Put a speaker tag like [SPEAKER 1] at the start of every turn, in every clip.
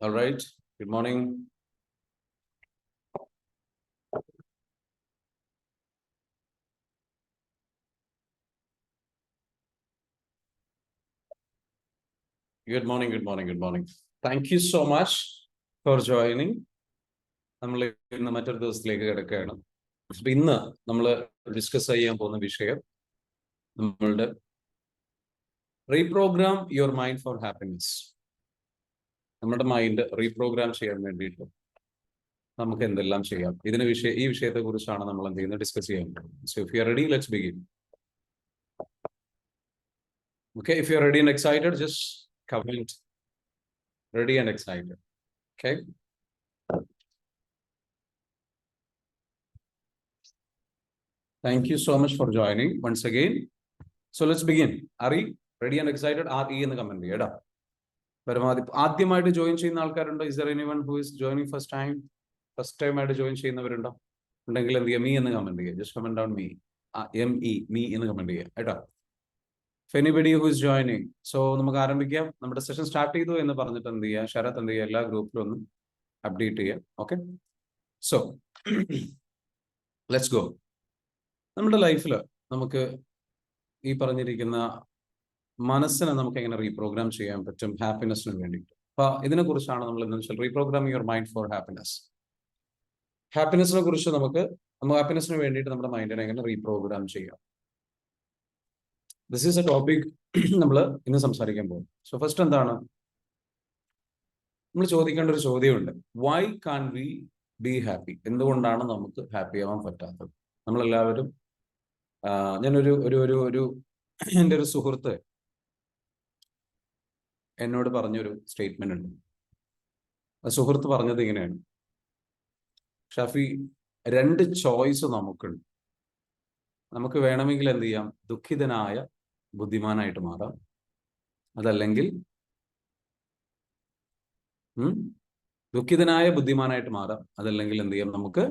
[SPEAKER 1] All right. Good morning. Good morning. Good morning. Good morning. Thank you so much for joining. നമ്മൾ ഇന്ന് മറ്റൊരു ദിവസത്തിലേക്ക് കിടക്കുകയാണ്. അപ്പൊ ഇന്ന് നമ്മൾ ഡിസ്കസ് ചെയ്യാൻ പോകുന്ന വിഷയം നമ്മളുടെ reprogram your mind for happiness. നമ്മുടെ മൈൻഡ് റീപ്രോഗ്രാം ചെയ്യാൻ വേണ്ടിയിട്ട് നമുക്ക് എന്തെല്ലാം ചെയ്യാം, ഈ വിഷയത്തെ കുറിച്ചാണ് നമ്മൾ എന്ത് ചെയ്യുന്നത്, ഡിസ്കസ് ചെയ്യാൻ പോകുന്നത്. So if you are ready, let's begin. Okay, if you're ready and excited, just comment ready and excited. Okay. Thank you so much for joining once again. So let's begin. Are you ready and excited? RE in the comment ചെയ്യടാ. പരമാവധി ആദ്യമായിട്ട് join ചെയ്യുന്ന ആൾക്കാരുണ്ടോ? Is there anyone who is joining first time? First time ആയിട്ട് join ചെയ്യുന്നവരുണ്ടോ? ഉണ്ടെങ്കിൽ എന്ത് ചെയ്യുക, me എന്ന് കമന്റ് ചെയ്യുക. Just comment down me. ME, me എന്ന് കമന്റ് ചെയ്യുക കേട്ടോ. If anybody who is joining, so നമുക്ക് ആരംഭിക്കാം. നമ്മുടെ സെഷൻ സ്റ്റാർട്ട് ചെയ്തു എന്ന് പറഞ്ഞിട്ട് എന്ത് ചെയ്യുക, ശരത് എന്ത് ചെയ്യുക, എല്ലാ ഗ്രൂപ്പിലും ഒന്ന് അപ്ഡേറ്റ് ചെയ്യുക. Okay, so let's go. നമ്മുടെ ലൈഫിൽ നമുക്ക് ഈ പറഞ്ഞിരിക്കുന്ന മനസ്സിനെ നമുക്ക് എങ്ങനെ റീപ്രോഗ്രാം ചെയ്യാൻ പറ്റും ഹാപ്പിനെസ്സിന് വേണ്ടിയിട്ട്. അപ്പൊ ഇതിനെ കുറിച്ചാണ് നമ്മൾ എന്ന് വെച്ചാൽ reprogram your mind for happiness. ഹാപ്പിനെസ്സിനെ കുറിച്ച് നമുക്ക് ഹാപ്പിനെസ്സിന് വേണ്ടിയിട്ട് നമ്മുടെ മൈൻഡിനെ എങ്ങനെ റീപ്രോഗ്രാം ചെയ്യാം. ദിസ് ഈസ് എ ടോപ്പിക് നമ്മൾ ഇന്ന് സംസാരിക്കാൻ പോകും. സോ ഫസ്റ്റ് എന്താണ് നമ്മൾ ചോദിക്കേണ്ട ഒരു ചോദ്യമുണ്ട്, why can we be happy? എന്തുകൊണ്ടാണ് നമുക്ക് ഹാപ്പി ആവാൻ പറ്റാത്തത്? നമ്മളെല്ലാവരും ഞാനൊരു ഒരു ഒരു ഒരു എൻ്റെ ഒരു സുഹൃത്ത് എന്നോട് പറഞ്ഞൊരു സ്റ്റേറ്റ്മെന്റ് ഉണ്ട്. ആ സുഹൃത്ത് പറഞ്ഞത് ഇങ്ങനെയാണ്, ഷാഫി, രണ്ട് ചോയ്സ് നമുക്കുണ്ട്. നമുക്ക് വേണമെങ്കിൽ എന്ത് ചെയ്യാം, ദുഃഖിതനായ ബുദ്ധിമാനായിട്ട് മാറാം, അതല്ലെങ്കിൽ ദുഃഖിതനായ ബുദ്ധിമാനായിട്ട് മാറാം, അതല്ലെങ്കിൽ എന്ത് ചെയ്യാം, നമുക്ക്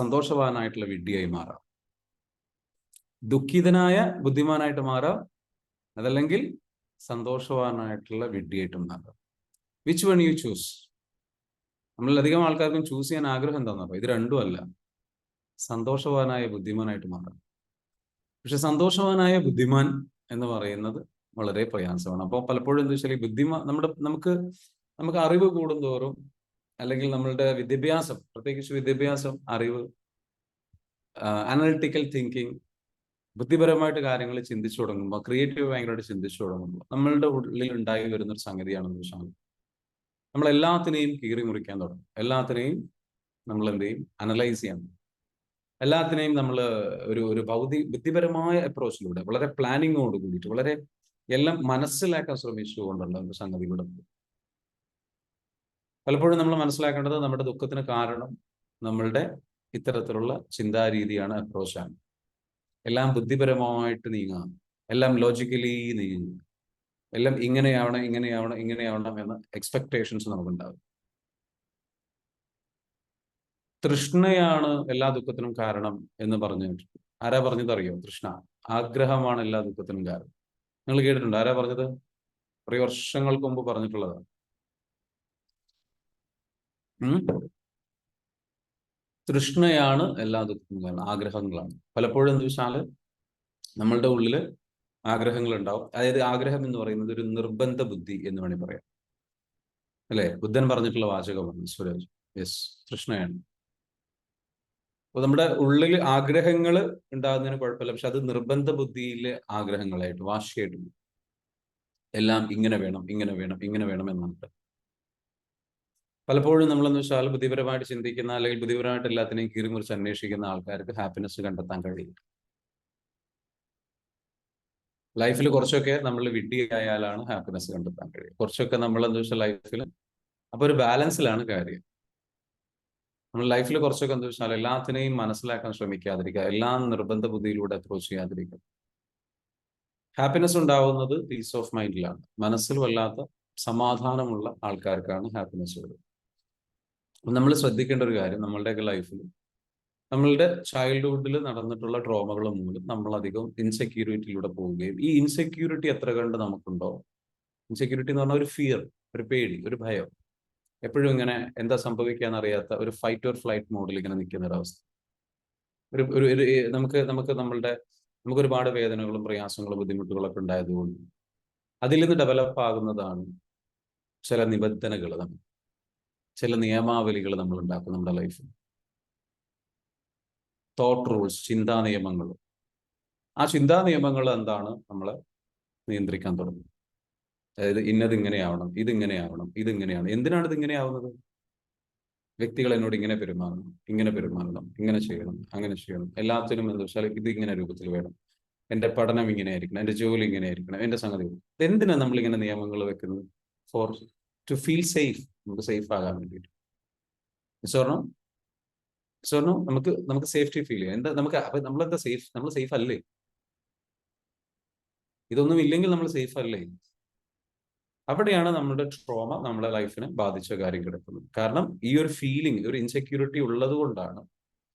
[SPEAKER 1] സന്തോഷവാനായിട്ടുള്ള വിഡ്ഢിയായി മാറാം. ദുഃഖിതനായ ബുദ്ധിമാനായിട്ട് മാറാം, അതല്ലെങ്കിൽ സന്തോഷവാനായിട്ടുള്ള വിഡ്ഢിയായിട്ട് മാറാം. Which one you choose? നമ്മളിലധികം ആൾക്കാർക്കും ചൂസ് ചെയ്യാൻ ആഗ്രഹം എന്താണെന്ന് പറയാം, ഇത് രണ്ടും അല്ല, സന്തോഷവാനായ ബുദ്ധിമാനായിട്ട് മാറാം. പക്ഷെ സന്തോഷവാനായ ബുദ്ധിമാൻ എന്ന് പറയുന്നത് വളരെ പ്രയാസമാണ്. അപ്പോൾ പലപ്പോഴും എന്താ വെച്ചാൽ ഈ നമുക്ക് അറിവ് കൂടുന്തോറും, അല്ലെങ്കിൽ നമ്മളുടെ വിദ്യാഭ്യാസം, പ്രത്യേകിച്ച് വിദ്യാഭ്യാസം, അറിവ്, അനലിറ്റിക്കൽ തിങ്കിങ്, ബുദ്ധിപരമായിട്ട് കാര്യങ്ങൾ ചിന്തിച്ചു തുടങ്ങുമ്പോൾ, ക്രിയേറ്റീവ് ഭയങ്കരമായിട്ട് ചിന്തിച്ചു തുടങ്ങുമ്പോൾ നമ്മളുടെ ഉള്ളിൽ ഉണ്ടായി വരുന്നൊരു സംഗതിയാണെന്ന് വെച്ചാൽ നമ്മൾ എല്ലാത്തിനെയും കീറി മുറിക്കാൻ തുടങ്ങും. എല്ലാത്തിനെയും നമ്മൾ എന്ത് ചെയ്യും, അനലൈസ് ചെയ്യാൻ. എല്ലാത്തിനെയും നമ്മൾ ഒരു ബുദ്ധിപരമായ അപ്രോച്ചിലൂടെ, വളരെ പ്ലാനിങ്ങോട് കൂടിയിട്ട്, വളരെ എല്ലാം മനസ്സിലാക്കാൻ ശ്രമിച്ചുകൊണ്ടുള്ള ഒരു സംഗതിയുടെ പലപ്പോഴും നമ്മൾ മനസ്സിലാക്കേണ്ടത് നമ്മുടെ ദുഃഖത്തിന് കാരണം നമ്മളുടെ ഇത്തരത്തിലുള്ള ചിന്താരീതിയാണ്, അപ്രോച്ചാണ്. എല്ലാം ബുദ്ധിപരമായിട്ട് നീങ്ങാം, എല്ലാം ലോജിക്കലി നീങ്ങുക, എല്ലാം ഇങ്ങനെയാവണം എന്ന എക്സ്പെക്ടേഷൻസ് നമുക്കുണ്ടാകും. തൃഷ്ണയാണ് എല്ലാ ദുഃഖത്തിനും കാരണം എന്ന് പറഞ്ഞിട്ട് ആരാ പറഞ്ഞതറിയോ? തൃഷ്ണ, ആഗ്രഹമാണ് എല്ലാ ദുഃഖത്തിനും കാരണം. നിങ്ങൾ കേട്ടിട്ടുണ്ടോ? ആരാ പറഞ്ഞത്? കുറേ വർഷങ്ങൾക്ക് മുമ്പ് പറഞ്ഞിട്ടുള്ളതാണ്. തൃഷ്ണയാണ് എല്ലാ ദുഃഖത്തിനും കാരണം, ആഗ്രഹങ്ങളാണ്. പലപ്പോഴും എന്താ വെച്ചാൽ നമ്മളുടെ ഉള്ളിൽ ആഗ്രഹങ്ങൾ ഉണ്ടാവും. അതായത് ആഗ്രഹം എന്ന് പറയുന്നത് ഒരു നിർബന്ധ ബുദ്ധി എന്ന് വേണമെങ്കിൽ പറയാം, അല്ലെ? ബുദ്ധൻ പറഞ്ഞിട്ടുള്ള വാചകമാണ് സുരേഷ്. യെസ്, തൃഷ്ണയാണ്. അപ്പൊ നമ്മുടെ ഉള്ളിൽ ആഗ്രഹങ്ങൾ ഉണ്ടാകുന്നതിന് കുഴപ്പമില്ല, പക്ഷെ അത് നിർബന്ധ ബുദ്ധിയിലെ ആഗ്രഹങ്ങളായിട്ട്, വാശിയായിട്ട്, എല്ലാം ഇങ്ങനെ വേണം എന്നാണ്. പലപ്പോഴും നമ്മളെന്ന് വെച്ചാൽ ബുദ്ധിപരമായിട്ട് ചിന്തിക്കുന്ന, അല്ലെങ്കിൽ ബുദ്ധിപരമായിട്ട് എല്ലാത്തിനെയും കീറിമുറിച്ച് അന്വേഷിക്കുന്ന ആൾക്കാർക്ക് ഹാപ്പിനെസ് കണ്ടെത്താൻ കഴിയില്ല. ലൈഫിൽ കുറച്ചൊക്കെ നമ്മൾ വിഡ്ഢിയായാലാണ് ഹാപ്പിനെസ് കണ്ടെത്താൻ കഴിയും. കുറച്ചൊക്കെ നമ്മളെന്ന് വെച്ചാൽ ലൈഫിൽ അപ്പൊ ഒരു ബാലൻസിലാണ് കാര്യം. നമ്മൾ ലൈഫിൽ കുറച്ചൊക്കെ എന്താ വെച്ചാൽ എല്ലാത്തിനെയും മനസ്സിലാക്കാൻ ശ്രമിക്കാതിരിക്കുക, എല്ലാം നിർബന്ധ ബുദ്ധിയിലൂടെ അപ്രോച്ച് ചെയ്യാതിരിക്കുക. ഹാപ്പിനെസ് ഉണ്ടാവുന്നത് പീസ് ഓഫ് മൈൻഡിലാണ്. മനസ്സിൽ വല്ലാത്ത സമാധാനമുള്ള ആൾക്കാർക്കാണ് ഹാപ്പിനെസ് വരുന്നത്. നമ്മൾ ശ്രദ്ധിക്കേണ്ട ഒരു കാര്യം, നമ്മളുടെയൊക്കെ ലൈഫിൽ നമ്മളുടെ ചൈൽഡ്ഹുഡിൽ നടന്നിട്ടുള്ള ട്രോമകൾ മൂലം നമ്മൾ അധികം ഇൻസെക്യൂരിറ്റിയിലൂടെ പോവുകയും ഈ ഇൻസെക്യൂരിറ്റി എത്ര കണ്ട് നമുക്കുണ്ടോ, ഇൻസെക്യൂരിറ്റി എന്ന് പറഞ്ഞാൽ ഒരു ഫിയർ, ഒരു പേടി, ഒരു ഭയം, എപ്പോഴും ഇങ്ങനെ എന്താ സംഭവിക്കാന്ന് അറിയാത്ത ഒരു ഫൈറ്റ് ഓർ ഫ്ലൈറ്റ് മോഡിൽ ഇങ്ങനെ നിൽക്കുന്ന ഒരവസ്ഥ. ഒരു ഒരു ഒരു നമുക്ക് നമുക്ക് നമ്മളുടെ നമുക്ക് ഒരുപാട് വേദനകളും പ്രയാസങ്ങളും ബുദ്ധിമുട്ടുകളൊക്കെ ഉണ്ടായതുകൊണ്ട് അതിൽ നിന്ന് ഡെവലപ്പ് ആകുന്നതാണ് ചില നിബന്ധനകൾ, ചില നിയമാവലികൾ നമ്മൾ ഉണ്ടാക്കും നമ്മുടെ ലൈഫിൽ. തോട്ട് റൂൾസ്, ചിന്താ നിയമങ്ങൾ. ആ ചിന്താ നിയമങ്ങൾ എന്താണ് നമ്മളെ നിയന്ത്രിക്കാൻ തുടങ്ങും. അതായത് ഇന്നത് ഇങ്ങനെയാവണം, ഇതിങ്ങനെയാവണം, ഇതിങ്ങനെയാണ്. എന്തിനാണ് ഇത് ഇങ്ങനെയാവുന്നത്? വ്യക്തികൾ എന്നോട് ഇങ്ങനെ പെരുമാറണം, ഇങ്ങനെ പെരുമാറണം, ഇങ്ങനെ ചെയ്യണം, അങ്ങനെ ചെയ്യണം, എല്ലാത്തിനും എന്താ വെച്ചാൽ ഇത് ഇങ്ങനെ രൂപത്തിൽ വേണം, എന്റെ പഠനം ഇങ്ങനെ ആയിരിക്കണം, എന്റെ ജോലി ഇങ്ങനെ ആയിരിക്കണം, എന്റെ സംഗതി. എന്തിനാ നമ്മൾ ഇങ്ങനെ നിയമങ്ങൾ വെക്കുന്നത്? ഫോർ ടു ഫീൽ സേഫ്, നമുക്ക് സേഫ് ആകാൻ വേണ്ടിയിട്ട്. സ്വർണം നമുക്ക് സേഫ്റ്റി ഫീൽ ചെയ്യാം. എന്താ നമുക്ക് അപ്പൊ നമ്മളെന്താ സേഫ്? നമ്മൾ സേഫ് അല്ലേ? ഇതൊന്നും ഇല്ലെങ്കിൽ നമ്മൾ സേഫ് അല്ലേ? അവിടെയാണ് നമ്മുടെ ട്രോമ നമ്മുടെ ലൈഫിനെ ബാധിച്ച കാര്യം കിടക്കുന്നത്. കാരണം ഈ ഒരു ഫീലിംഗ്, ഒരു ഇൻസെക്യൂരിറ്റി ഉള്ളത് കൊണ്ടാണ്,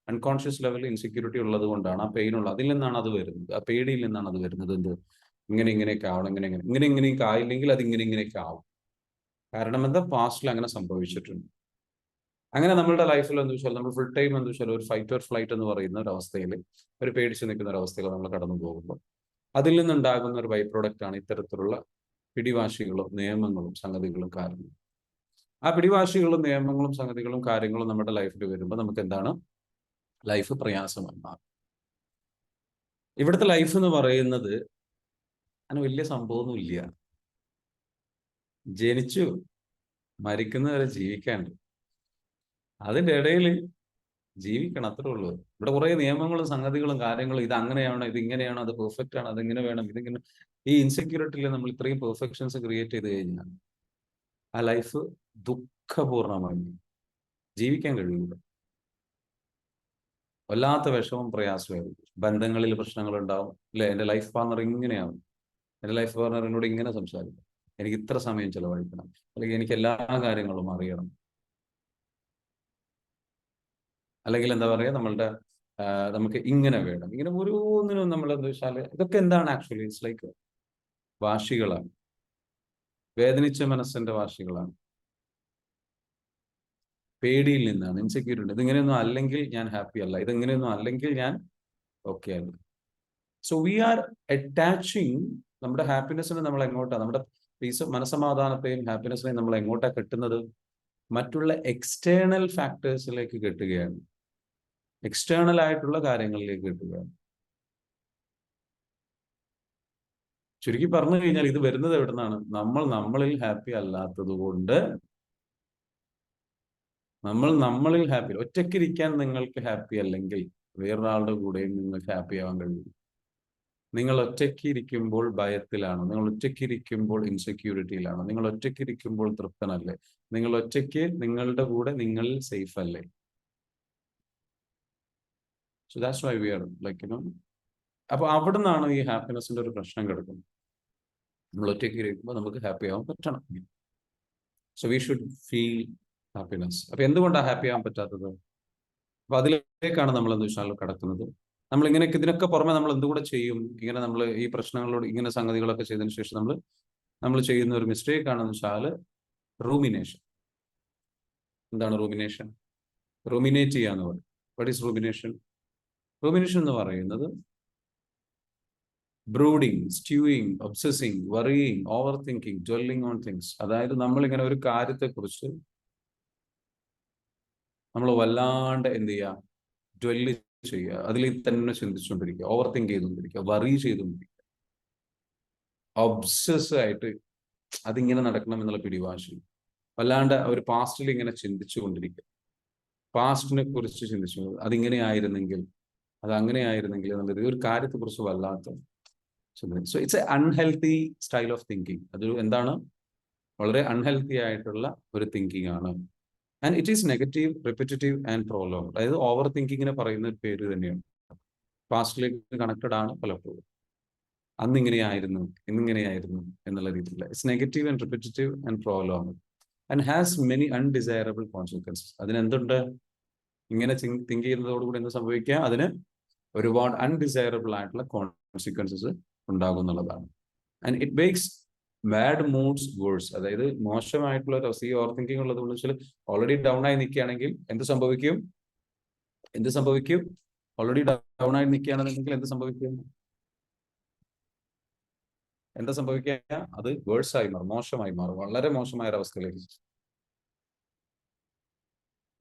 [SPEAKER 1] അൺകോൺഷ്യസ് ലെവലിൽ ഇൻസെക്യൂരിറ്റി ഉള്ളത് കൊണ്ടാണ് ആ പെയിൻ ഉള്ളത്. അതിൽ നിന്നാണ് അത് വരുന്നത്, ആ പേടിയിൽ നിന്നാണ് അത് വരുന്നത്. എന്ത് ഇങ്ങനെയൊക്കെ ആവണം, ഇങ്ങനെയൊക്കെ ആയില്ലെങ്കിൽ അത് ഇങ്ങനെയൊക്കെ ആവും. കാരണം എന്താ, പാസ്റ്റിൽ അങ്ങനെ സംഭവിച്ചിട്ടുണ്ട്. അങ്ങനെ നമ്മളുടെ ലൈഫിൽ എന്താ വെച്ചാൽ നമ്മൾ ഫുൾ ടൈം എന്താ വെച്ചാൽ ഒരു ഫൈറ്റ് ഓർ ഫ്ലൈറ്റ് എന്ന് പറയുന്ന ഒരു അവസ്ഥയിൽ, ഒരു പേടിച്ച് നിൽക്കുന്ന ഒരു അവസ്ഥയിൽ നമ്മൾ കടന്നു പോകുമ്പോൾ അതിൽ നിന്നുണ്ടാകുന്ന ഒരു ബൈ പ്രോഡക്റ്റ് ആണ് ഇത്തരത്തിലുള്ള പിടിവാശികളും നിയമങ്ങളും സംഗതികളും കാര്യങ്ങളും. ആ പിടിവാശികളും നിയമങ്ങളും സംഗതികളും കാര്യങ്ങളും നമ്മുടെ ലൈഫിൽ വരുമ്പോൾ നമുക്ക് എന്താണ്, ലൈഫ് പ്രയാസമായി മാറും. ഇവിടുത്തെ ലൈഫ് എന്ന് പറയുന്നത് അങ്ങനെ വലിയ സംഭവമൊന്നുമില്ല. ജനിച്ചു മരിക്കുന്നവരെ ജീവിക്കാണ്ട്, അതിൻ്റെ ഇടയിൽ ജീവിക്കണം, അത്രേ ഉള്ളൂ. ഇവിടെ കുറെ നിയമങ്ങളും സംഗതികളും കാര്യങ്ങളും, ഇത് അങ്ങനെയാണോ, ഇത് ഇങ്ങനെയാണോ, അത് പെർഫെക്റ്റ് ആണ്, അതിങ്ങനെ വേണം, ഇതിങ്ങനെ. ഈ ഇൻസെക്യൂരിറ്റിയിൽ നമ്മൾ ഇത്രയും പെർഫെക്ഷൻസ് ക്രിയേറ്റ് ചെയ്ത് കഴിഞ്ഞാൽ ആ ലൈഫ് ദുഃഖപൂർണമായി ജീവിക്കാൻ കഴിയില്ല. വല്ലാത്ത വിഷമം പ്രയാസമായിരിക്കും. ബന്ധങ്ങളിൽ പ്രശ്നങ്ങൾ ഉണ്ടാവും അല്ലെ? എൻ്റെ ലൈഫ് പാർട്ണർ ഇങ്ങനെയാവും, എൻ്റെ ലൈഫ് പാർട്ണർ എന്നോട് ഇങ്ങനെ സംസാരിക്കും, എനിക്ക് ഇത്ര സമയം ചെലവഴിക്കണം, അല്ലെങ്കിൽ എനിക്ക് എല്ലാ കാര്യങ്ങളും അറിയണം, അല്ലെങ്കിൽ എന്താ പറയുക, നമുക്ക് ഇങ്ങനെ വേണം, ഇങ്ങനെ ഓരോന്നിനും നമ്മൾ എന്താ വെച്ചാൽ ഇതൊക്കെ എന്താണ് ആക്ച്വലി? ഇറ്റ്സ് ലൈക്ക് വാശികളാണ്, വേദനിച്ച മനസ്സിന്റെ വാശികളാണ്, പേടിയിൽ നിന്നാണ്, ഇൻസെക്യൂരിറ്റി. ഇതിങ്ങനെയൊന്നും അല്ലെങ്കിൽ ഞാൻ ഹാപ്പി അല്ല, ഇതിങ്ങനെയൊന്നും അല്ലെങ്കിൽ ഞാൻ ഓക്കെ അല്ല. സോ വി ആർ അറ്റാച്ചിങ് നമ്മുടെ ഹാപ്പിനെസ്സിനെ നമ്മൾ എങ്ങോട്ടാണ്, നമ്മുടെ പീസ്, മനസമാധാനത്തെയും ഹാപ്പിനെസ്സിനെയും നമ്മൾ എങ്ങോട്ടാണ് കെട്ടുന്നത്? മറ്റുള്ള എക്സ്റ്റേണൽ ഫാക്ടേഴ്സിലേക്ക് കെട്ടുകയാണ്, എക്സ്റ്റേണൽ ആയിട്ടുള്ള കാര്യങ്ങളിലേക്ക് കെട്ടുകയാണ്. ചുരുക്കി പറഞ്ഞു കഴിഞ്ഞാൽ ഇത് വരുന്നത് എവിടെ നിന്നാണ്? നമ്മളിൽ ഹാപ്പി അല്ലാത്തത് കൊണ്ട്, നമ്മളിൽ ഹാപ്പി. ഒറ്റയ്ക്കിരിക്കാൻ നിങ്ങൾക്ക് ഹാപ്പി അല്ലെങ്കിൽ വേറൊരാളുടെ കൂടെയും നിങ്ങൾക്ക് ഹാപ്പി ആവാൻ കഴിയും. നിങ്ങൾ ഒറ്റയ്ക്കിരിക്കുമ്പോൾ ഭയത്തിലാണ്, നിങ്ങൾ ഒറ്റയ്ക്കിരിക്കുമ്പോൾ ഇൻസെക്യൂരിറ്റിയിലാണ്, നിങ്ങൾ ഒറ്റയ്ക്കിരിക്കുമ്പോൾ തൃപ്തനല്ലേ, നിങ്ങൾ ഒറ്റയ്ക്ക് നിങ്ങളുടെ കൂടെ നിങ്ങളിൽ സേഫ് അല്ലേ? So that's why we are like അപ്പൊ അവിടെ നിന്നാണ് ഈ ഹാപ്പിനെസിന്റെ ഒരു പ്രശ്നം കിടക്കുന്നത്. നമ്മൾ ഒറ്റയ്ക്ക് ഇരിക്കുമ്പോൾ നമുക്ക് ഹാപ്പി ആവാൻ പറ്റണം. So we should feel happiness. അപ്പൊ എന്തുകൊണ്ടാണ് ഹാപ്പി ആവാൻ പറ്റാത്തത്? അപ്പൊ അതിലേക്കാണ് നമ്മൾ എന്താ വെച്ചാൽ കടക്കുന്നത്. നമ്മൾ ഇതിനൊക്കെ പുറമെ നമ്മൾ എന്തുകൂടെ ചെയ്യും? ഇങ്ങനെ നമ്മൾ ഈ പ്രശ്നങ്ങളോട് ഇങ്ങനെ സംഗതികളൊക്കെ ചെയ്തതിനു ശേഷം നമ്മൾ ചെയ്യുന്ന ഒരു മിസ്റ്റേക്ക് ആണെന്ന് വെച്ചാൽ റൂമിനേഷൻ. എന്താണ് റൂമിനേഷൻ? റൂമിനേറ്റ് ചെയ്യാന്ന് പറയും. What is rumination? റൂമിനേഷൻ എന്ന് പറയുന്നത് brooding, stewing, obsessing, worrying, overthinking, dwelling on things. അതായത് നമ്മളിങ്ങനെ ഒരു കാര്യത്തെക്കുറിച്ച് നമ്മൾ വല്ലാണ്ട് എന്ത് ചെയ്യുക, ഡ്വെല്ല് ചെയ്യുക, അതിൽ തന്നെ ചിന്തിച്ചുകൊണ്ടിരിക്കുക, ഓവർ തിങ്ക് ചെയ്തുകൊണ്ടിരിക്കുക, വറി ചെയ്തുകൊണ്ടിരിക്കുക, ഒബ്സസ് ആയിട്ട് അതിങ്ങനെ നടക്കണം എന്നുള്ള പിടിവാശി, വല്ലാണ്ട് ഒരു പാസ്റ്റിൽ ഇങ്ങനെ ചിന്തിച്ചു കൊണ്ടിരിക്കുക, പാസ്റ്റിനെ കുറിച്ച് ചിന്തിച്ചു, അതിങ്ങനെ ആയിരുന്നെങ്കിൽ, അത് അങ്ങനെ ആയിരുന്നെങ്കിൽ എന്നുള്ളത് ഒരു കാര്യത്തെക്കുറിച്ച് വല്ലാത്ത. So it's A unhealthy style of thinking. അതൊരു എന്താണ്, വളരെ അൺഹെൽത്തി ആയിട്ടുള്ള ഒരു തിങ്കിങ് ആണ്. And it is negative, repetitive and prolong. അതായത് ഓവർ തിങ്കിങ്ങിനെ പറയുന്ന ഒരു പേര് തന്നെയാണ്. പാസ്റ്റിലേക്ക് കണക്റ്റഡ് ആണ് പലപ്പോഴും. അന്നിങ്ങനെയായിരുന്നു, ഇന്നിങ്ങനെയായിരുന്നു എന്നുള്ള രീതിയിൽ. It's negative and repetitive and prolong and has many undesirable consequences. അതിനെന്തുണ്ട്? ഇങ്ങനെ തിങ്ക് ചെയ്യുന്നതോടുകൂടി എന്ത് സംഭവിക്കുക, അതിന് ഒരുപാട് അൺഡിസൈറബിൾ ആയിട്ടുള്ള കോൺസിക്വൻസസ് ഉണ്ടാകും എന്നുള്ളതാണ്. And it makes bad moods worse. അതായത് മോശമായിട്ടുള്ള ഒരു അവസ്ഥ, ഈ ഓവർ തിങ്കിങ് ഉള്ളത് കൊണ്ട് വെച്ചാൽ ഓൾറെഡി ഡൗൺ ആയി നിൽക്കുകയാണെങ്കിൽ എന്ത് സംഭവിക്കും, ഓൾറെഡി ഡൗൺ ആയി നിൽക്കുകയാണെന്നുണ്ടെങ്കിൽ എന്ത് സംഭവിക്കും, എന്താ സംഭവിക്കുക, അത് വേഴ്സ് ആയി മാറും, മോശമായി മാറും, വളരെ മോശമായ ഒരു അവസ്ഥയിലേക്ക്.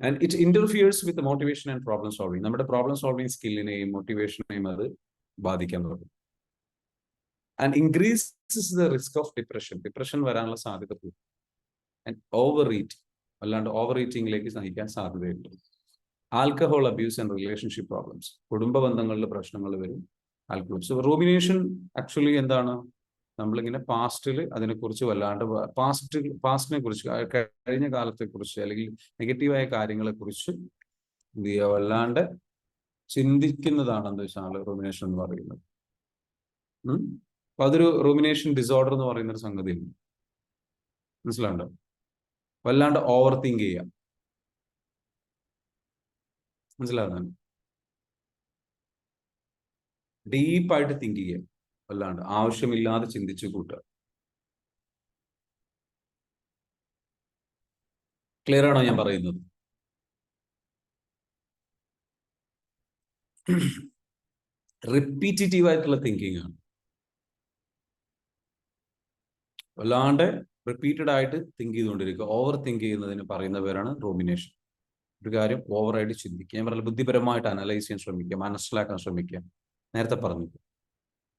[SPEAKER 1] And it interferes with motivation and problem solving. നമ്മുടെ പ്രോബ്ലം സോൾവിങ് സ്കില്ലിനെയും മോട്ടിവേഷനെയും അത് ബാധിക്കാൻ തുടങ്ങും. And increases the risk of depression വരാനുള്ള സാധ്യത കൂടും. ആൻഡ് ഓവർ ഈറ്റ്, അല്ലാണ്ട് ഓവർ ഈറ്റിംഗിലേക്ക് നയിക്കാൻ സാധ്യതയുണ്ട്. Alcohol abuse and relationship problems, കുടുംബ ബന്ധങ്ങളിൽ പ്രശ്നങ്ങൾ വരും. ആൽക്കഹോൾ. സോ റൂമിനേഷൻ ആക്ച്വലി എന്താണ്, നമ്മളിങ്ങനെ പാസ്റ്റിൽ അതിനെക്കുറിച്ച് വല്ലാണ്ട് പാസ്റ്റിനെ കുറിച്ച്, കഴിഞ്ഞ കാലത്തെ കുറിച്ച് അല്ലെങ്കിൽ നെഗറ്റീവായ കാര്യങ്ങളെ കുറിച്ച് എന്ത് ചെയ്യുക, വല്ലാണ്ട് ചിന്തിക്കുന്നതാണ് എന്താ വെച്ചാൽ റൂമിനേഷൻ എന്ന് പറയുന്നത്. അപ്പൊ അതൊരു റൂമിനേഷൻ ഡിസോർഡർ എന്ന് പറയുന്ന ഒരു സംഗതിയുണ്ട്. മനസ്സിലാണ്ടോ? വല്ലാണ്ട് ഓവർ തിങ്ക് ചെയ്യാം. മനസ്സിലാകുന്നു? ഡീപ്പായിട്ട് തിങ്ക് ചെയ്യാം, വല്ലാണ്ട് ആവശ്യമില്ലാതെ ചിന്തിച്ചു കൂട്ടുക. ക്ലിയർ ആണോ ഞാൻ പറയുന്നത്? റിപ്പീറ്റേറ്റീവ് ആയിട്ടുള്ള തിങ്കിങ് ആണ്. വല്ലാണ്ട് റിപ്പീറ്റഡ് ആയിട്ട് തിങ്ക് ചെയ്തുകൊണ്ടിരിക്കുക. ഓവർ തിങ്ക് ചെയ്യുന്നതിന് പറയുന്ന പേരാണ് റൂമിനേഷൻ. ഒരു കാര്യം ഓവറായിട്ട് ചിന്തിക്കുക. ഞാൻ പറഞ്ഞ ബുദ്ധിപരമായിട്ട് അനലൈസ് ചെയ്യാൻ ശ്രമിക്കുക, മനസ്സിലാക്കാൻ ശ്രമിക്കുക. നേരത്തെ പറഞ്ഞു,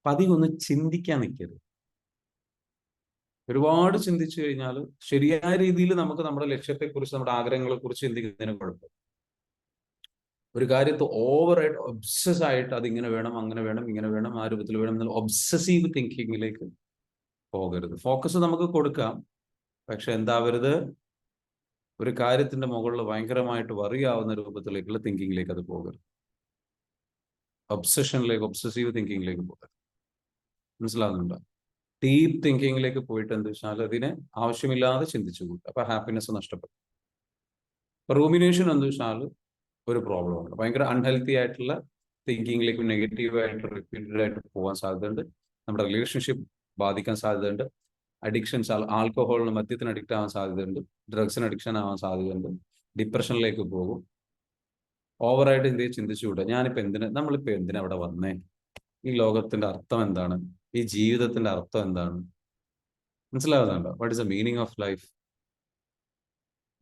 [SPEAKER 1] പതിവൊന്ന് ചിന്തിക്കാൻ നിൽക്കരുത്. ഒരുപാട് ചിന്തിച്ചു കഴിഞ്ഞാൽ ശരിയായ രീതിയിൽ നമുക്ക് നമ്മുടെ ലക്ഷ്യത്തെക്കുറിച്ച്, നമ്മുടെ ആഗ്രഹങ്ങളെ കുറിച്ച് ചിന്തിക്കുന്നതിന് കുഴപ്പം. ഒരു കാര്യത്ത് ഓവറായിട്ട് ഒബ്സസ് ആയിട്ട് അതിങ്ങനെ വേണം, അങ്ങനെ വേണം, ഇങ്ങനെ വേണം, ആ രൂപത്തിൽ വേണം എന്നുള്ള ഒബ്സസീവ് തിങ്കിങ്ങിലേക്ക് പോകരുത്. ഫോക്കസ് നമുക്ക് കൊടുക്കാം, പക്ഷെ എന്താവരുത്, ഒരു കാര്യത്തിന്റെ മുകളിൽ ഭയങ്കരമായിട്ട് വറിയാവുന്ന രൂപത്തിലേക്കുള്ള തിങ്കിങ്ങിലേക്ക് അത് പോകരുത്. ഒബ്സസീവ് തിങ്കിങ്ങിലേക്ക് പോകരുത്. മനസ്സിലാകുന്നുണ്ടോ? ഡീപ്പ് തിങ്കിങ്ങിലേക്ക് പോയിട്ട് എന്ത് വെച്ചാൽ അതിനെ ആവശ്യമില്ലാതെ ചിന്തിച്ചു കൂട്ടും. അപ്പൊ ഹാപ്പിനെസ് നഷ്ടപ്പെടും. റൂമിനേഷൻ എന്ത് വെച്ചാൽ ഒരു പ്രോബ്ലമാണ്. ഭയങ്കര അൺഹെൽത്തി ആയിട്ടുള്ള തിങ്കിങ്ങിലേക്ക്, നെഗറ്റീവായിട്ട് റിപ്പീറ്റഡ് ആയിട്ട് പോകാൻ സാധ്യതയുണ്ട്. നമ്മുടെ റിലേഷൻഷിപ്പ് ബാധിക്കാൻ സാധ്യതയുണ്ട്. അഡിക്ഷൻസ്, ആൽക്കഹോളിന്, മദ്യത്തിന് അഡിക്റ്റ് ആവാൻ സാധ്യതയുണ്ട്. ഡ്രഗ്സിന് അഡിക്ഷൻ ആവാൻ സാധ്യതയുണ്ട്. ഡിപ്രഷനിലേക്ക് പോകും. ഓവറായിട്ട് എന്ത് ചിന്തിച്ചുകൂടെ, നമ്മളിപ്പോ എന്തിനാ അവിടെ വന്നേ, ഈ ലോകത്തിന്റെ അർത്ഥം എന്താണ്, ഈ ജീവിതത്തിന്റെ അർത്ഥം എന്താണ്? മനസ്സിലാവുന്നുണ്ടോ? What is the meaning of life?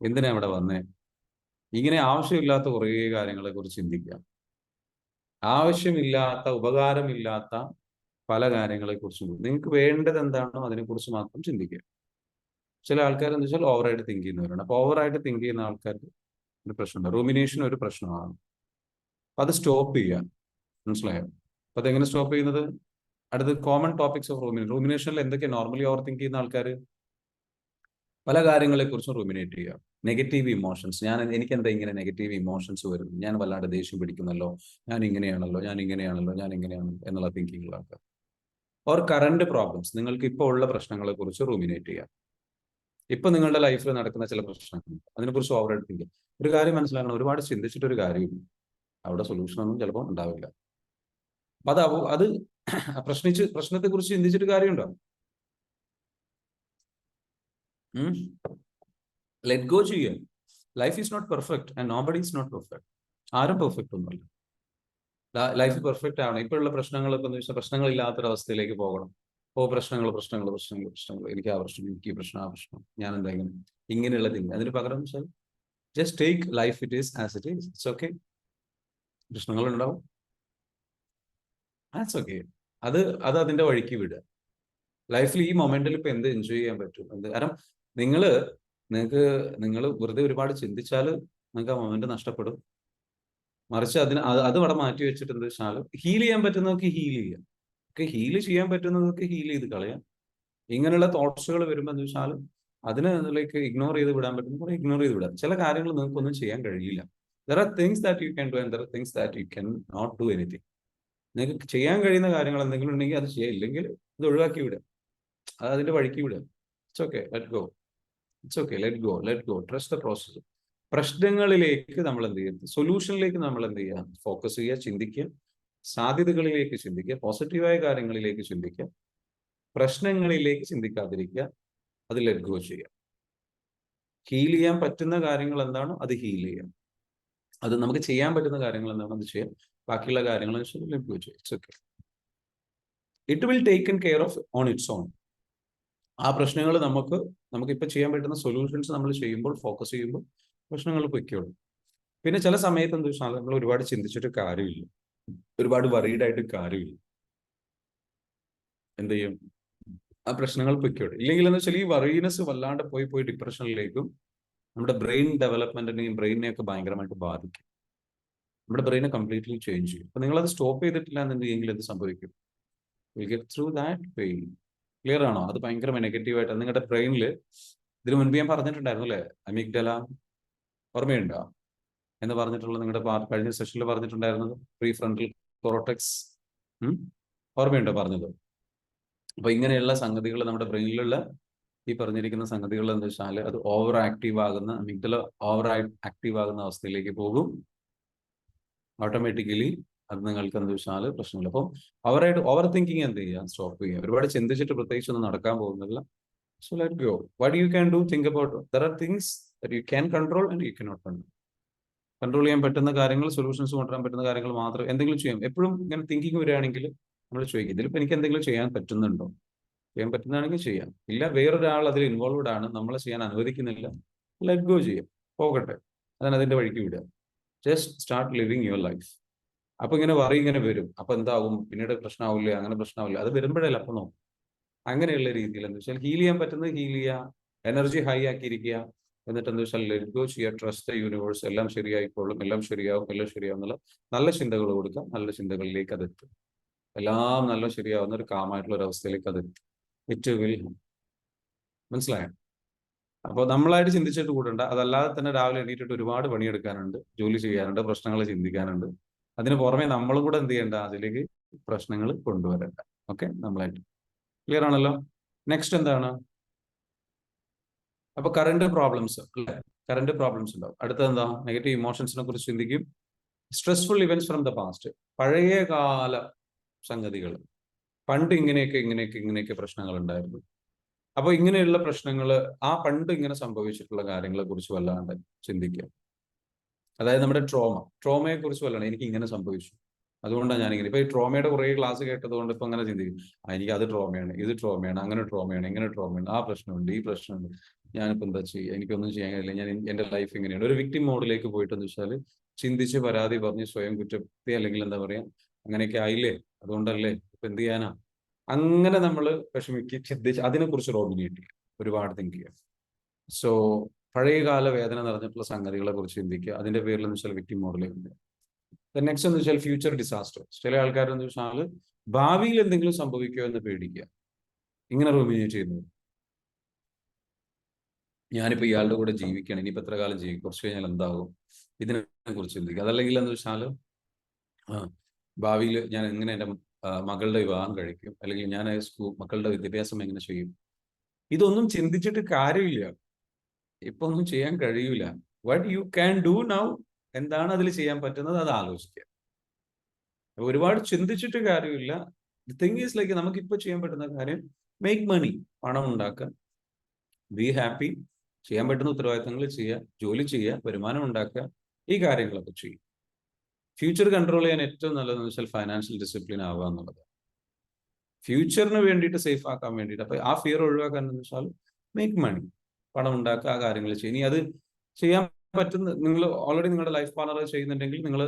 [SPEAKER 1] എന്തിനാ അവിടെ വന്നേ? ഇങ്ങനെ ആവശ്യമില്ലാത്ത കുറേ കാര്യങ്ങളെ കുറിച്ച് ചിന്തിക്കുക. ആവശ്യമില്ലാത്ത, ഉപകാരമില്ലാത്ത പല കാര്യങ്ങളെ കുറിച്ചും നിങ്ങൾക്ക് വേണ്ടത് എന്താണോ അതിനെക്കുറിച്ച് മാത്രം ചിന്തിക്കുക. ചില ആൾക്കാർ എന്താ വെച്ചാൽ ഓവറായിട്ട് തിങ്ക് ചെയ്യുന്നവരാണ്. അപ്പൊ ഓവറായിട്ട് തിങ്ക് ചെയ്യുന്ന ആൾക്കാർക്ക് ഒരു പ്രശ്നമുണ്ട്. റൂമിനേഷൻ ഒരു പ്രശ്നമാണ്. അത് സ്റ്റോപ്പ് ചെയ്യുക. മനസ്സിലായോ? അപ്പൊ അതെങ്ങനെ സ്റ്റോപ്പ് ചെയ്യുന്നത്? അടുത്ത് കോമൺ ടോപ്പിക്സ് ഓഫ് റൂമിനേഷനിൽ എന്തൊക്കെയാണ് നോർമലി ഓവർ തിങ്ക് ചെയ്യുന്ന ആൾക്കാർ? പല കാര്യങ്ങളെ കുറിച്ചും റൂമിനേറ്റ് ചെയ്യുക. നെഗറ്റീവ് ഇമോഷൻസ്, എനിക്ക് എന്താ ഇങ്ങനെ നെഗറ്റീവ് ഇമോഷൻസ് വരുന്നു, ഞാൻ വല്ലാണ്ട് ദേഷ്യം പിടിക്കുന്നല്ലോ, ഞാൻ ഇങ്ങനെയാണല്ലോ എന്നുള്ള തിങ്കിങ്ങിലാക്കുക. ഓർ കറന്റ് പ്രോബ്ലംസ്, നിങ്ങൾക്ക് ഇപ്പോൾ ഉള്ള പ്രശ്നങ്ങളെ കുറിച്ച് റൂമിനേറ്റ് ചെയ്യുക. ഇപ്പൊ നിങ്ങളുടെ ലൈഫിൽ നടക്കുന്ന ചില പ്രശ്നങ്ങൾ, അതിനെക്കുറിച്ച് ഓവറായിട്ട് തിങ്ക്. ഒരു കാര്യം മനസ്സിലാക്കണം, ഒരുപാട് ചിന്തിച്ചിട്ടൊരു കാര്യമില്ല, അവിടെ സൊല്യൂഷൻ ഒന്നും ചിലപ്പോൾ ഉണ്ടാവില്ല. അപ്പൊ അത് പ്രശ്നത്തെ കുറിച്ച് ചിന്തിച്ചിട്ട് കാര്യമുണ്ടോ? ലെറ്റ് ഗോ ചെയ്യുക. Life is not perfect and nobody is not perfect. ആരും പെർഫെക്റ്റ് ഒന്നുമല്ല. ലൈഫ് പെർഫെക്റ്റ് ആവണം. ഇപ്പോഴുള്ള പ്രശ്നങ്ങൾ ഇപ്പൊ എന്ന് വെച്ചാൽ പ്രശ്നങ്ങളില്ലാത്തൊരവസ്ഥയിലേക്ക് പോകണം. പ്രശ്നങ്ങൾ, എനിക്ക് ആ പ്രശ്നം, എനിക്ക് ഈ പ്രശ്നം, ആ പ്രശ്നം, ഞാൻ എന്താ ഇങ്ങനെയുള്ള തിങ്. അതിന് പകരം വെച്ചാൽ just take life it is as it is. It's okay. പ്രശ്നങ്ങൾ ഉണ്ടാവും, ആറ്റ്സ് ഓക്കെ. അത് അതിന്റെ വഴിക്ക് വിടുക. ലൈഫിൽ ഈ മൊമെന്റിൽ ഇപ്പൊ എന്ത് എൻജോയ് ചെയ്യാൻ പറ്റും? കാരണം നിങ്ങൾ വെറുതെ ഒരുപാട് ചിന്തിച്ചാൽ നിങ്ങൾക്ക് ആ മൊമെന്റ് നഷ്ടപ്പെടും. മറിച്ച് അത് അവിടെ മാറ്റി വെച്ചിട്ട് എന്ത് വെച്ചാൽ ഹീൽ ചെയ്യാൻ പറ്റുന്നതൊക്കെ ഹീൽ ചെയ്യാം. ഹീൽ ചെയ്യാൻ പറ്റുന്നതൊക്കെ ഹീൽ ചെയ്ത് കളയാം. ഇങ്ങനെയുള്ള തോട്ട്സുകൾ വരുമ്പോൾ എന്ന് വെച്ചാൽ അതിനെ ഇഗ്നോർ ചെയ്ത് വിടാൻ പറ്റുന്ന ഇഗ്നോർ ചെയ്ത് വിടാം. ചില കാര്യങ്ങൾ നിങ്ങൾക്കൊന്നും ചെയ്യാൻ കഴിയില്ല. There are things that you can do and there are things that you can not do anything. നിങ്ങൾക്ക് ചെയ്യാൻ കഴിയുന്ന കാര്യങ്ങൾ എന്തെങ്കിലും ഉണ്ടെങ്കിൽ അത് ചെയ്യുക, ഇല്ലെങ്കിൽ അത് ഒഴിവാക്കി വിടുക, അത് അതിന്റെ വഴിക്ക് വിടുക. It's okay, let go. It's okay, let go. Trust the process. പ്രശ്നങ്ങളിലേക്ക് നമ്മൾ എന്ത് ചെയ്യുക, സൊല്യൂഷനിലേക്ക് നമ്മൾ എന്ത് ചെയ്യുക, ഫോക്കസ് ചെയ്യുക, ചിന്തിക്കുക, സാധ്യതകളിലേക്ക് ചിന്തിക്കുക, പോസിറ്റീവായ കാര്യങ്ങളിലേക്ക് ചിന്തിക്കുക, പ്രശ്നങ്ങളിലേക്ക് ചിന്തിക്കാതിരിക്കുക, അത് ലെറ്റ് ഗോ ചെയ്യുക. ഹീൽ ചെയ്യാൻ പറ്റുന്ന കാര്യങ്ങൾ എന്താണോ അത് ഹീൽ ചെയ്യാം. അത് നമുക്ക് ചെയ്യാൻ പറ്റുന്ന കാര്യങ്ങൾ എന്താണോ അത് ചെയ്യാം. ബാക്കിയുള്ള കാര്യങ്ങൾ ലെറ്റ് ഗോ ചെയ്യാം. It's okay. It will taken care of on its on. ആ പ്രശ്നങ്ങൾ നമുക്കിപ്പോൾ ചെയ്യാൻ പറ്റുന്ന സൊല്യൂഷൻസ് നമ്മൾ ചെയ്യുമ്പോൾ, ഫോക്കസ് ചെയ്യുമ്പോൾ പ്രശ്നങ്ങൾ പൊയ്ക്കോളും. പിന്നെ ചില സമയത്ത് എന്താ വെച്ചാൽ നമ്മൾ ഒരുപാട് ചിന്തിച്ചിട്ട് കാര്യമില്ല, ഒരുപാട് വറീഡ് ആയിട്ട് കാര്യമില്ല. എന്ത് ചെയ്യും, ആ പ്രശ്നങ്ങൾ പൊയ്ക്കോളും. ഇല്ലെങ്കിൽ എന്ന് വെച്ചാൽ ഈ വറീനെസ് വല്ലാണ്ട് പോയി ഡിപ്രഷനിലേക്കും നമ്മുടെ ബ്രെയിൻ ഡെവലപ്മെന്റിനെയും ബ്രെയിനെയൊക്കെ ഭയങ്കരമായിട്ട് ബാധിക്കും. നമ്മുടെ ബ്രെയിനെ കംപ്ലീറ്റ്ലി ചേഞ്ച് ചെയ്യും. അപ്പൊ നിങ്ങളത് സ്റ്റോപ്പ് ചെയ്തിട്ടില്ല എന്നുണ്ടെങ്കിൽ എന്ത് സംഭവിക്കും? Will get through that pain. Clear ആണോ? അത് ഭയങ്കര നെഗറ്റീവായിട്ട് നിങ്ങളുടെ ബ്രെയിനിൽ, ഇതിനു മുൻപ് ഞാൻ പറഞ്ഞിട്ടുണ്ടായിരുന്നു അല്ലേ, അമിഗ്ഡല ഓർമ്മയുണ്ടോ എന്ന് പറഞ്ഞിട്ടുള്ള നിങ്ങളുടെ കഴിഞ്ഞ സെഷനിൽ പറഞ്ഞിട്ടുണ്ടായിരുന്നത്, പ്രീ ഫ്രണ്ടൽ കോർട്ടെക്സ് ഓർമ്മയുണ്ടോ പറഞ്ഞത്? അപ്പൊ ഇങ്ങനെയുള്ള സംഗതികൾ നമ്മുടെ ബ്രെയിനിലുള്ള ഈ പറഞ്ഞിരിക്കുന്ന സംഗതികൾ എന്താ വെച്ചാൽ അത് ഓവർ ആക്റ്റീവ് ആകുന്ന, അമിഗ്ഡല ഓവർ ആക്റ്റീവ് ആകുന്ന അവസ്ഥയിലേക്ക് പോകും. ഓട്ടോമാറ്റിക്കലി അത് നിങ്ങൾക്ക് എന്താ വെച്ചാൽ പ്രശ്നമില്ല. അപ്പം ഓവർ തിങ്കിങ് എന്ത് ചെയ്യുക, സ്റ്റോപ്പ് ചെയ്യുക. ഒരുപാട് ചിന്തിച്ചിട്ട് പ്രത്യേകിച്ച് ഒന്നും നടക്കാൻ പോകുന്നില്ല. So let go. What you can do, think about there are things that you can control and you cannot control. Control ചെയ്യാൻ പറ്റുന്ന കാര്യങ്ങൾ, സൊല്യൂഷൻസ് കൊണ്ടുവരാൻ പറ്റുന്ന കാര്യങ്ങൾ മാത്രം എന്തെങ്കിലും ചെയ്യാം. എപ്പോഴും ഇങ്ങനെ തിങ്കിങ് വരികയാണെങ്കിൽ നമ്മൾ ചോദിക്കും, ഇതിലിപ്പോൾ എനിക്ക് എന്തെങ്കിലും ചെയ്യാൻ പറ്റുന്നുണ്ടോ? ചെയ്യാൻ പറ്റുന്നതാണെങ്കിൽ ചെയ്യാം. ഇല്ല, വേറൊരാൾ അതിൽ ഇൻവോൾവ്ഡ് ആണ്, നമ്മളെ ചെയ്യാൻ അനുവദിക്കുന്നില്ല, ലെറ്റ് ഗോ ചെയ്യാം, പോകട്ടെ, അതിന്റെ വഴിക്ക് വിടുക. Just start living your life. അപ്പൊ ഇങ്ങനെ ഇങ്ങനെ വരും. അപ്പൊ എന്താവും, പിന്നീട് പ്രശ്നമാവില്ല, അങ്ങനെ പ്രശ്നമാവില്ല, അത് വരുമ്പോഴല്ല അപ്പൊ നോക്കും. അങ്ങനെയുള്ള രീതിയിൽ എന്താ വെച്ചാൽ ഹീൽ ചെയ്യാൻ പറ്റുന്നത് ഹീൽ ചെയ്യുക, എനർജി ഹൈ ആക്കിയിരിക്കുക. എന്നിട്ട് എന്താ വെച്ചാൽ ലെറ്റ് ഗോ ചെയ്യുക, ട്രസ്റ്റ് ദ യൂണിവേഴ്സ്, എല്ലാം ശരിയായിക്കോളും, എല്ലാം ശരിയാവും എന്നുള്ള നല്ല ചിന്തകൾ കൊടുക്കുക. നല്ല ചിന്തകളിലേക്ക് അത് എത്തും. എല്ലാം നല്ല ശരിയാവുന്ന ഒരു കാമായിട്ടുള്ള ഒരു അവസ്ഥയിലേക്ക് അത് എത്തും. It will. മനസ്സിലായോ? അപ്പോൾ നമ്മളായിട്ട് ചിന്തിച്ചിട്ട് കൂടണ്ട. അതല്ലാതെ തന്നെ രാവിലെ എണീറ്റിട്ട് ഒരുപാട് പണിയെടുക്കാനുണ്ട്, ജോലി ചെയ്യാനുണ്ട്, പ്രശ്നങ്ങൾ ചിന്തിക്കാനുണ്ട്. അതിന് പുറമെ നമ്മളും കൂടെ എന്ത് ചെയ്യണ്ട, അതിലേക്ക് പ്രശ്നങ്ങൾ കൊണ്ടുവരണ്ട. ഓക്കെ, നമ്മളായിട്ട് ക്ലിയർ ആണല്ലോ? നെക്സ്റ്റ് എന്താണ്? അപ്പൊ കറണ്ട് പ്രോബ്ലംസ് അല്ലെ, കറണ്ട് പ്രോബ്ലംസ് ഉണ്ടാവും. അടുത്തത് എന്താ? നെഗറ്റീവ് ഇമോഷൻസിനെ കുറിച്ച് ചിന്തിക്കും. Stressful events from the past, പഴയ കാല സംഗതികൾ. പണ്ട് ഇങ്ങനെയൊക്കെ പ്രശ്നങ്ങൾ ഉണ്ടായിരുന്നു. അപ്പൊ ഇങ്ങനെയുള്ള പ്രശ്നങ്ങൾ, ആ പണ്ട് ഇങ്ങനെ സംഭവിച്ചിട്ടുള്ള കാര്യങ്ങളെ കുറിച്ച് വല്ലാണ്ട് ചിന്തിക്കുക. അതായത് നമ്മുടെ ട്രോമയെ കുറിച്ച് വല്ലാണ്, എനിക്ക് ഇങ്ങനെ സംഭവിച്ചു, അതുകൊണ്ടാണ് ഞാനിങ്ങനെ. ഇപ്പൊ ഈ ട്രോമയുടെ കുറേ ക്ലാസ് കേട്ടതുകൊണ്ട് ഇപ്പൊ അങ്ങനെ ചിന്തിക്കും, എനിക്ക് അത് ട്രോമയാണ്, ഇത് ട്രോമയാണ്, അങ്ങനെ ട്രോമയാണ്, ഇങ്ങനെ ട്രോമയാണ്, ആ പ്രശ്നമുണ്ട്, ഈ പ്രശ്നമുണ്ട്, ഞാനിപ്പോ എന്താ ചെയ്യുക, എനിക്കൊന്നും ചെയ്യാൻ കഴിയില്ല, ഞാൻ എന്റെ ലൈഫ് ഇങ്ങനെയാണ്. ഒരു വിക്ടിം മോഡിലേക്ക് പോയിട്ടെന്ന് വെച്ചാൽ ചിന്തിച്ച് പരാതി പറഞ്ഞ് സ്വയം കുറ്റപ്പെടുത്തി, അല്ലെങ്കിൽ എന്താ പറയാ, അങ്ങനെയൊക്കെ ആയില്ലേ, അതുകൊണ്ടല്ലേ, ഇപ്പൊ എന്ത് ചെയ്യാനാ, അങ്ങനെ നമ്മൾ ചിന്തിച്ച് അതിനെക്കുറിച്ച് റോബിനേറ്റ് ചെയ്യുക, ഒരുപാട് തിങ്ക് ചെയ്യുക. സോ പഴയകാല വേദന നിറഞ്ഞിട്ടുള്ള സംഗതികളെ കുറിച്ച് ചിന്തിക്കുക. അതിന്റെ പേരിൽ എന്ന് വെച്ചാൽ വിക്ടിം മോഡലുണ്ട്. നെക്സ്റ്റ് എന്ന് വെച്ചാൽ ഫ്യൂച്ചർ ഡിസാസ്റ്റേഴ്സ്. ചില ആൾക്കാരെന്ന് വെച്ചാൽ ഭാവിയിൽ എന്തെങ്കിലും സംഭവിക്കുമോ എന്ന് പേടിക്കുക, ഇങ്ങനെ റൂമിനേറ്റ് ചെയ്യുന്നത്. ഞാനിപ്പോ ഇയാളുടെ കൂടെ ജീവിക്കണം, ഇനിയിപ്പോ എത്ര കാലം ജീവിക്കും, കുറച്ച് കഴിഞ്ഞാൽ എന്താകും, ഇതിനെ കുറിച്ച് ചിന്തിക്കുക. അതല്ലെങ്കിൽ എന്ന് വെച്ചാൽ ഭാവിയിൽ ഞാൻ എങ്ങനെ എൻ്റെ മകളുടെ വിവാഹം കഴിക്കും, അല്ലെങ്കിൽ ഞാൻ മക്കളുടെ വിദ്യാഭ്യാസം എങ്ങനെ ചെയ്യും, ഇതൊന്നും ചിന്തിച്ചിട്ട് കാര്യമില്ല. ഇപ്പൊ ഒന്നും ചെയ്യാൻ കഴിയൂല. What you can do now, എന്താണ് അതിൽ ചെയ്യാൻ പറ്റുന്നത്, അത് ആലോചിക്കുക. ഒരുപാട് ചിന്തിച്ചിട്ട് കാര്യമില്ല. ദി തിങ് ഈസ് ലൈക്ക്, നമുക്കിപ്പോൾ ചെയ്യാൻ പറ്റുന്ന കാര്യം മേക്ക് മണി, പണം ഉണ്ടാക്കുക, ബി ഹാപ്പി, ചെയ്യാൻ പറ്റുന്ന ഉത്തരവാദിത്തങ്ങൾ ചെയ്യുക, ജോലി ചെയ്യുക, വരുമാനം ഉണ്ടാക്കുക, ഈ കാര്യങ്ങളൊക്കെ ചെയ്യും. ഫ്യൂച്ചർ കൺട്രോൾ ചെയ്യാൻ ഏറ്റവും നല്ലതെന്ന് വെച്ചാൽ ഫൈനാൻഷ്യൽ ഡിസിപ്ലിൻ ആവുക എന്നുള്ളത്. ഫ്യൂച്ചറിന് വേണ്ടിയിട്ട് സേഫ് ആക്കാൻ വേണ്ടിയിട്ട്. അപ്പൊ ആ ഫിയർ ഒഴിവാക്കാൻ എന്ന് വെച്ചാൽ മേക്ക് മണി, പണം ഉണ്ടാക്കുക, ആ കാര്യങ്ങൾ ചെയ്യും. ഇനി അത് ചെയ്യാൻ പറ്റുന്ന, നിങ്ങൾ ഓൾറെഡി നിങ്ങളുടെ ലൈഫ് പാർട്ണർ ചെയ്യുന്നുണ്ടെങ്കിൽ നിങ്ങൾ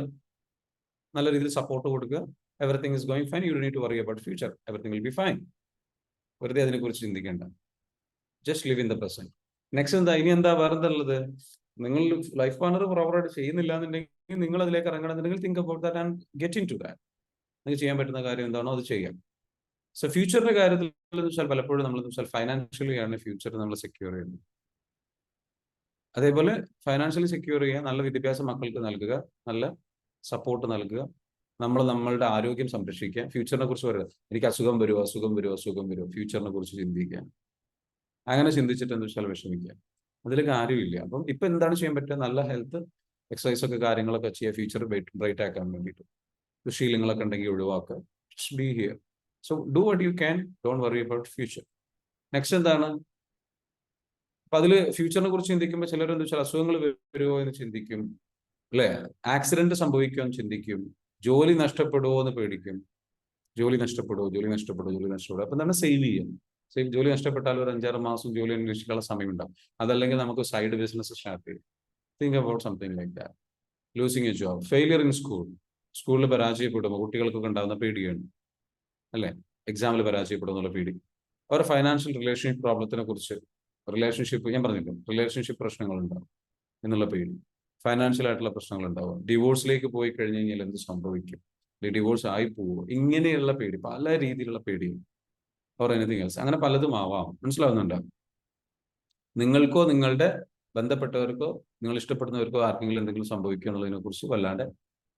[SPEAKER 1] നല്ല രീതിയിൽ സപ്പോർട്ട് കൊടുക്കുക. Everything is going fine, you don't need to worry about future, everything will be fine. വെറുതെ അതിനെക്കുറിച്ച് ചിന്തിക്കേണ്ട, just live in the present. Next എന്താ, ഇനി എന്താ വേറെന്താ ഉള്ളത്? നിങ്ങൾ ലൈഫ് പാർട്ണർ പ്രോപ്പറായിട്ട് ചെയ്യുന്നില്ല എന്നുണ്ടെങ്കിൽ നിങ്ങൾ അതിലേക്ക് ഇറങ്ങണമെന്നുണ്ടെങ്കിൽ think about that and get into that. നിങ്ങൾക്ക് ചെയ്യാൻ പറ്റുന്ന കാര്യം എന്താണോ അത് ചെയ്യാം. സോ ഫ്യൂച്ചറിന്റെ കാര്യത്തിൽ വെച്ചാൽ പലപ്പോഴും നമ്മൾ ഫൈനാൻഷ്യലി ആണ് ഫ്യൂച്ചർ നമ്മൾ സെക്യൂർ ചെയ്യുന്നത്. അതേപോലെ ഫൈനാൻഷ്യലി സെക്യൂർ ചെയ്യുക, നല്ല വിദ്യാഭ്യാസം മക്കൾക്ക് നൽകുക, നല്ല സപ്പോർട്ട് നൽകുക, നമ്മളുടെ ആരോഗ്യം സംരക്ഷിക്കുക. ഫ്യൂച്ചറിനെ കുറിച്ച് പറയുക, എനിക്ക് അസുഖം വരുമോ, ഫ്യൂച്ചറിനെ കുറിച്ച് ചിന്തിക്കുക. അങ്ങനെ ചിന്തിച്ചിട്ട് എന്താ വെച്ചാൽ വിഷമിക്കുക. അതിൽ കാര്യമില്ല. അപ്പം ഇപ്പൊ എന്താണ് ചെയ്യാൻ പറ്റുക? നല്ല ഹെൽത്ത്, എക്സസൈസ് ഒക്കെ കാര്യങ്ങളൊക്കെ ചെയ്യുക, ഫ്യൂച്ചർ ബ്രൈറ്റ് ആക്കാൻ വേണ്ടിയിട്ട്. ശീലങ്ങളൊക്കെ ഉണ്ടെങ്കിൽ ഒഴിവാക്കുക. B here. So do what you can, don't worry about future. Next എന്താണ്? അപ്പൊ അതില് ഫ്യൂച്ചറിനെ കുറിച്ച് ചിന്തിക്കുമ്പോൾ ചിലർ എന്താ വെച്ചാൽ അസുഖങ്ങൾ വരുമോ എന്ന് ചിന്തിക്കും, അല്ലെ? ആക്സിഡന്റ് സംഭവിക്കുമോ എന്ന് ചിന്തിക്കും, ജോലി നഷ്ടപ്പെടുമോ എന്ന് പേടിക്കും. ജോലി നഷ്ടപ്പെടുമോ, ജോലി നഷ്ടപ്പെടുമോ, ജോലി നഷ്ടപ്പെടുമോ. അപ്പൊ എന്താണ് സേവ് ചെയ്യും. സേവ്, ജോലി നഷ്ടപ്പെട്ടാൽ ഒരു 5-6 മാസം ജോലി അന്വേഷിക്കാനുള്ള സമയമുണ്ടാവും. അതല്ലെങ്കിൽ നമുക്ക് സൈഡ് ബിസിനസ് സ്റ്റാർട്ട് ചെയ്യും. Think about something like that. Losing A job, failure in school, സ്കൂളിൽ പരാജയപ്പെടുമ്പോൾ കുട്ടികൾക്കൊക്കെ ഉണ്ടാകുന്ന പേടിയാണ്, അല്ലെ? എക്സാമിൽ പരാജയപ്പെടുന്നുള്ള പേടി. അവരുടെ ഫൈനാൻഷ്യൽ റിലേഷൻഷിപ്പ് പ്രോബ്ലത്തിനെ കുറിച്ച്, റിലേഷൻഷിപ്പ് ഞാൻ പറഞ്ഞില്ല, റിലേഷൻഷിപ്പ് പ്രശ്നങ്ങൾ ഉണ്ടാവും എന്നുള്ള പേടി, ഫൈനാൻഷ്യൽ ആയിട്ടുള്ള പ്രശ്നങ്ങൾ ഉണ്ടാവും, ഡിവോഴ്സിലേക്ക് പോയി കഴിഞ്ഞ് കഴിഞ്ഞാൽ എന്ത് സംഭവിക്കും, ഡിവോഴ്സ് ആയി പോവോ, ഇങ്ങനെയുള്ള പേടി, പല രീതിയിലുള്ള പേടിയും, ഓർ എനിത്തിങ് എൽസ്, അങ്ങനെ പലതും ആവാം. മനസ്സിലാവുന്നുണ്ടോ? നിങ്ങൾക്കോ നിങ്ങളുടെ ബന്ധപ്പെട്ടവർക്കോ നിങ്ങൾ ഇഷ്ടപ്പെടുന്നവർക്കോ ആർക്കെങ്കിലും എന്തെങ്കിലും സംഭവിക്കുക എന്നുള്ളതിനെ കുറിച്ച് വല്ലാണ്ട്